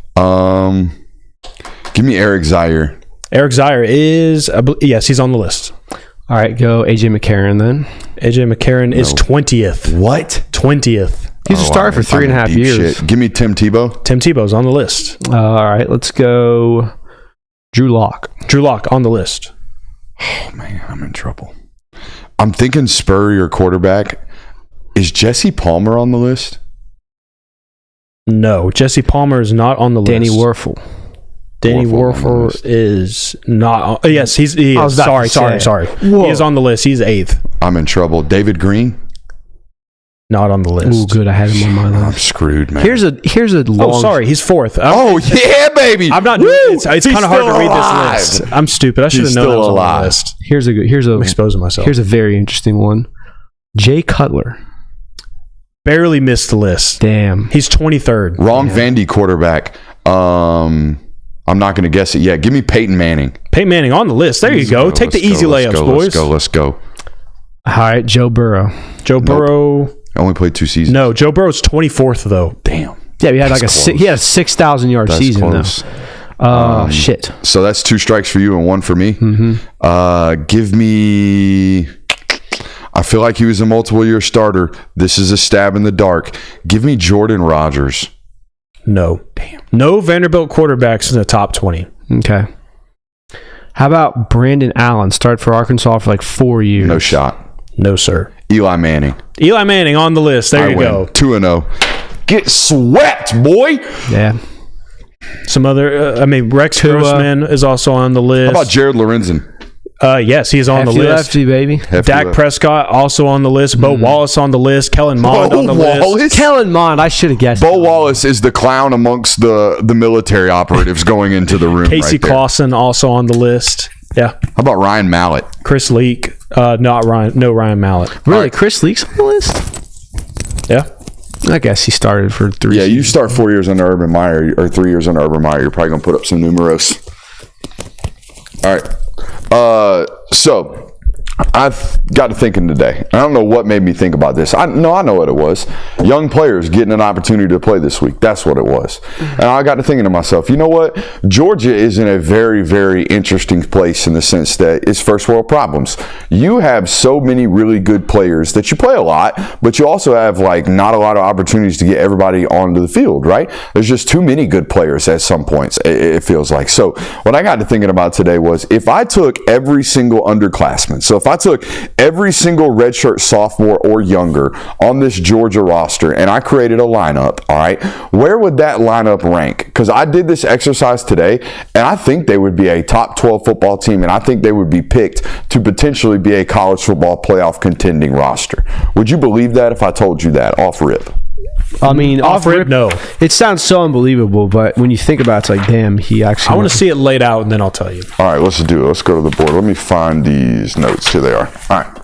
Give me Eric Zaire. Eric Zaire is, yes, he's on the list. All right. Go AJ McCarron then. AJ McCarron is 20th. What? 20th. He's a starter for 3.5 years. Shit. Give me Tim Tebow. Tim Tebow's on the list. All right, let's go. Drew Lock. Drew Lock on the list. Oh, man, I'm in trouble. I'm thinking Spurrier or quarterback. Is Jesse Palmer on the list? No, Jesse Palmer is not on the list. Danny Werfel. Danny Werfel is not on. Yes, he is. Sorry. He is on the list. He's 8th. I'm in trouble. David Green? Not on the list. Oh, good. I had him on my I'm list. screwed, man. Here's a long. Oh, sorry. He's 4th. Oh, yeah, baby. I'm not. It's kind of hard to read this list. I'm stupid. I should have known that was on the list. I'm exposing myself. Here's a very interesting one. Jay Cutler. Barely missed the list. Damn. He's 23rd. Wrong Vandy quarterback. I'm not going to guess it yet. Give me Peyton Manning. Peyton Manning on the list. There you go. Take the easy layups, boys. Let's go. All right, Joe Burrow. Joe Burrow. I only played 2 seasons. No, Joe Burrow's 24th though. Damn. Yeah, he had a 6,000 yard season close. though. Shit. So that's 2 strikes for you and 1 for me. Mm-hmm. Give me. I feel like he was a multiple year starter. This is a stab in the dark. Give me Jordan Rodgers. No. Damn. No Vanderbilt quarterbacks in the top 20. Okay. How about Brandon Allen? Started for Arkansas for like 4 years. No shot. No, sir. Eli Manning. Eli Manning on the list. There you go. 2-0. Get swept, boy. Yeah. Some other, Rex Grossman is also on the list. How about Jared Lorenzen? Yes, he's on the list. Lefty, baby. Dak Prescott also on the list. Bo Wallace on the list. Kellen Mond on the list. Kellen Mond, I should have guessed. Bo Wallace is the clown amongst the military operatives going into the room. Casey Clausen also on the list. Yeah. How about Ryan Mallett? Chris Leak. Not Ryan. No Ryan Mallett. Really? Right. Chris Leak's on the list? Yeah. I guess he started for 3 Yeah, seasons. you start 4 years under Urban Meyer or 3 years under Urban Meyer. You're probably going to put up some numeros. All right. So I've got to thinking today. I don't know what made me think about this. I know what it was. Young players getting an opportunity to play this week. That's what it was. And I got to thinking to myself, you know what? Georgia is in a very, very interesting place in the sense that it's first world problems. You have so many really good players that you play a lot, but you also have like not a lot of opportunities to get everybody onto the field, right? There's just too many good players at some points, it feels like. So what I got to thinking about today was if I took every single underclassman, so if I took every single redshirt sophomore or younger on this Georgia roster and I created a lineup, all right, where would that lineup rank? Because I did this exercise today and I think they would be a top 12 football team and I think they would be picked to potentially be a college football playoff contending roster. Would you believe that if I told you that off rip? I mean, off rip, no. It sounds so unbelievable, but when you think about it, it's like, damn, he actually... I want to see it laid out, and then I'll tell you. All right, let's do it. Let's go to the board. Let me find these notes. Here they are. All right.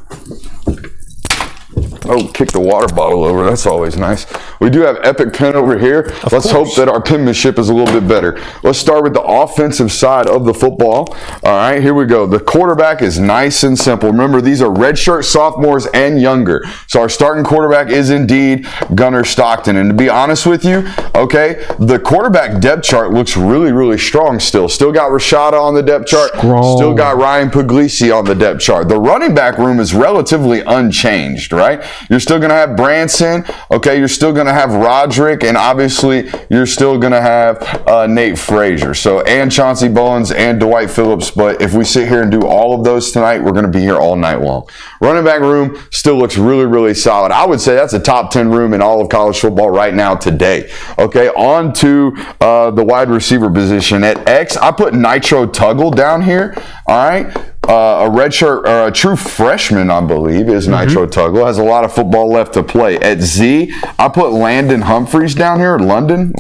Oh, kick the water bottle over. That's always nice. We do have Epic Pen over here. Let's hope that our penmanship is a little bit better. Let's start with the offensive side of the football. All right, here we go. The quarterback is nice and simple. Remember, these are redshirt sophomores and younger. So our starting quarterback is indeed Gunnar Stockton. And to be honest with you, okay, the quarterback depth chart looks really, really strong still. Still got Rashada on the depth chart. Still got Ryan Puglisi on the depth chart. The running back room is relatively unchanged, right? You're still going to have Branson. Okay, you're still going to have Roderick, and obviously you're still going to have Nate Frazier. So, and Chauncey Bowens and Dwight Phillips. But if we sit here and do all of those tonight, we're going to be here all night long. Running back room still looks really, really solid. I would say that's a top 10 room in all of college football right now today. Okay, on to the wide receiver position. At X, I put Nitro Tuggle down here. All right. A redshirt or a true freshman, I believe, is Nitro Tuggle. Has a lot of football left to play. At Z, I put Landon Humphreys down here. London,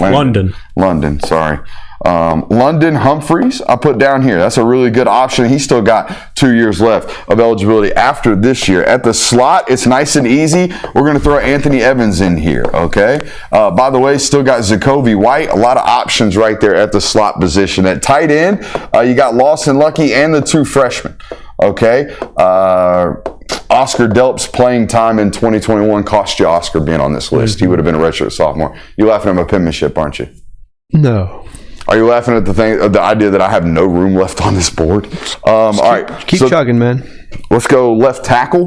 sorry. London Humphreys, I put down here. That's a really good option. He's still got 2 years left of eligibility after this year. At the slot, it's nice and easy. We're going to throw Anthony Evans in here, okay? By the way, still got Zacoby White. A lot of options right there at the slot position. At tight end, you got Lawson Lucky and the 2 freshmen, okay? Oscar Delp's playing time in 2021 cost you Oscar being on this list. He would have been a redshirt sophomore. You're laughing at my penmanship, aren't you? No. Are you laughing at the idea that I have no room left on this board? All right. Keep chugging, man. Let's go left tackle.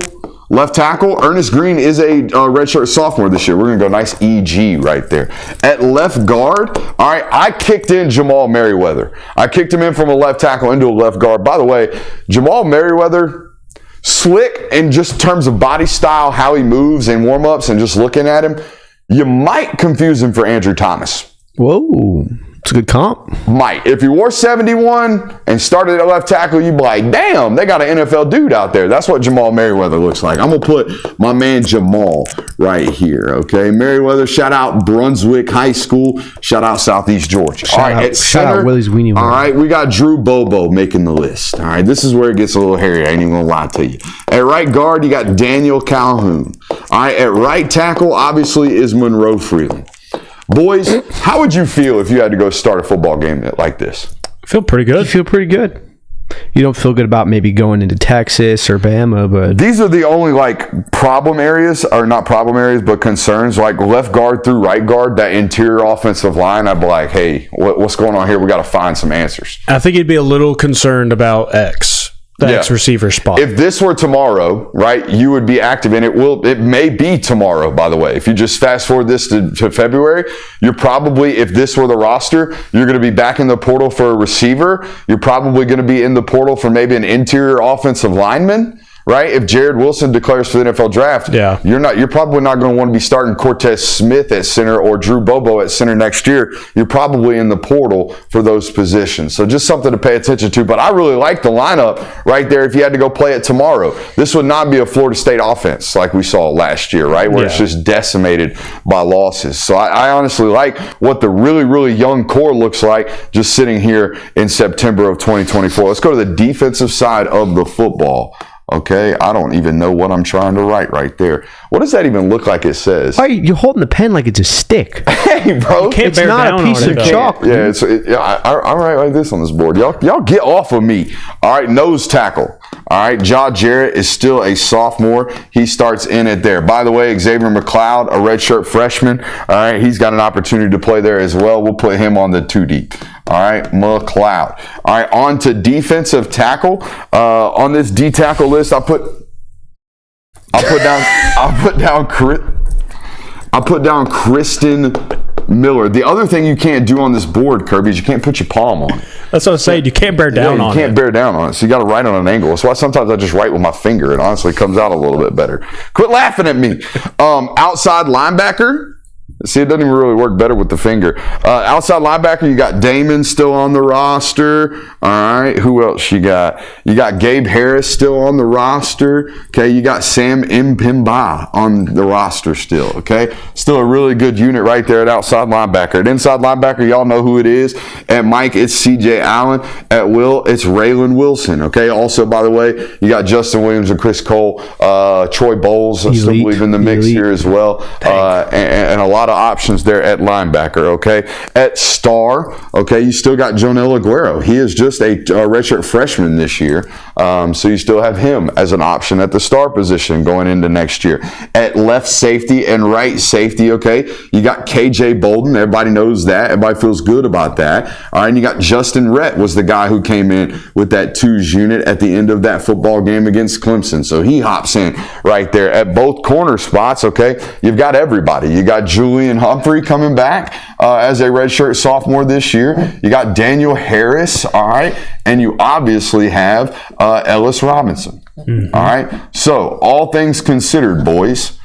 Left tackle, Ernest Green is a redshirt sophomore this year. We're going to go nice EG right there. At left guard, all right, I kicked in Jamal Merriweather. I kicked him in from a left tackle into a left guard. By the way, Jamal Merriweather, slick in just terms of body style, how he moves in warm-ups and just looking at him, you might confuse him for Andrew Thomas. Whoa. It's a good comp. Might. If you wore 71 and started at left tackle, you'd be like, damn, they got an NFL dude out there. That's what Jamal Merriweather looks like. I'm going to put my man Jamal right here, okay? Merriweather, shout out Brunswick High School. Shout out Southeast Georgia. All right, at center, shout out Willie's Weenie. All right, we got Drew Bobo making the list. All right, this is where it gets a little hairy. I ain't even going to lie to you. At right guard, you got Daniel Calhoun. All right, at right tackle, obviously, is Monroe Freeland. Boys, how would you feel if you had to go start a football game like this? I feel pretty good. You feel pretty good. You don't feel good about maybe going into Texas or Bama, but these are the only problem areas, or not problem areas, but concerns, like left guard through right guard, that interior offensive line. I'd be like, hey, what's going on here? We got to find some answers. I think you'd be a little concerned about X receiver spot. If this were tomorrow, right, you would be active in it. It may be tomorrow, by the way. If you just fast forward this to February, you're probably, if this were the roster, you're going to be back in the portal for a receiver. You're probably going to be in the portal for maybe an interior offensive lineman. Right? If Jared Wilson declares for the NFL draft, you're probably not going to want to be starting Cortez Smith at center or Drew Bobo at center next year. You're probably in the portal for those positions. So just something to pay attention to. But I really like the lineup right there if you had to go play it tomorrow. This would not be a Florida State offense like we saw last year, right? Where it's just decimated by losses. So I honestly like what the really, really young core looks like just sitting here in September of 2024. Let's go to the defensive side of the football. Okay, I don't even know what I'm trying to write right there. What does that even look like it says? Why you're holding the pen like it's a stick? Hey, bro. It's not a piece of chalk. Yeah, I write like this on this board. Y'all get off of me. All right, nose tackle. All right, Ja Jarrett is still a sophomore. He starts in it there. By the way, Xavier McLeod, a redshirt freshman. All right, he's got an opportunity to play there as well. We'll put him on the 2 deep. All right, McLeod. All right, on to defensive tackle. On this D tackle list, I'll put down Kristen Miller. The other thing you can't do on this board, Kirby, is you can't put your palm on it. That's what I was saying. You can't bear down on it. You can't bear down on it. So you got to write on an angle. That's why sometimes I just write with my finger. It honestly comes out a little bit better. Quit laughing at me. Outside linebacker. See, it doesn't even really work better with the finger. Outside linebacker, you got Damon still on the roster. All right, who else you got? You got Gabe Harris still on the roster. Okay, you got Sam Mpimba on the roster still. Okay, still a really good unit right there at outside linebacker. At inside linebacker, y'all know who it is. At Mike, it's C.J. Allen. At Will, it's Raylan Wilson. Okay, also, by the way, you got Justin Williams and Chris Cole. Troy Bowles, I still believe in the mix here as well. And a lot of options there at linebacker, okay? At star, okay, you still got Jonel Aguero. He is just a redshirt freshman this year, so you still have him as an option at the star position going into next year. At left safety and right safety, okay, you got KJ Bolden. Everybody knows that. Everybody feels good about that. All right, and you got Justin Rhett was the guy who came in with that 2s unit at the end of that football game against Clemson, so he hops in right there. At both corner spots, okay, you've got everybody. You got Julian Humphrey coming back as a redshirt sophomore this year. You got Daniel Harris, all right, and you obviously have Ellis Robinson, all right. So all things considered, boys,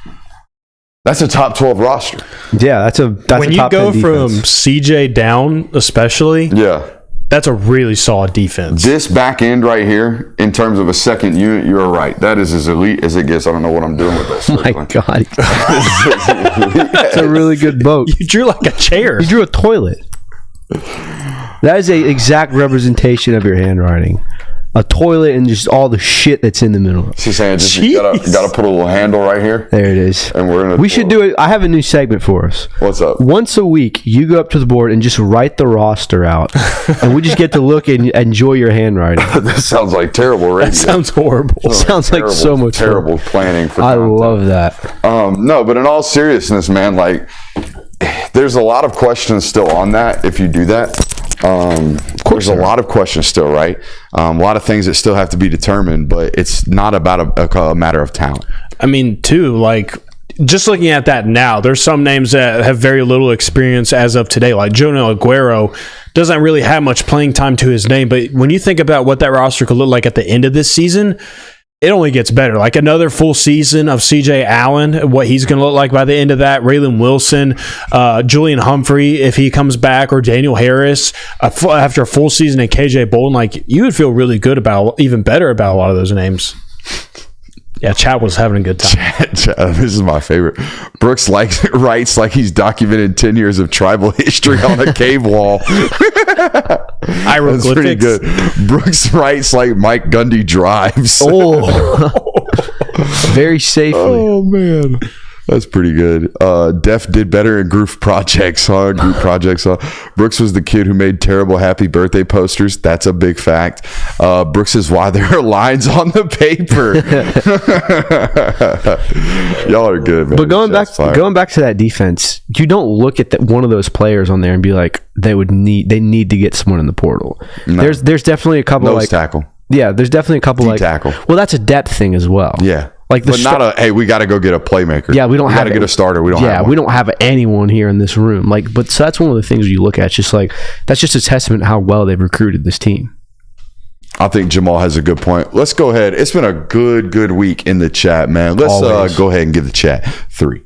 that's a top 12 roster. Yeah, that's when a you top go 10 from defense. CJ down, especially. Yeah. That's a really solid defense. This back end right here, in terms of a second unit, you're right. That is as elite as it gets. I don't know what I'm doing with this. My God. It's a really good boat. You drew like a chair. You drew a toilet. That is an exact representation of your handwriting. A toilet and just all the shit that's in the middle. She's saying just you gotta put a little handle right here. There it is. And we're in a we should do it. I have a new segment for us. What's up? Once a week, you go up to the board and just write the roster out. And we just get to look and enjoy your handwriting. This sounds like terrible radio. That sounds horrible. Sounds like so much terrible planning for I content. love that. No, but in all seriousness, man, like there's a lot of questions still on that if you do that. Of course, there's a lot of questions still, right? A lot of things that still have to be determined, but it's not about a matter of talent. I mean, too, like, just looking at that now, there's some names that have very little experience as of today. Like Jonah Aguero doesn't really have much playing time to his name, but when you think about what that roster could look like at the end of this season, it only gets better. Like another full season of CJ Allen, what he's going to look like by the end of that. Raylan Wilson, Julian Humphrey, if he comes back, or Daniel Harris after a full season, and KJ Bolden, like you would feel really good about, even better about a lot of those names. Yeah, Chad was having a good time. This is my favorite. Brooks writes like he's documented 10 years of tribal history on a cave wall. That's pretty good. Brooks writes like Mike Gundy drives. Oh, very safely. Oh, man. That's pretty good. Def did better in group projects, huh? Brooks was the kid who made terrible happy birthday posters. That's a big fact. Brooks is why there are lines on the paper. Y'all are good, man. But going back to that defense, you don't look at one of those players on there and be like, they need to get someone in the portal. No. There's definitely a couple nose tackle. Yeah, there's definitely a couple tackle. Well, that's a depth thing as well. Yeah. Like but not a, hey, we got to go get a playmaker. Yeah, we got to get a starter. We don't have one. We don't have anyone here in this room. Like, but so that's one of the things you look at. It's just like, that's just a testament to how well they've recruited this team. I think Jamal has a good point. Let's go ahead. It's been a good week in the chat, man. Let's go ahead and give the chat 3.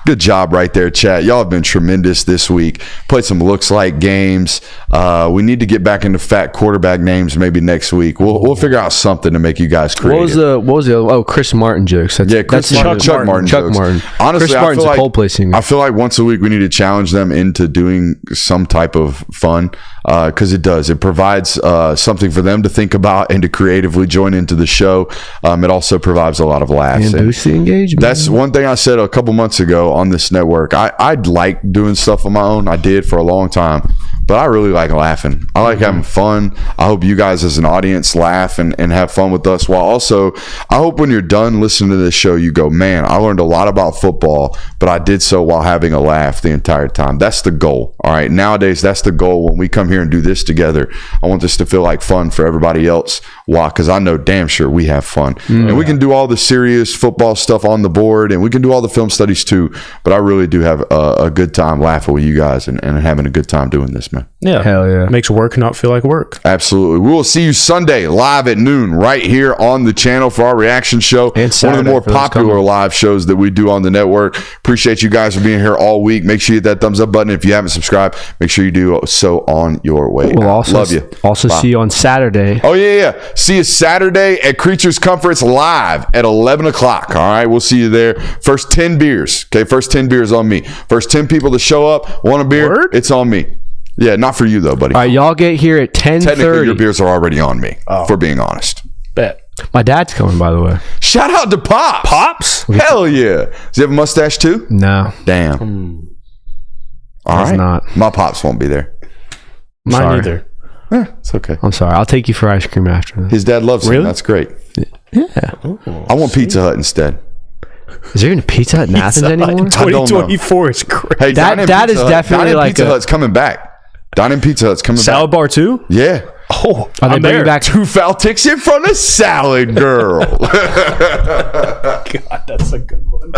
Good job right there, chat. Y'all have been tremendous this week. Played some looks like games. We need to get back into fat quarterback names maybe next week. We'll figure out something to make you guys creative. What was the Chris Martin jokes? Chuck Martin jokes. Honestly, Chris Martin's a Coldplay singer. I feel like once a week we need to challenge them into doing some type of fun, because it does. It provides something for them to think about and to creatively join into the show. It also provides a lot of laughs. And boost the engagement. That's one thing I said a couple months ago on this network. I'd like doing stuff on my own. I did for a long time, but I really like laughing. I like having fun. I hope you guys as an audience laugh and have fun with us, while also I hope when you're done listening to this show you go, man, I learned a lot about football, but I did so while having a laugh the entire time. That's the goal. All right, nowadays that's the goal. When we come here and do this together, I want this to feel like fun for everybody else. Why? Because I know damn sure we have fun. And we can do all the serious football stuff on the board, and we can do all the film studies too, but I really do have a good time laughing with you guys and having a good time doing this, man. Yeah. Hell yeah. Makes work not feel like work. Absolutely. We will see you Sunday live at noon right here on the channel for our reaction show. And one of the more popular live shows that we do on the network. Appreciate you guys for being here all week. Make sure you hit that thumbs up button. If you haven't subscribed, make sure you do so on your way. We'll also love you. Also see you on Saturday. Oh, yeah. See you Saturday at Creatures Comforts live at 11 o'clock. All right. We'll see you there. First 10 beers. Okay. First 10 beers on me. First 10 people to show up, want a beer, it's on me. Yeah, not for you though, buddy. All right, y'all get here at 10:30. Technically, your beers are already on me, for being honest. Bet. My dad's coming, by the way. Shout out to Pops. Pops? Hell yeah. Does he have a mustache too? No. Damn. All right. Not. My Pops won't be there. Mine either. It's okay. I'm sorry. I'll take you for ice cream after this. His dad loves him. That's great. Yeah. I want Pizza Hut instead. Is there even Pizza Hut in Athens anymore? 2024 is great. Hey, that is definitely like Pizza Hut's coming back. Dine-in Pizza Hut's coming Salad back. bar too? Yeah. Oh, Are they bringing back 2 foul ticks in front of salad girl. God, that's